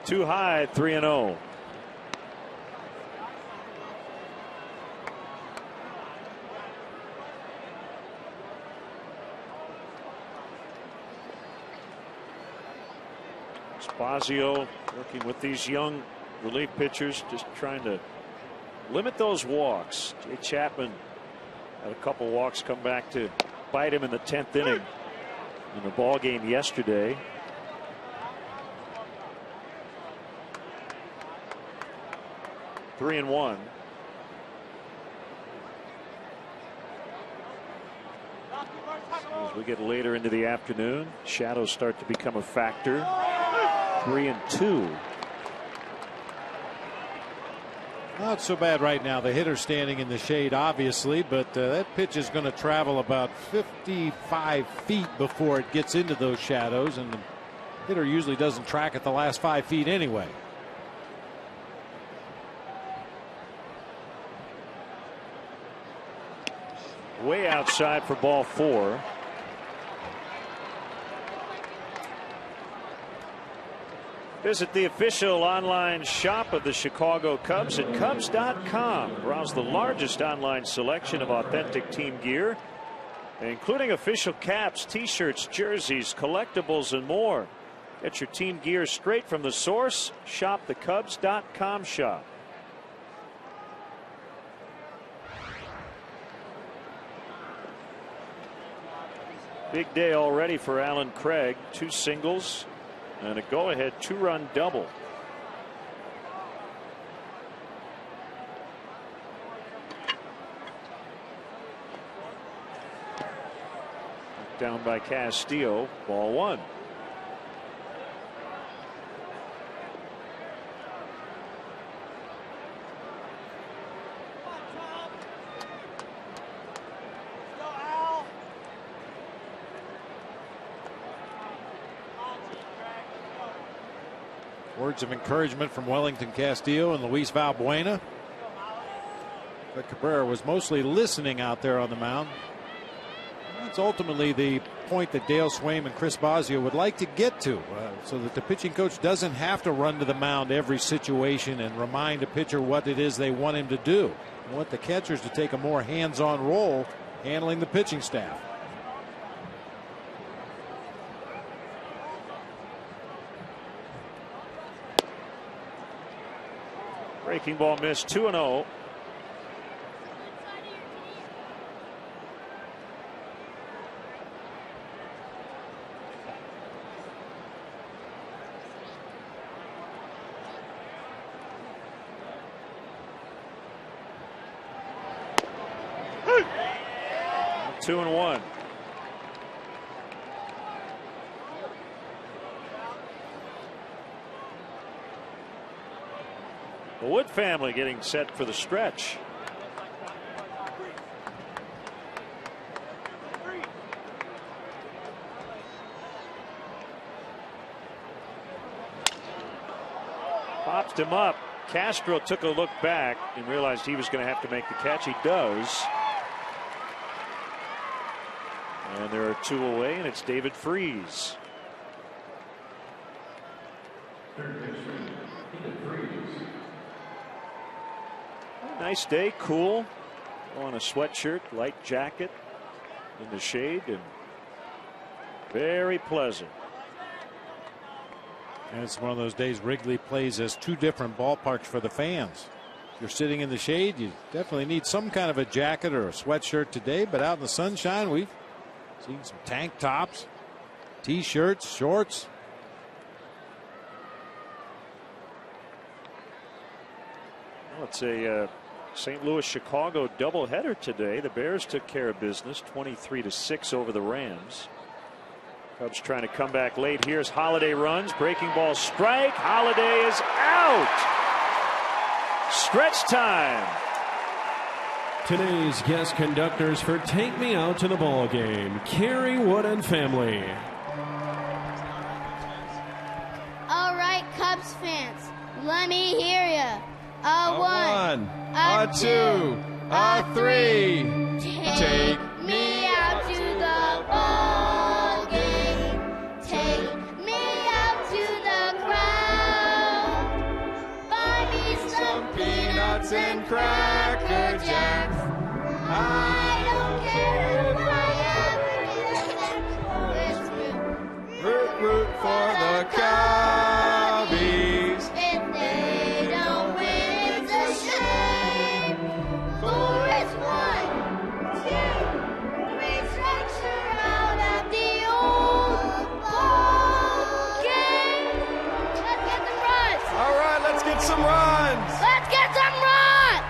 Too high, 3-0. Spazio working with these young relief pitchers, just trying to limit those walks. Jay Chapman had a couple walks come back to bite him in the 10th inning in the ball game yesterday. Three and 1. As we get later into the afternoon, shadows start to become a factor. 3 and 2. Not so bad right now. The hitter's standing in the shade, obviously, but that pitch is going to travel about 55 feet before it gets into those shadows, and the hitter usually doesn't track it the last 5 feet anyway. Way outside for ball 4. Visit the official online shop of the Chicago Cubs at Cubs.com. Browse the largest online selection of authentic team gear, including official caps, t-shirts, jerseys, collectibles, and more. Get your team gear straight from the source. Shop the Cubs.com shop. Big day already for Alan Craig. 2 singles and a go-ahead 2-run double. Down by Castillo. Ball 1. Words of encouragement from Wellington Castillo and Luis Valbuena. But Cabrera was mostly listening out there on the mound. That's ultimately the point that Dale Swaim and Chris Bosio would like to get to, so that the pitching coach doesn't have to run to the mound every situation and remind a pitcher what it is they want him to do. They want the catchers to take a more hands-on role handling the pitching staff. Breaking ball missed. 2-0. Hey. 2-1. The Wood family getting set for the stretch. Popped him up. Castro took a look back and realized he was going to have to make the catch. He does. And there are 2 away, and it's David Freese. Nice day, cool, on a sweatshirt, light jacket in the shade, and very pleasant. And it's one of those days Wrigley plays as 2 different ballparks for the fans. If you're sitting in the shade, you definitely need some kind of a jacket or a sweatshirt today, but out in the sunshine, we've seen some tank tops, t-shirts, shorts. Well, it's a St. Louis Chicago doubleheader today. The Bears took care of business 23-6 over the Rams. Cubs trying to come back late. Here's Holiday runs. Breaking ball strike. Holiday is out. Stretch time. Today's guest conductors for Take Me Out to the Ball Game, Kerry Wood and family. All right, Cubs fans, let me hear ya. A one, a two, a three. Take me out to the ball game. Take me out to the crowd. Buy me some peanuts and Cracker Jacks. I don't care if I ever get them. Root for the Cubbies. If they don't win, it's a shame. For it's 1, 2, 3 strikes are out at the old ball game. Let's get some runs. All right, let's get some runs. Let's get some runs.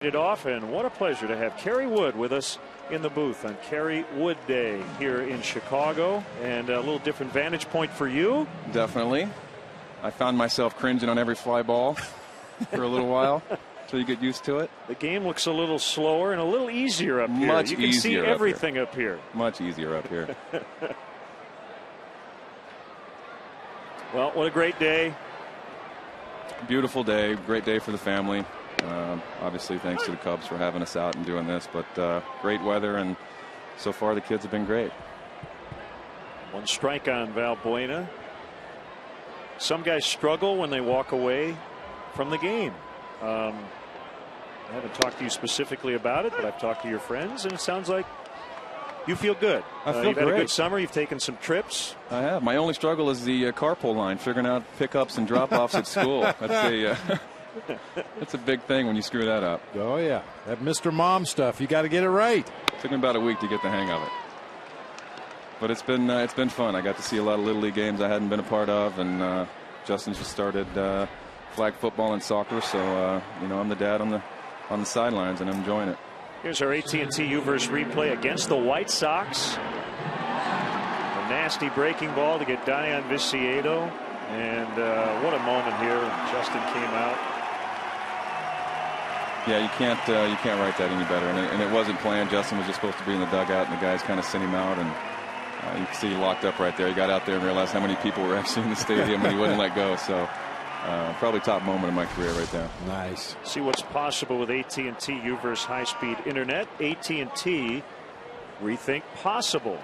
it off, and what a pleasure to have Kerry Wood with us in the booth on Kerry Wood Day here in Chicago, and a little different vantage point for you. Definitely. I found myself cringing on every fly ball for a little while until you get used to it. The game looks a little slower and a little easier up here. Much you can see easier everything up here. Much easier up here. Well, what a great day. Beautiful day. Great day for the family. Obviously, thanks to the Cubs for having us out and doing this, but great weather, and so far the kids have been great. One strike on Valbuena. Some guys struggle when they walk away from the game. I haven't talked to you specifically about it, but I've talked to your friends, and it sounds like you feel good. I feel you've had great. a good summer. You've taken some trips. I have. My only struggle is the carpool line, figuring out pickups and drop-offs at school. That's a big thing when you screw that up. Oh, yeah. That Mr. Mom stuff, you got to get it right. Took me about a week to get the hang of it. But it's been fun. I got to see a lot of Little League games I hadn't been a part of, and Justin's just started flag football and soccer, so I'm the dad on the sidelines, and I'm enjoying it. Here's our AT&T U-verse replay against the White Sox. A nasty breaking ball to get Dion Viciedo, and what a moment here. Justin came out. Yeah, you can't write that any better, and it wasn't planned. Justin was just supposed to be in the dugout, and the guys kind of sent him out, and you can see he locked up right there. He got out there and realized how many people were actually in the stadium, and he wouldn't let go. So probably top moment of my career right there. Nice. See what's possible with AT&T U-verse high-speed internet. AT&T, rethink possible.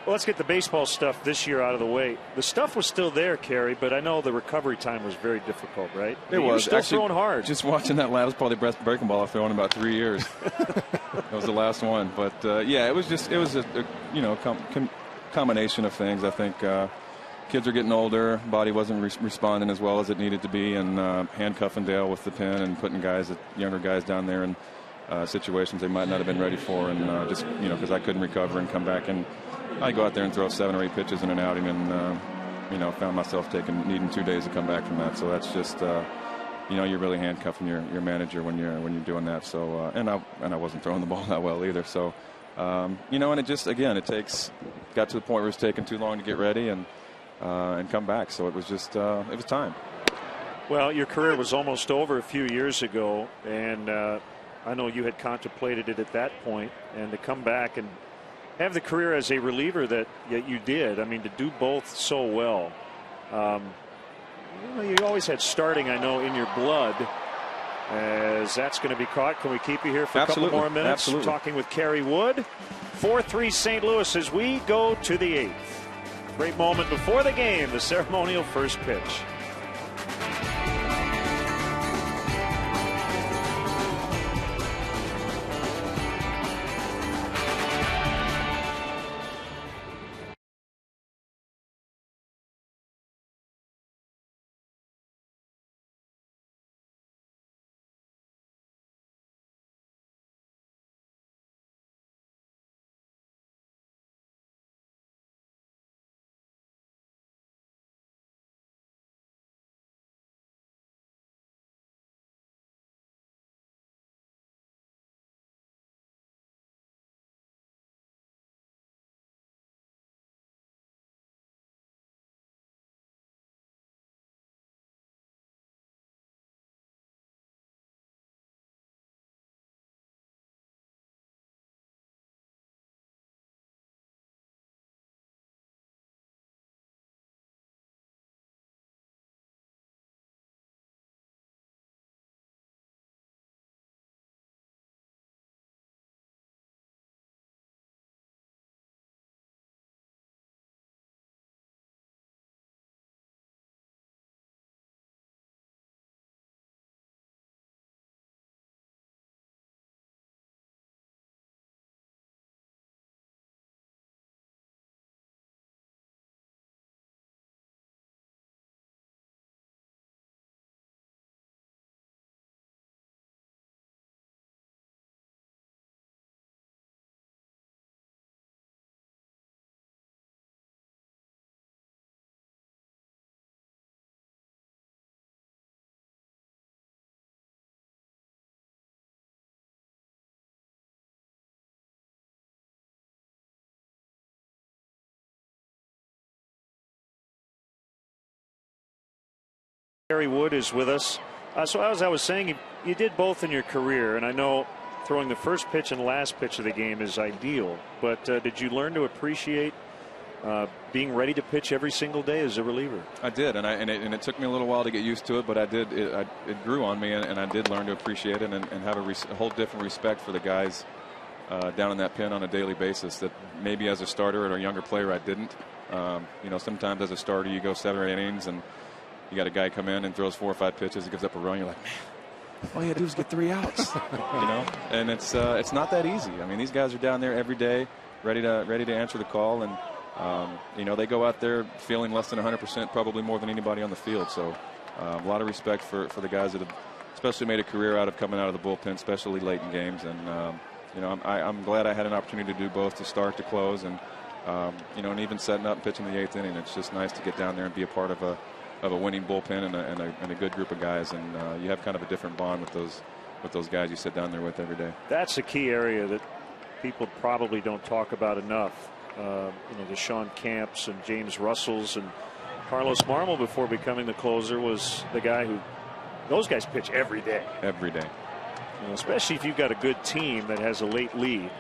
Well, let's get the baseball stuff this year out of the way. The stuff was still there, Kerry, but I know the recovery time was very difficult, right? It was. You were still Actually, throwing hard. Just watching that was probably the best breaking ball I've thrown in about 3 years. That was the last one. But yeah, it was a combination of things. I think kids are getting older. Body wasn't responding as well as it needed to be, and handcuffing Dale with the pin and putting younger guys down there in situations they might not have been ready for, and because I couldn't recover and come back, and I go out there and throw 7 or 8 pitches in an outing, and found myself needing 2 days to come back from that. So that's just you're really handcuffing your manager when you're doing that. So and I wasn't throwing the ball that well either. So and it just got to the point where it was taking too long to get ready and come back. So it was just it was time. Well, your career was almost over a few years ago, and I know you had contemplated it at that point, and to come back and have the career as a reliever that you did. I mean, to do both so well. You always had starting, I know, in your blood, as that's going to be caught. Can we keep you here for a couple more minutes? Absolutely. Talking with Kerry Wood. 4-3 St. Louis as we go to the 8th. Great moment before the game, the ceremonial first pitch. Kerry Wood is with us. So as I was saying, you did both in your career, and I know throwing the first pitch and last pitch of the game is ideal, but did you learn to appreciate being ready to pitch every single day as a reliever? I did, and it took me a little while to get used to it, but I did. It grew on me, and I did learn to appreciate it and have a whole different respect for the guys down in that pen on a daily basis that maybe as a starter or a younger player I didn't. You know, sometimes as a starter you go 7 or 8 innings and you got a guy come in and throws 4 or 5 pitches and gives up a run. You're like, man, all you got to do is get 3 outs. You know, and it's not that easy. I mean, these guys are down there every day, ready to answer the call, and you know, they go out there feeling less than 100%, probably more than anybody on the field. So a lot of respect for the guys that have especially made a career out of coming out of the bullpen, especially late in games. And you know, I'm glad I had an opportunity to do both, to start, to close, and you know, and even setting up and pitching the 8th inning. It's just nice to get down there and be a part of a winning bullpen and a good group of guys, and you have kind of a different bond with those guys you sit down there with every day. That's a key area that people probably don't talk about enough. You know, the Sean Camps and James Russells and Carlos Marmol before becoming the closer was the guy who, those guys pitch every day. Every day. You know, especially if you've got a good team that has a late lead.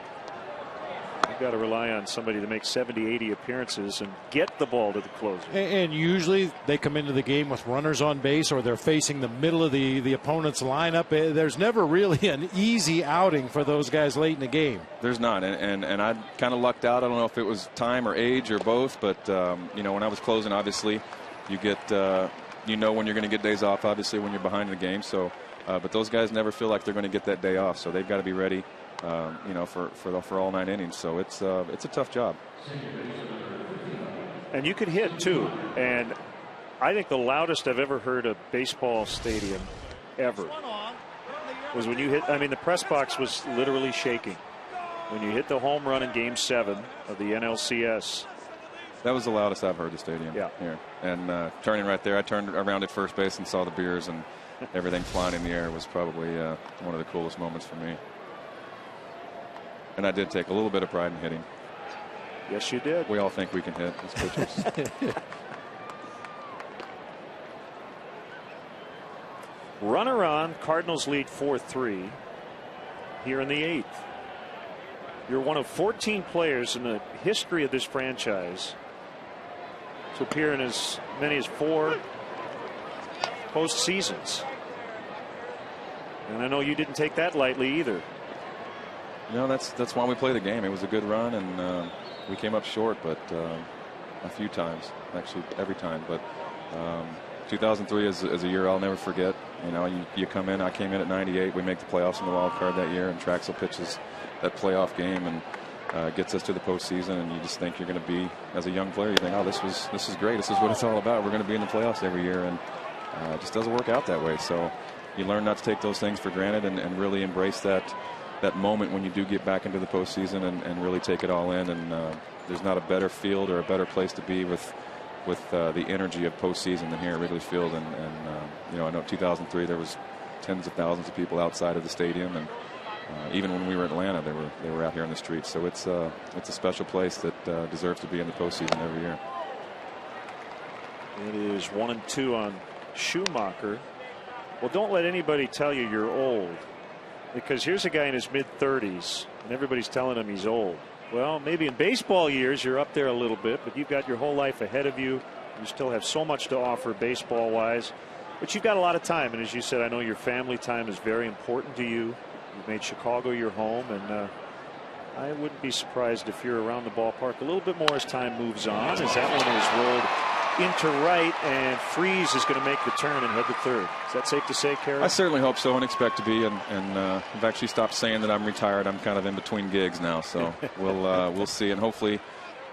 You've got to rely on somebody to make 70, 80 appearances and get the ball to the closer. And usually they come into the game with runners on base, or they're facing the middle of the opponent's lineup. There's never really an easy outing for those guys late in the game. There's not, and I kind of lucked out. I don't know if it was time or age or both, but you know, when I was closing, obviously you get you know when you're going to get days off, obviously when you're behind in the game. So but those guys never feel like they're going to get that day off, so they've got to be ready. You know, for all 9 innings. So it's a tough job. And you could hit too. And I think the loudest I've ever heard a baseball stadium ever was when you hit. I mean, the press box was literally shaking when you hit the home run in Game 7 of the NLCS. That was the loudest I've heard the stadium. Yeah. Here. And turning right there, I turned around at first base and saw the beers and everything flying in the air. Was probably one of the coolest moments for me. And I did take a little bit of pride in hitting. Yes, you did. We all think we can hit as pitchers. Runner on. Cardinals lead 4-3 here in the 8th. You're one of 14 players in the history of this franchise to appear in as many as 4 postseasons. And I know you didn't take that lightly either. No, that's why we play the game. It was a good run, and we came up short, but a few times, actually every time. But 2003 is a year I'll never forget. You know, you come in. I came in at 98. We make the playoffs in the wild card that year, and Traxel pitches that playoff game and gets us to the postseason. And you just think you're going to be, as a young player, you think, oh, this is great. This is what it's all about. We're going to be in the playoffs every year, and it just doesn't work out that way. So you learn not to take those things for granted and really embrace that moment when you do get back into the postseason and really take it all in. And there's not a better field or a better place to be with the energy of postseason than here at Wrigley Field. And you know, I know 2003 there was tens of thousands of people outside of the stadium, and even when we were in Atlanta, they were out here in the streets. So it's a special place that deserves to be in the postseason every year. It is 1-2 on Schumacher. Well, don't let anybody tell you you're old, because here's a guy in his mid-30s, and everybody's telling him he's old. Well, maybe in baseball years you're up there a little bit, but you've got your whole life ahead of you. You still have so much to offer baseball-wise, but you've got a lot of time. And as you said, I know your family time is very important to you. You've made Chicago your home, and I wouldn't be surprised if you're around the ballpark a little bit more as time moves on, as that one is rolled into right, and Freese is going to make the turn and head to third. Is that safe to say, Kerry? I certainly hope so and expect to be. And I've actually stopped saying that I'm retired. I'm kind of in between gigs now, so we'll see, and hopefully,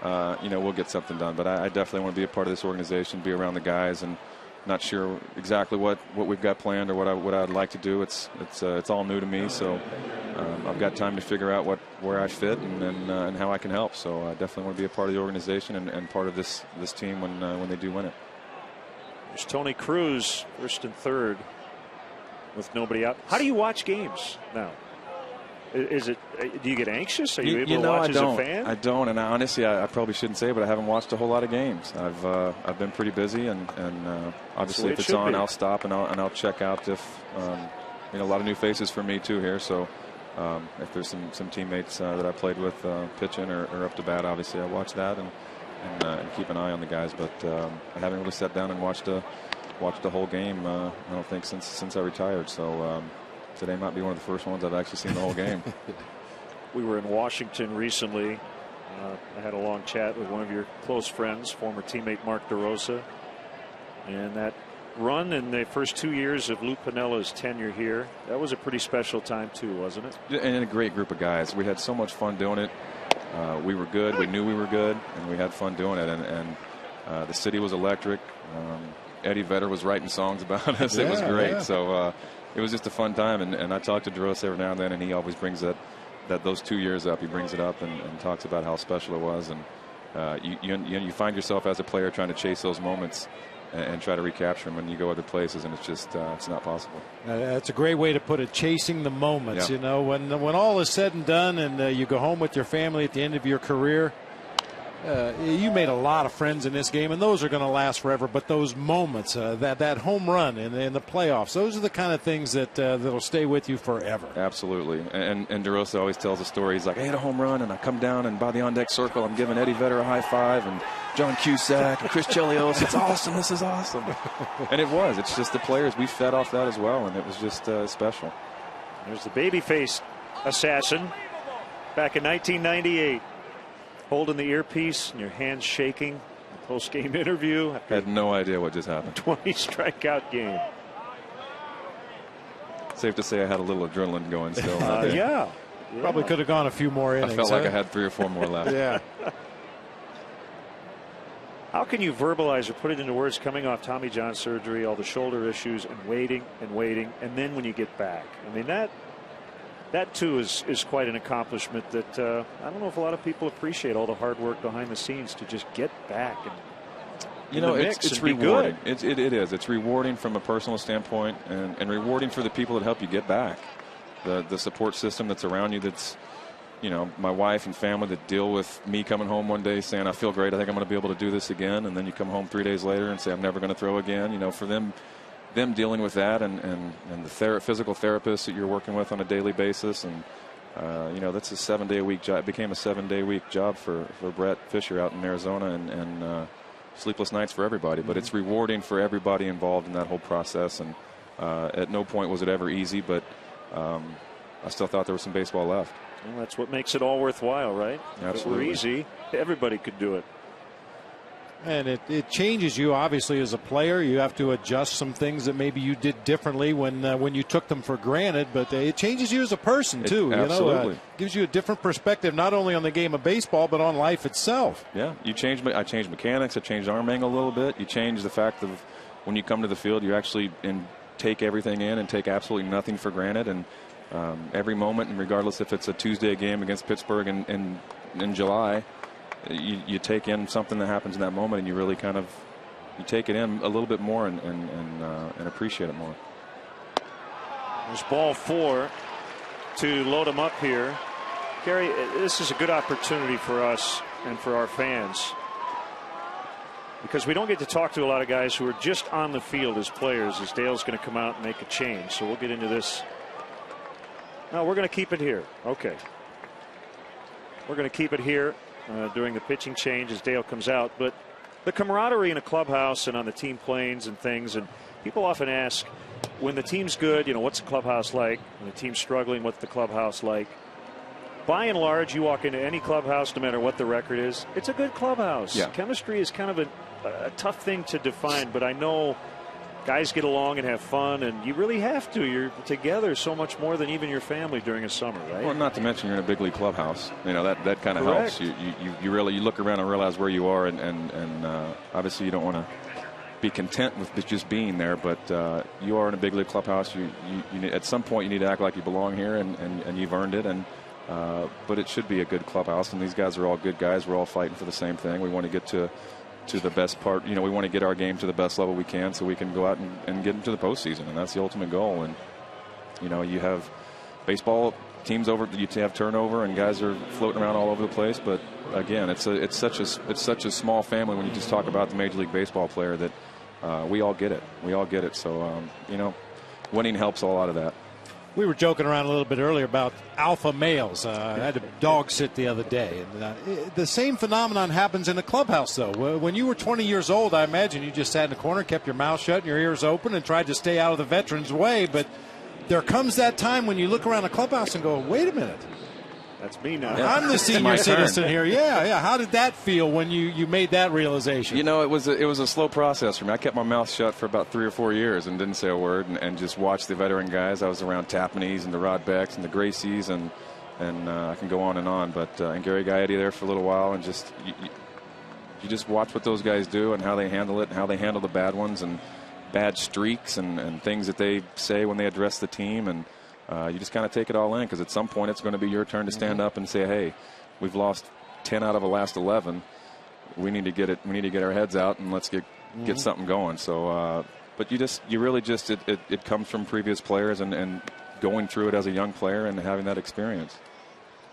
you know, we'll get something done. But I definitely want to be a part of this organization, be around the guys, and not sure exactly what we've got planned or what I'd like to do. It's all new to me, so I've got time to figure out where I fit and how I can help. So I definitely want to be a part of the organization and part of this team when they do win it. There's Tony Cruz, first and third, with nobody out. How do you watch games now? Is it? Do you get anxious? Are you able to know, watch I as don't. a fan? I don't, and honestly, I probably shouldn't say, but I haven't watched a whole lot of games. I've been pretty busy, and obviously if it's on, I'll stop and I'll check out if a lot of new faces for me too here. So if there's some teammates that I played with pitching or up to bat, obviously I watch that and keep an eye on the guys. But I haven't really sat down and watched a whole game. I don't think since I retired. So. Today might be one of the first ones I've actually seen the whole game. We were in Washington recently. I had a long chat with one of your close friends, former teammate Mark DeRosa. And that run in the first 2 years of Lou Piniella's tenure here, that was a pretty special time too, wasn't it? And a great group of guys. We had so much fun doing it. We were good. We knew we were good, and we had fun doing it. And the city was electric. Eddie Vedder was writing songs about us. It was great. Yeah. So it was just a fun time, and I talk to DeRosa every now and then, and he always brings those 2 years up. He brings it up and talks about how special it was, and you find yourself as a player trying to chase those moments and try to recapture them, and you go other places, and it's just it's not possible. That's a great way to put it, chasing the moments. Yeah. You know, when all is said and done, and you go home with your family at the end of your career. You made a lot of friends in this game, and those are going to last forever. But those moments, that home run in the playoffs, those are the kind of things that'll stay with you forever. Absolutely. And DeRosa always tells a story. He's like, I hit a home run, and I come down, and by the on-deck circle, I'm giving Eddie Vedder a high five, and John Cusack, and Chris Chelios. It's awesome. This is awesome. And it was. It's just the players. We fed off that as well, and it was just special. There's the babyface assassin back in 1998. Holding the earpiece and your hands shaking. Post-game interview. I had no idea what just happened. 20 strikeout game. Safe to say I had a little adrenaline going still. Yeah. Probably could have gone a few more innings. I felt like I had 3 or 4 more left. Yeah. How can you verbalize or put it into words coming off Tommy John surgery, all the shoulder issues, and waiting, and then when you get back? I mean, that too is quite an accomplishment that I don't know if a lot of people appreciate, all the hard work behind the scenes to just get back and it's rewarding. It is. It's rewarding from a personal standpoint, and rewarding for the people that help you get back. The support system that's around you, that's my wife and family that deal with me coming home one day saying I feel great, I think I'm going to be able to do this again, and then you come home 3 days later and say I'm never going to throw again. For them dealing with that, and the physical therapists that you're working with on a daily basis, and that's a 7-day-a-week job. It became a 7-day-a-week job for Brett Fisher out in Arizona, and sleepless nights for everybody. But it's rewarding for everybody involved in that whole process, and at no point was it ever easy, but I still thought there was some baseball left. Well, that's what makes it all worthwhile, right? Absolutely. If it were easy, everybody could do it. And it changes you, obviously, as a player. You have to adjust some things that maybe you did differently when you took them for granted. But it changes you as a person, too. Absolutely. Gives you a different perspective, not only on the game of baseball, but on life itself. Yeah, I changed mechanics. I changed arm angle a little bit. You change the fact of when you come to the field, you actually take everything in and take absolutely nothing for granted. And every moment, and regardless if it's a Tuesday game against Pittsburgh in July, you take in something that happens in that moment, and you really you take it in a little bit more and appreciate it more. There's ball 4 to load him up here. Gary, this is a good opportunity for us and for our fans, because we don't get to talk to a lot of guys who are just on the field as players, as Dale's going to come out and make a change. So we'll get into this. No, we're going to keep it here. Okay. We're going to keep it here during the pitching change as Dale comes out. But the camaraderie in a clubhouse and on the team planes and things, and people often ask, when the team's good, what's the clubhouse like? When the team's struggling, what's the clubhouse like? By and large, you walk into any clubhouse, no matter what the record is, it's a good clubhouse. Yeah. Chemistry is kind of a tough thing to define, but I know guys get along and have fun, and you really have to. You're together so much more than even your family during a summer, right? Well, not to mention you're in a big league clubhouse. That kind of helps. You really look around and realize where you are, and obviously you don't want to be content with just being there, but you are in a big league clubhouse. You need, at some point you need to act like you belong here, and you've earned it. But it should be a good clubhouse, and these guys are all good guys. We're all fighting for the same thing. We want to get to the best part. We want to get our game to the best level we can, so we can go out and get into the postseason, and that's the ultimate goal. And you have baseball teams over, you have turnover and guys are floating around all over the place. But again, it's such a small family when you just talk about the Major League Baseball player that we all get it. We all get it. So winning helps a lot of that. We were joking around a little bit earlier about alpha males. I had a dog sit the other day. And, the same phenomenon happens in the clubhouse, though. When you were 20 years old, I imagine you just sat in the corner, kept your mouth shut and your ears open and tried to stay out of the veterans' way. But there comes that time when you look around the clubhouse and go, wait a minute. That's me now. Yeah. I'm the senior citizen here. Yeah. How did that feel when you made that realization? It was a slow process for me. I kept my mouth shut for about 3 or 4 years and didn't say a word and just watched the veteran guys. I was around Tappanees and the Rod Becks and the Gracies and I can go on and on. But and Gary Gaetti there for a little while, and just you just watch what those guys do and how they handle it and how they handle the bad ones and bad streaks and things that they say when they address the team. And you just kind of take it all in, because at some point it's going to be your turn to stand up and say, hey, we've lost 10 out of the last 11. We need to get it. We need to get our heads out and let's get something going. So, but you really just it comes from previous players and going through it as a young player and having that experience.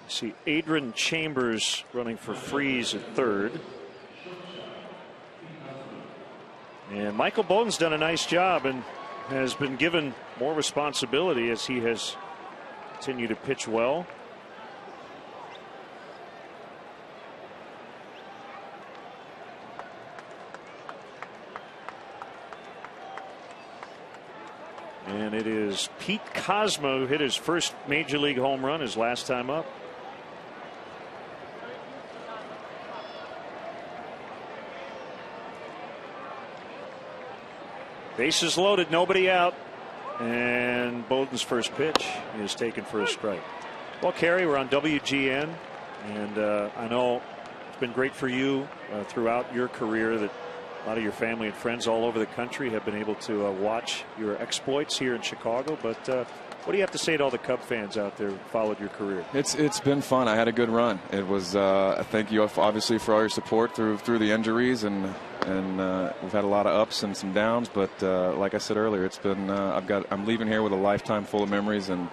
See Adrian Chambers running for Freeze at third. And Michael Bowden's done a nice job and has been given more responsibility as he has continued to pitch well. And it is Pete Cosmo who hit his first Major League home run his last time up. Bases loaded, nobody out, and Bowden's first pitch is taken for a strike. Well, Kerry, we're on WGN, and I know it's been great for you throughout your career that a lot of your family and friends all over the country have been able to watch your exploits here in Chicago. But what do you have to say to all the Cub fans out there who followed your career? It's been fun. I had a good run. It was thank you obviously for all your support through the injuries, and we've had a lot of ups and some downs. But like I said earlier, it's been I'm leaving here with a lifetime full of memories, and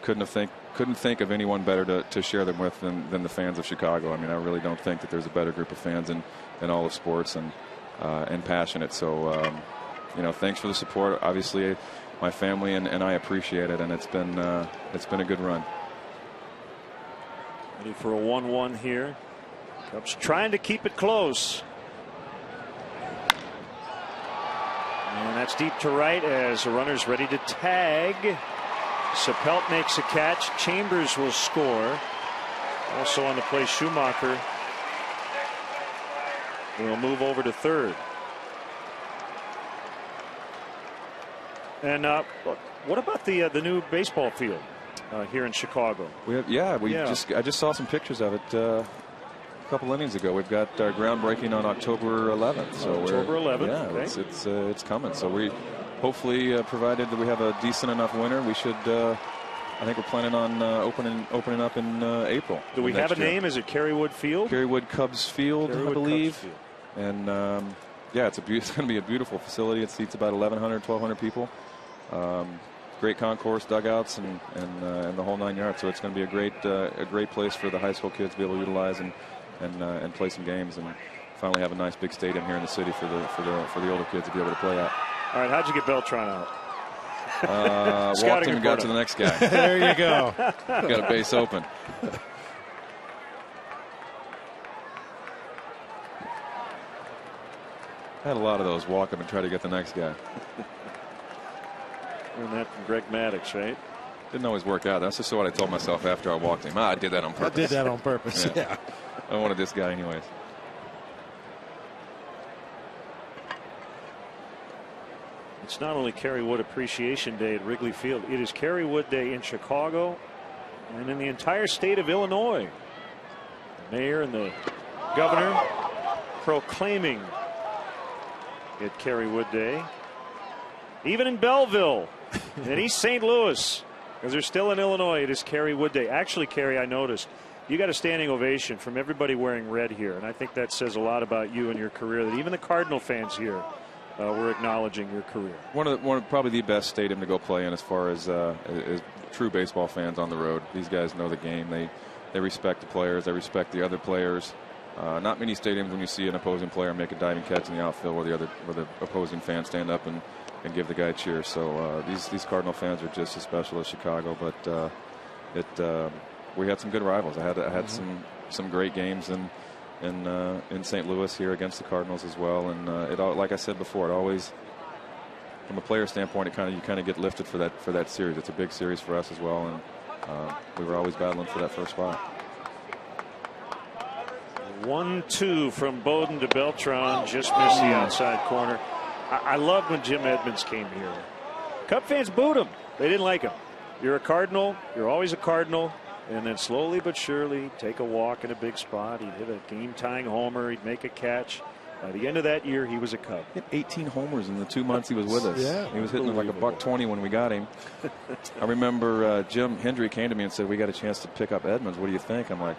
couldn't think of anyone better to share them with than the fans of Chicago. I mean, I really don't think that there's a better group of fans in all of sports and passionate. So thanks for the support. Obviously, my family and I appreciate it, and it's been a good run. Ready for a 1-1 here. Cubs trying to keep it close. And that's deep to right as the runner's ready to tag. Sapelt makes a catch. Chambers will score. Also on the play, Schumacher will move over to third. And what about the new baseball field here in Chicago? I just saw some pictures of it a couple innings ago. We've got our groundbreaking on October 11th. So October 11th. Yeah, okay. it's coming. So we hopefully, provided that we have a decent enough winter, we should. I think we're planning on opening up in April. Do we have a name? Is it Kerrywood Field? Kerrywood Cubs Field, I believe. Cubs Field. And it's going to be a beautiful facility. It seats about 1,100, 1,200 people. Great concourse, dugouts, and the whole 9 yards. So it's going to be a great place for the high school kids to be able to utilize and play some games, and finally have a nice big stadium here in the city for the older kids to be able to play at. All right, how'd you get Beltran out? Walked him and got to the next guy. There you go. Got a base open. Had a lot of those. Walk him and try to get the next guy. Learned that from Greg Maddux, right? Didn't always work out. That's just what I told myself after I walked him. I did that on purpose. Yeah. I wanted this guy anyways. It's not only Kerrywood Appreciation Day at Wrigley Field, it is Kerrywood Day in Chicago and in the entire state of Illinois. The mayor and the governor proclaiming it Kerrywood Day. Even in Belleville and East St. Louis, because they're still in Illinois, it is Kerrywood Day. Actually, Kerry, I noticed you got a standing ovation from everybody wearing red here, and I think that says a lot about you and your career, that even the Cardinal fans here were acknowledging your career. One of probably the best stadium to go play in as far as true baseball fans on the road. These guys know the game. They respect the players. They respect the other players. Not many stadiums when you see an opposing player make a diving catch in the outfield where the opposing fans stand up and give the guy a cheer. So these Cardinal fans are just as special as Chicago. But we had some good rivals. I had some great games in St. Louis here against the Cardinals as well. And like I said before, it always, from a player standpoint, you kind of get lifted for that series. It's a big series for us as well, and we were always battling for that first spot. 1-2 from Bowden to Beltran, just missed the outside corner. I loved when Jim Edmonds came here. Cub fans booed him. They didn't like him. You're a Cardinal. You're always a Cardinal. And then slowly but surely take a walk in a big spot. He'd hit a game-tying homer. He'd make a catch. By the end of that year, he was a Cub. He hit 18 homers in the 2 months he was with us. Yeah, he was hitting like $120 when we got him. I remember Jim Hendry came to me and said, "We got a chance to pick up Edmonds. What do you think?" I'm like,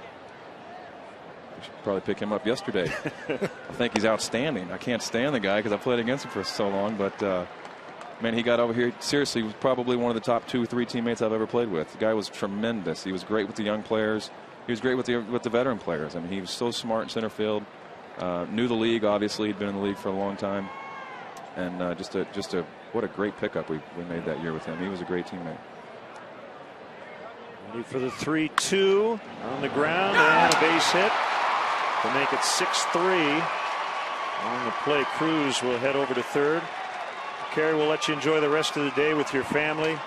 "We should probably pick him up yesterday." I think he's outstanding. I can't stand the guy because I played against him for so long, but man, he got over here. Seriously, he was probably one of the top 2-3 teammates I've ever played with. The guy was tremendous. He was great with the young players. He was great with the veteran players. I mean, he was so smart in center field. Knew the league. Obviously, he'd been in the league for a long time, and what a great pickup we made that year with him. He was a great teammate. Ready for the 3-2 on the ground and a base hit to make it 6-3. On the play, Cruz will head over to third. Kerry, we'll let you enjoy the rest of the day with your family.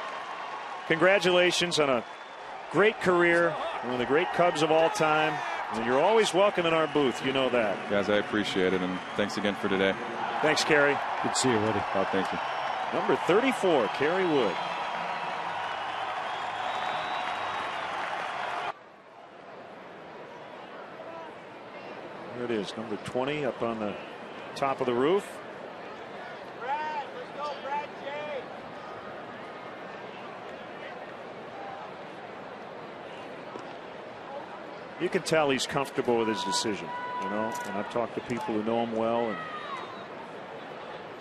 Congratulations on a great career, one of the great Cubs of all time. And you're always welcome in our booth. You know that. Guys, I appreciate it, and thanks again for today. Thanks, Kerry. Good to see you, Woody. Oh, thank you. Number 34, Kerry Wood. There it is, number 20 up on the top of the roof. Brad, let's go, Brad J. You can tell he's comfortable with his decision, you know, and I've talked to people who know him well, and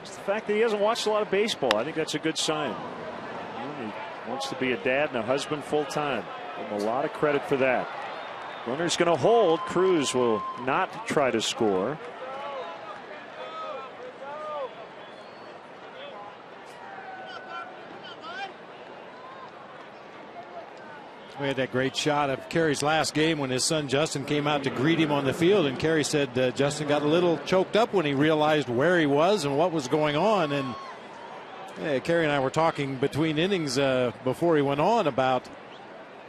just the fact that he hasn't watched a lot of baseball, I think that's a good sign. You know, he wants to be a dad and a husband full time. Give him a lot of credit for that. Runner's going to hold. Cruz will not try to score. We had that great shot of Kerry's last game when his son Justin came out to greet him on the field, and Kerry said Justin got a little choked up when he realized where he was and what was going on. And Kerry and I were talking between innings before he went on about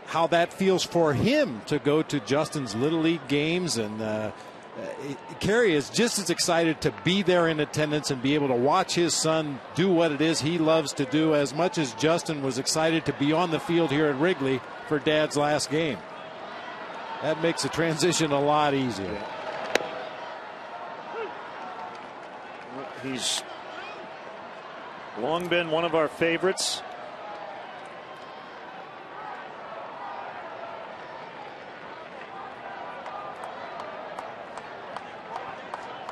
how that feels for him to go to Justin's Little League games, and Kerry is just as excited to be there in attendance and be able to watch his son do what it is he loves to do as much as Justin was excited to be on the field here at Wrigley for Dad's last game. That makes the transition a lot easier. He's long been one of our favorites.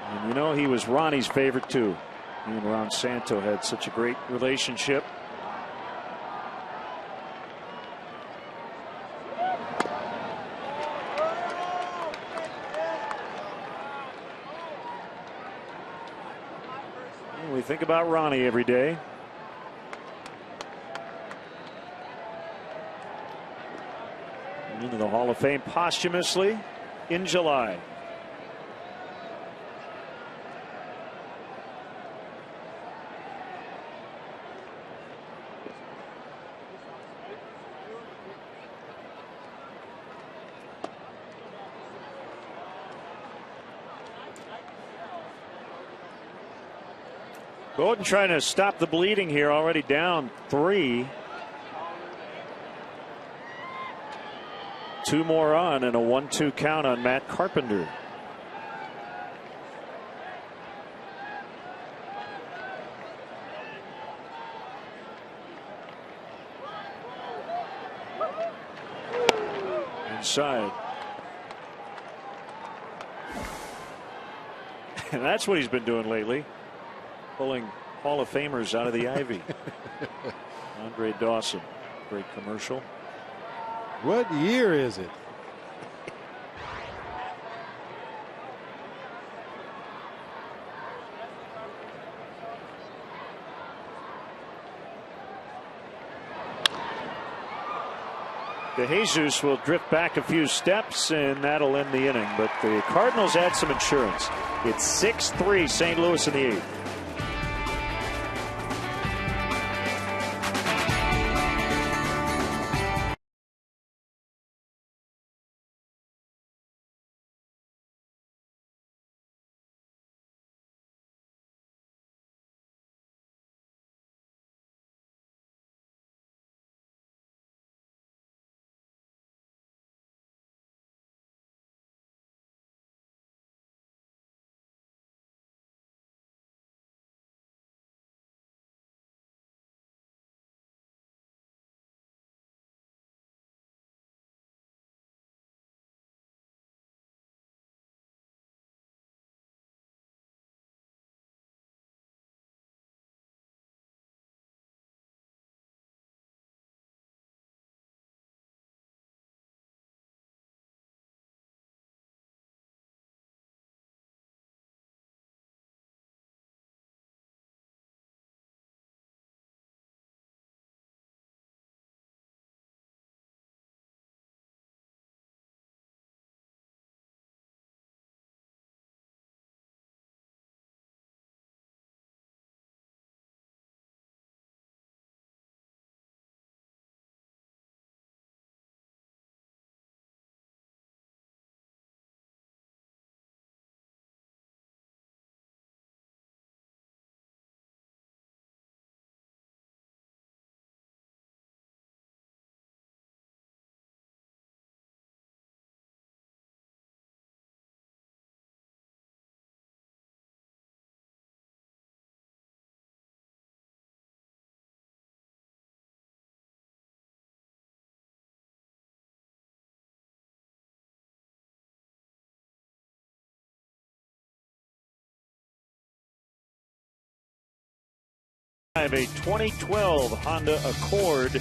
And you know, he was Ronnie's favorite too. He and Ron Santo had such a great relationship. We think about Ronnie every day. Into the Hall of Fame posthumously in July. Bowden trying to stop the bleeding here, already down 3. 2 more on and a 1-2 count on Matt Carpenter. Inside. And that's what he's been doing lately. Pulling Hall of Famers out of the ivy. Andre Dawson. Great commercial. What year is it? DeJesus will drift back a few steps, and that'll end the inning. But the Cardinals add some insurance. It's 6-3 St. Louis in the 8th. A 2012 Honda Accord.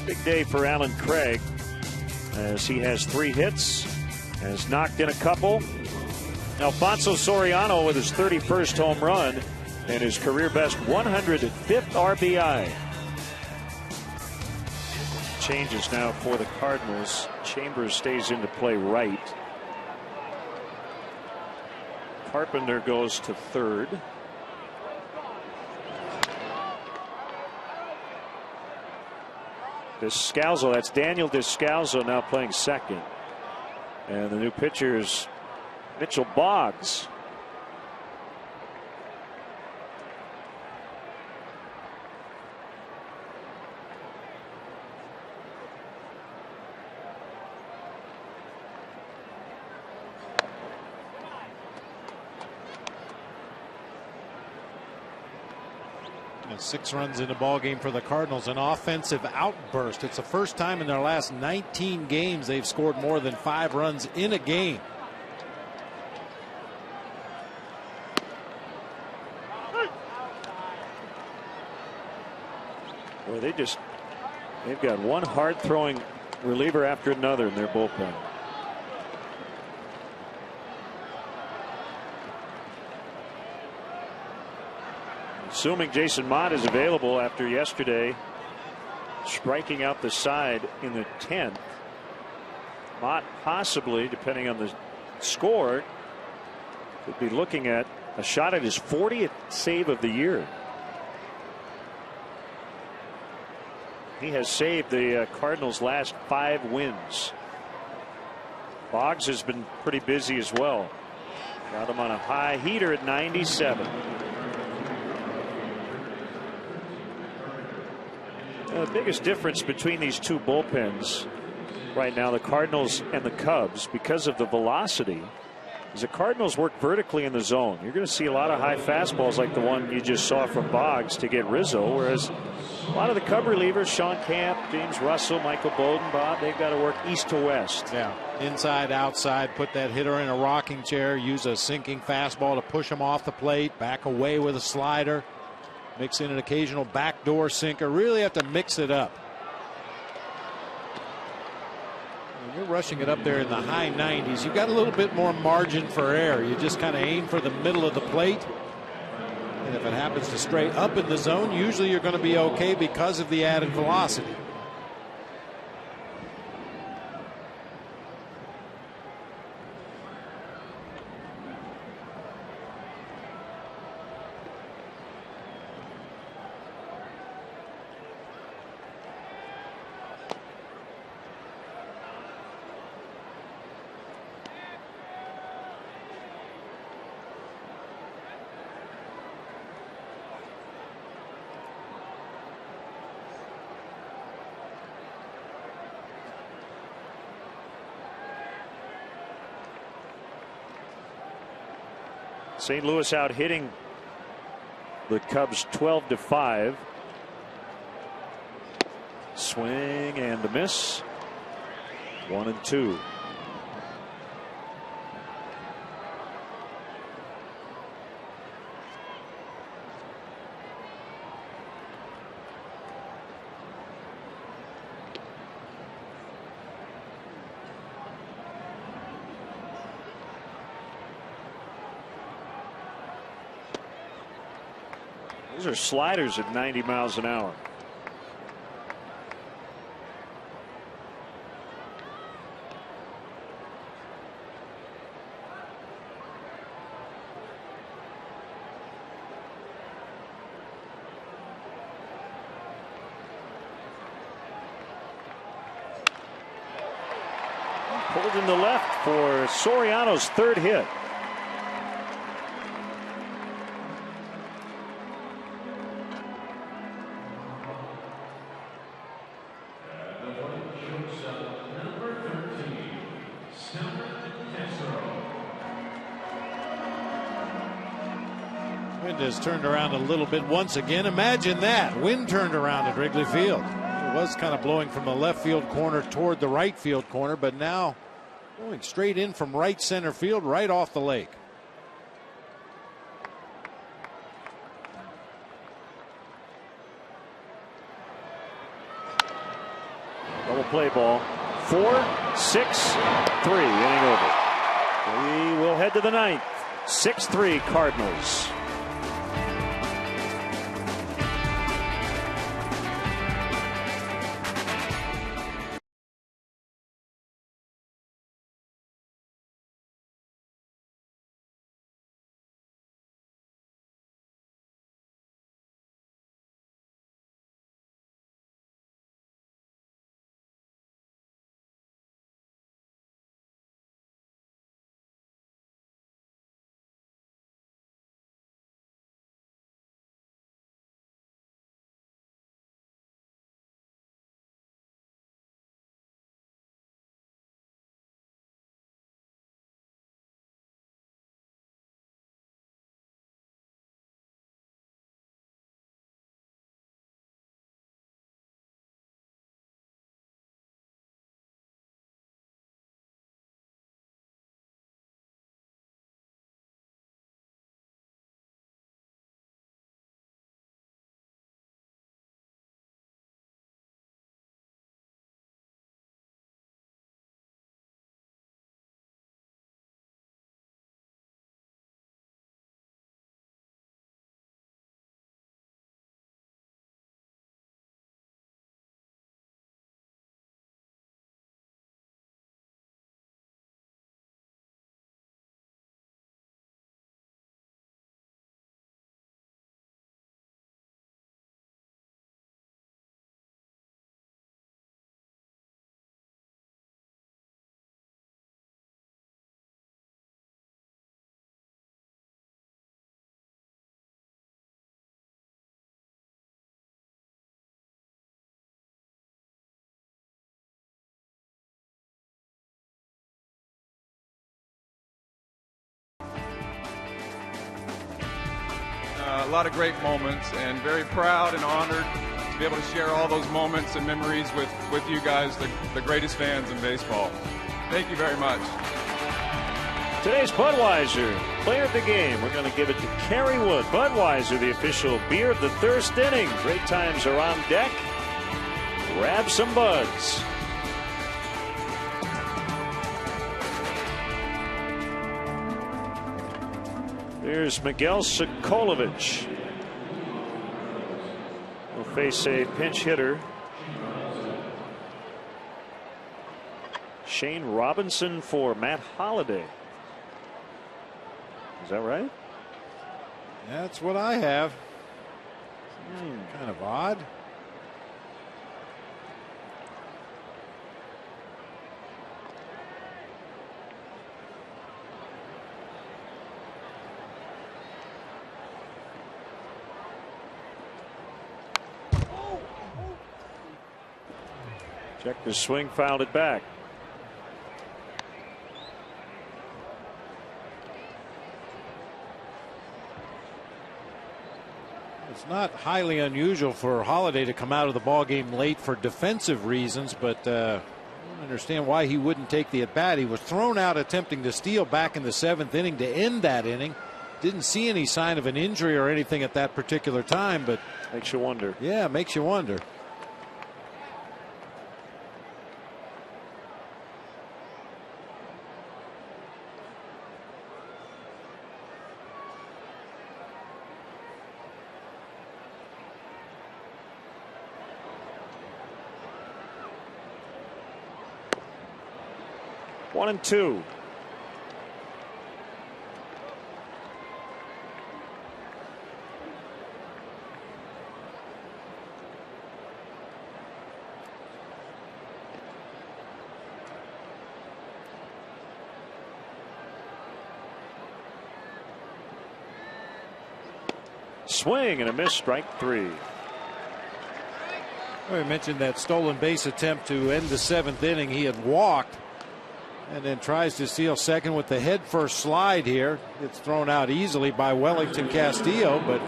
Big day for Alan Craig as he has 3 hits, has knocked in a couple. Alfonso Soriano with his 31st home run and his career best 105th RBI. Changes now for the Cardinals. Chambers stays into play right. Carpenter goes to third. Descalzo, that's Daniel Descalzo now playing second. And the new pitcher is Mitchell Boggs. And 6 runs in the ball game for the Cardinals. An offensive outburst. It's the first time in their last 19 games they've scored more than 5 runs in a game. Boy, they've got one hard throwing reliever after another in their bullpen. Assuming Jason Mott is available after yesterday striking out the side in the 10th. Mott possibly, depending on the score, could be looking at a shot at his 40th save of the year. He has saved the Cardinals' last 5 wins. Boggs has been pretty busy as well. Got him on a high heater at 97. The biggest difference between these two bullpens right now, the Cardinals and the Cubs, because of the velocity, is the Cardinals work vertically in the zone. You're going to see a lot of high fastballs like the one you just saw from Boggs to get Rizzo, whereas a lot of the Cub relievers, Sean Camp, James Russell, Michael Bowden, Bob, they've got to work east to west. Yeah, inside, outside, put that hitter in a rocking chair, use a sinking fastball to push him off the plate, back away with a slider. Mix in an occasional backdoor sinker. Really have to mix it up. When you're rushing it up there in the high 90s, you've got a little bit more margin for error. You just kind of aim for the middle of the plate. And if it happens to stray up in the zone, usually you're going to be okay because of the added velocity. St. Louis out hitting the Cubs 12-5. Swing and a miss. 1-2. These are sliders at 90 miles an hour. Pulled in the left for Soriano's third hit. Wind has turned around a little bit once again. Imagine that. Wind turned around at Wrigley Field. It was kind of blowing from the left field corner toward the right field corner, but now going straight in from right center field, right off the lake. Double play ball. 4-6-3. Inning over. We will head to the ninth. 6-3 Cardinals. A lot of great moments, and very proud and honored to be able to share all those moments and memories with you guys, the greatest fans in baseball. Thank you very much. Today's Budweiser player of the game. We're going to give it to Kerry Wood. Budweiser, the official beer of the thirst inning. Great times are on deck. Grab some buds. Here's Miguel Sokolovic. Will face a pinch hitter. Shane Robinson for Matt Holliday. Is that right? That's what I have. Kind of odd. Checked his swing, fouled it back. It's not highly unusual for Holliday to come out of the ball game late for defensive reasons, but I don't understand why he wouldn't take the at bat. He was thrown out attempting to steal back in the 7th inning to end that inning. Didn't see any sign of an injury or anything at that particular time, but makes you wonder. Yeah, makes you wonder. One and two. Swing and a miss, strike 3. We mentioned that stolen base attempt to end the 7th inning. He had walked and then tries to steal second with the head first slide here. It's thrown out easily by Wellington Castillo, but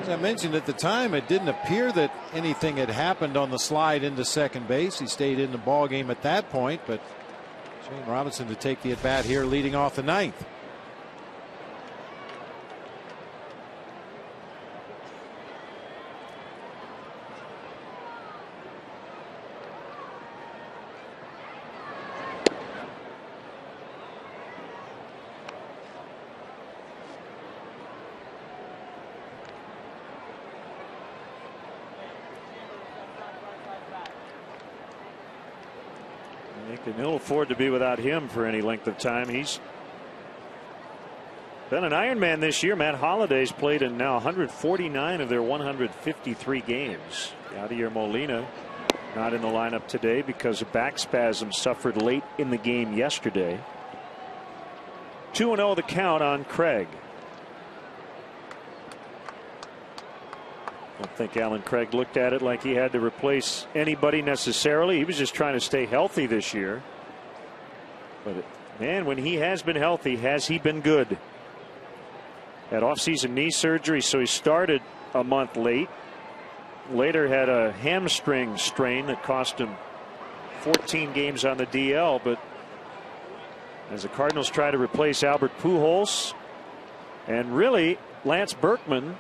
as I mentioned at the time, it didn't appear that anything had happened on the slide into second base. He stayed in the ball game at that point, but Shane Robinson to take the at bat here leading off the 9th. They can ill afford to be without him for any length of time. He's been an Ironman this year. Matt Holliday's played in now 149 of their 153 games. Yadier Molina not in the lineup today because of back spasms suffered late in the game yesterday. 2-0 the count on Craig. I don't think Alan Craig looked at it like he had to replace anybody necessarily. He was just trying to stay healthy this year. But man, when he has been healthy, has he been good? Had offseason knee surgery, so he started a month late. Later had a hamstring strain that cost him 14 games on the DL. But as the Cardinals try to replace Albert Pujols and really Lance Berkman,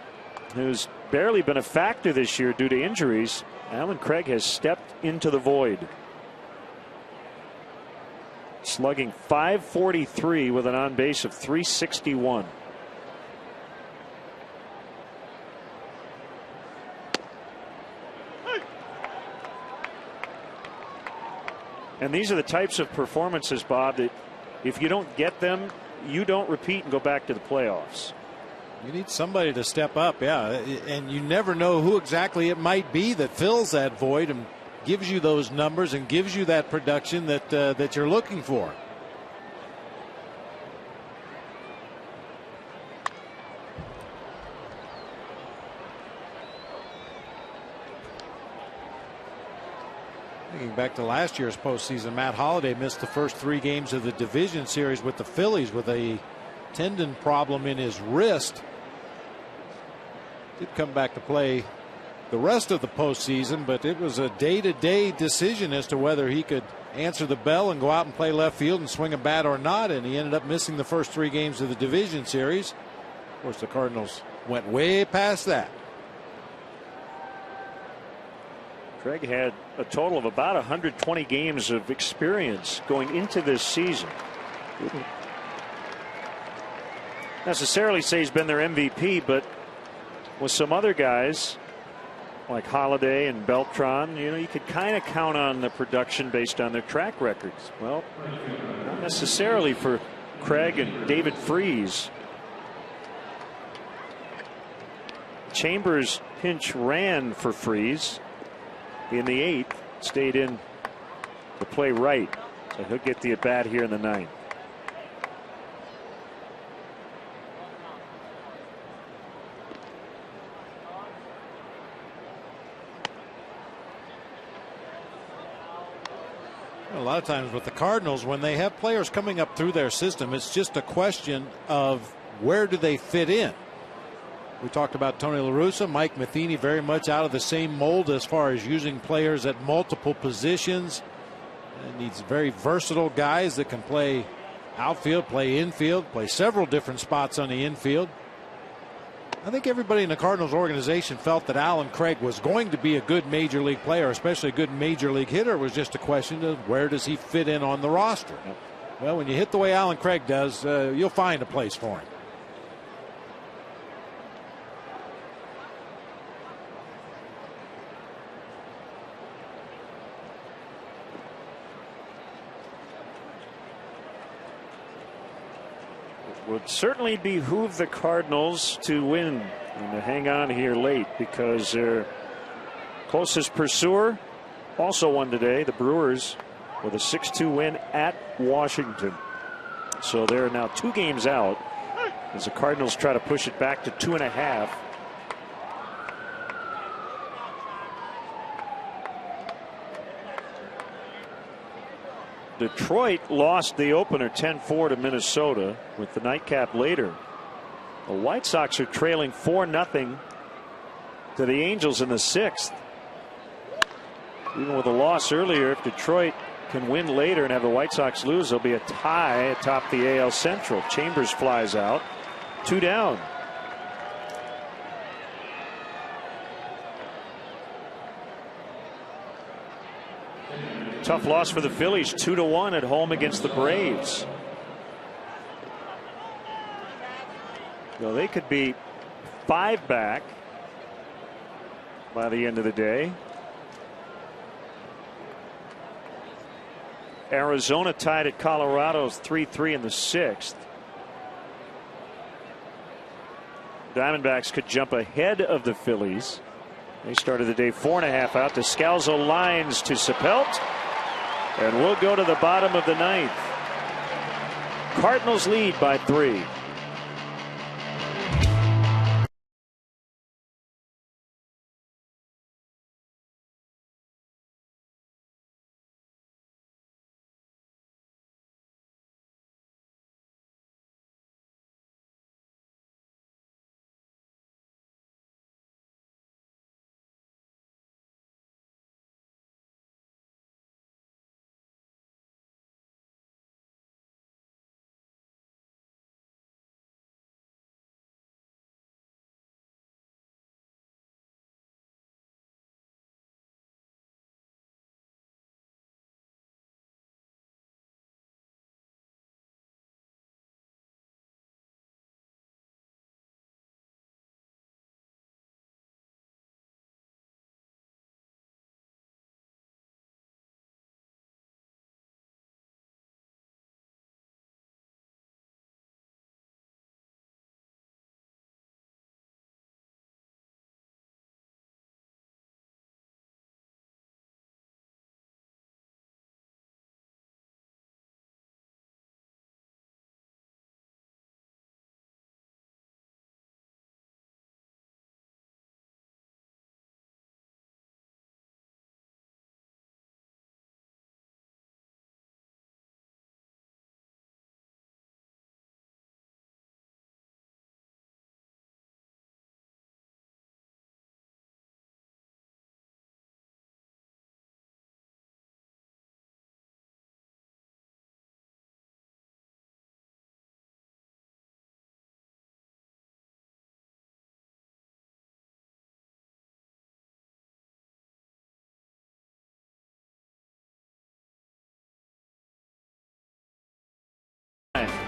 who's barely been a factor this year due to injuries, Alan Craig has stepped into the void. Slugging .543 with an on base of .361. And these are the types of performances, Bob, that if you don't get them, you don't repeat and go back to the playoffs. You need somebody to step up, yeah, and you never know who exactly it might be that fills that void and gives you those numbers and gives you that production that you're looking for. Thinking back to last year's postseason, Matt Holliday missed the first 3 games of the division series with the Phillies with a tendon problem in his wrist. Did come back to play the rest of the postseason, but it was a day-to-day decision as to whether he could answer the bell and go out and play left field and swing a bat or not, and he ended up missing the first 3 games of the division series. Of course, the Cardinals went way past that. Craig had a total of about 120 games of experience going into this season. necessarily say he's been their MVP, but with some other guys like Holiday and Beltran, you could kind of count on the production based on their track records. Well, not necessarily for Craig and David Freese. Chambers pinch ran for Freese in the 8th, stayed in to play right, so he'll get the at bat here in the 9th. A lot of times with the Cardinals, when they have players coming up through their system, it's just a question of where do they fit in. We talked about Tony La Russa, Mike Matheny, very much out of the same mold as far as using players at multiple positions. And needs very versatile guys that can play outfield, play infield, play several different spots on the infield. I think everybody in the Cardinals organization felt that Alan Craig was going to be a good major league player, especially a good major league hitter. It was just a question of where does he fit in on the roster. Well, when you hit the way Alan Craig does, you'll find a place for him. Would certainly behoove the Cardinals to win and to hang on here late, because their closest pursuer also won today, the Brewers, with a 6-2 win at Washington. So they're now 2 games out as the Cardinals try to push it back to 2.5. Detroit lost the opener 10-4 to Minnesota with the nightcap later. The White Sox are trailing 4-0 to the Angels in the 6th. Even with a loss earlier, if Detroit can win later and have the White Sox lose, there'll be a tie atop the AL Central. Chambers flies out, 2 down. Tough loss for the Phillies, 2-1 at home against the Braves. Well, they could be 5 back by the end of the day. Arizona tied at Colorado's 3-3 in the 6th. Diamondbacks could jump ahead of the Phillies. They started the day 4.5 out. Descalzo lines to Sapelt. And we'll go to the bottom of the 9th. Cardinals lead by 3.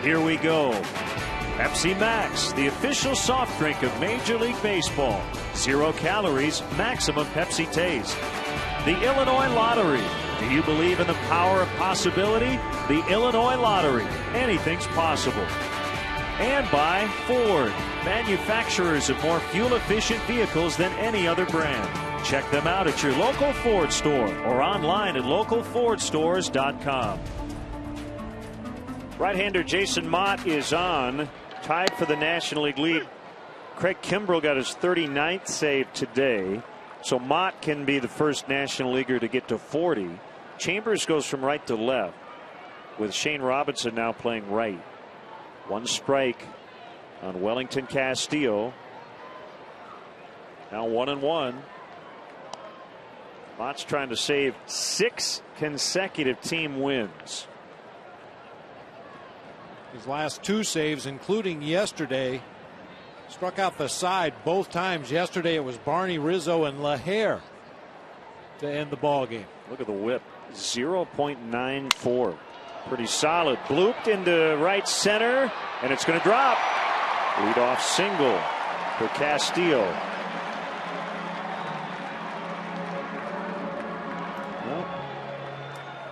Here we go. Pepsi Max, the official soft drink of Major League Baseball. 0 calories, maximum Pepsi taste. The Illinois Lottery. Do you believe in the power of possibility? The Illinois Lottery. Anything's possible. And by Ford, manufacturers of more fuel-efficient vehicles than any other brand. Check them out at your local Ford store or online at localfordstores.com. Right-hander Jason Mott is on, tied for the National League lead. Craig Kimbrell got his 39th save today, so Mott can be the first National Leaguer to get to 40. Chambers goes from right to left, with Shane Robinson now playing right. 1 strike on Wellington Castillo. Now 1-1. Mott's trying to save 6 consecutive team wins. His last 2 saves, including yesterday, struck out the side both times. Yesterday it was Barney Rizzo and LaHare to end the ball game. Look at the whip, 0.94. Pretty solid. Blooped into right center, and it's going to drop. Leadoff single for Castillo. Well,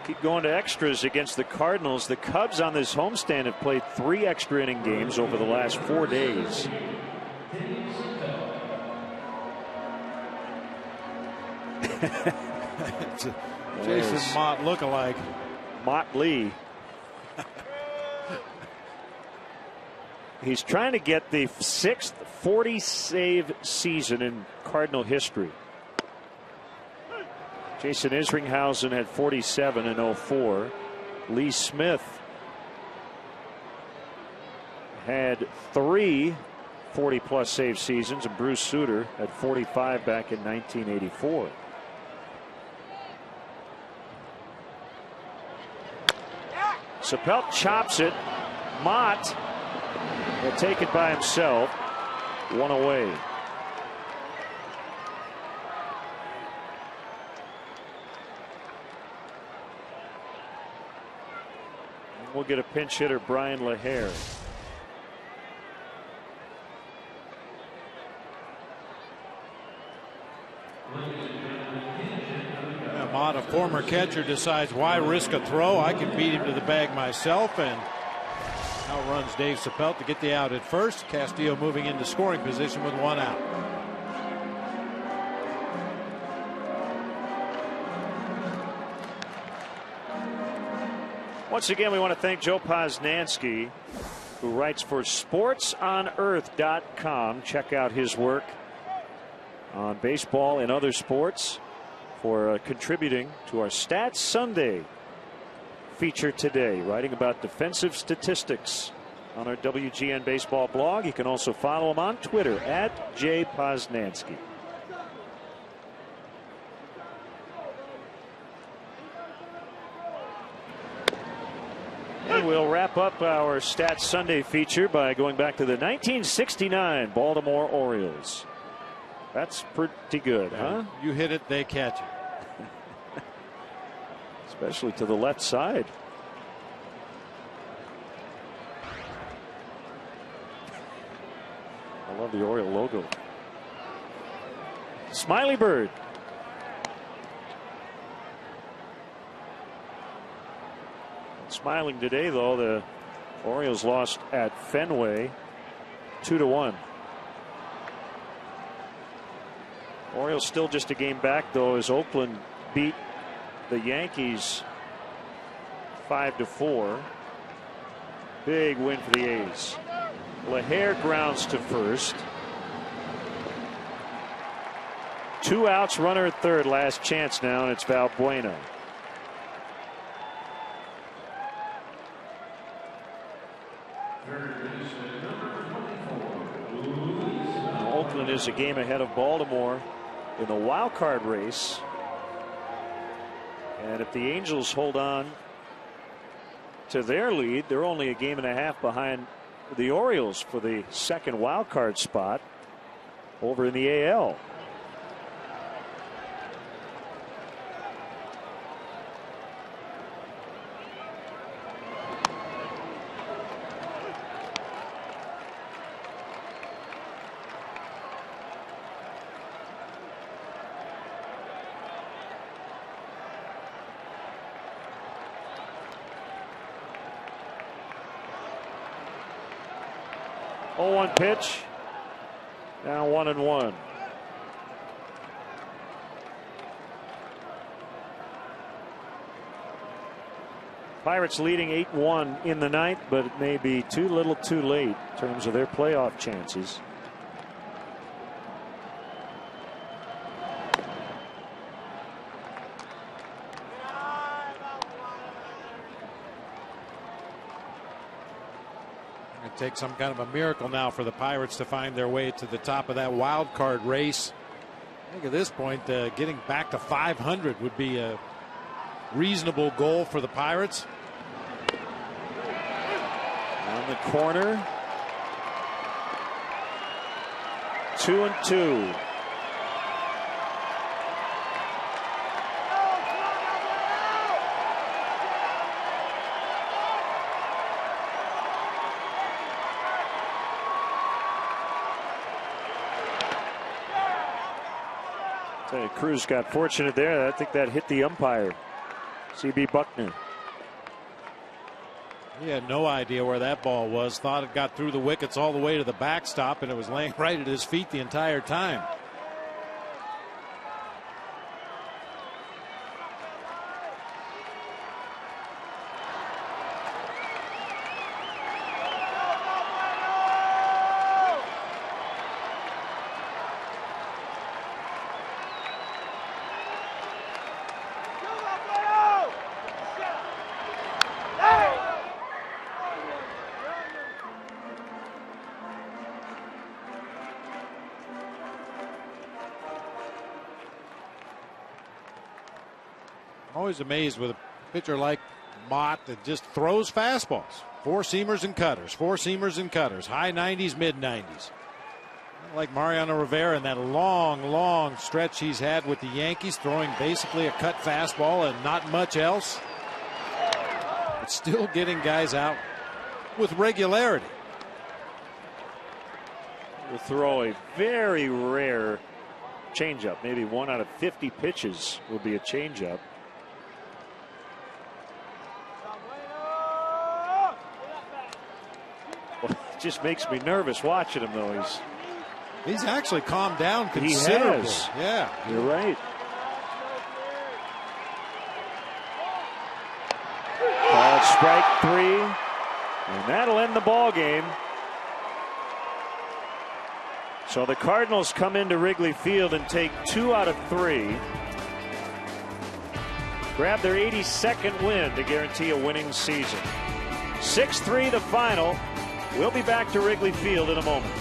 keep going to extras against the Cardinals. The Cubs on this homestand have played 3 extra inning games over the last 4 days. Jason Mott look-alike. Mott Lee. He's trying to get the 6th 40 save season in Cardinal history. Jason Isringhausen had 47 in 04. Lee Smith had 3 40-plus save seasons, and Bruce Sutter had 45 back in 1984. Sapelt chops it. Mott will take it by himself. 1 away. We'll get a pinch hitter, Brian LaHare. Mott, a former catcher, decides why risk a throw. I can beat him to the bag myself, and outruns Dave Sapelt to get the out at first. Castillo moving into scoring position with 1 out. Once again, we want to thank Joe Posnanski, who writes for SportsOnEarth.com. Check out his work on baseball and other sports, for contributing to our Stats Sunday feature today, writing about defensive statistics on our WGN Baseball blog. You can also follow him on Twitter at @JPosnanski. And we'll wrap up our Stats Sunday feature by going back to the 1969 Baltimore Orioles. That's pretty good, huh? You hit it, they catch it. Especially to the left side. I love the Oriole logo. Smiley Bird. Smiling today, though. The Orioles lost at Fenway 2-1. Orioles still just a game back, though, as Oakland beat the Yankees 5-4. Big win for the A's. LaHare grounds to first. 2 outs, runner at third. Last chance now, and it's Valbuena. Oakland is a game ahead of Baltimore in the wild card race. And if the Angels hold on to their lead, they're only a game and a half behind the Orioles for the second wild card spot over in the AL. 0-1 pitch. Now 1-1. Pirates leading 8-1 in the ninth, but it may be too little too late in terms of their playoff chances. It takes some kind of a miracle now for the Pirates to find their way to the top of that wild card race. I think at this point, getting back to 500 would be a reasonable goal for the Pirates. On the corner. 2-2. Cruz got fortunate there. I think that hit the umpire, C.B. Buckner. He had no idea where that ball was. Thought it got through the wickets all the way to the backstop, and it was laying right at his feet the entire time. Always amazed with a pitcher like Mott that just throws fastballs. Four seamers and cutters. Four seamers and cutters. High 90s, mid 90s. Like Mariano Rivera in that long stretch he's had with the Yankees, throwing basically a cut fastball and not much else. But still getting guys out with regularity. Will throw a very rare changeup. Maybe 1 out of 50 pitches will be a changeup. Well, it just makes me nervous watching him, though. He's actually calmed down considerably. He has. Yeah, you're right. Called strike 3, and that'll end the ball game. So the Cardinals come into Wrigley Field and take 2 out of 3. Grab their 82nd win to guarantee a winning season. 6-3 the final. We'll be back to Wrigley Field in a moment.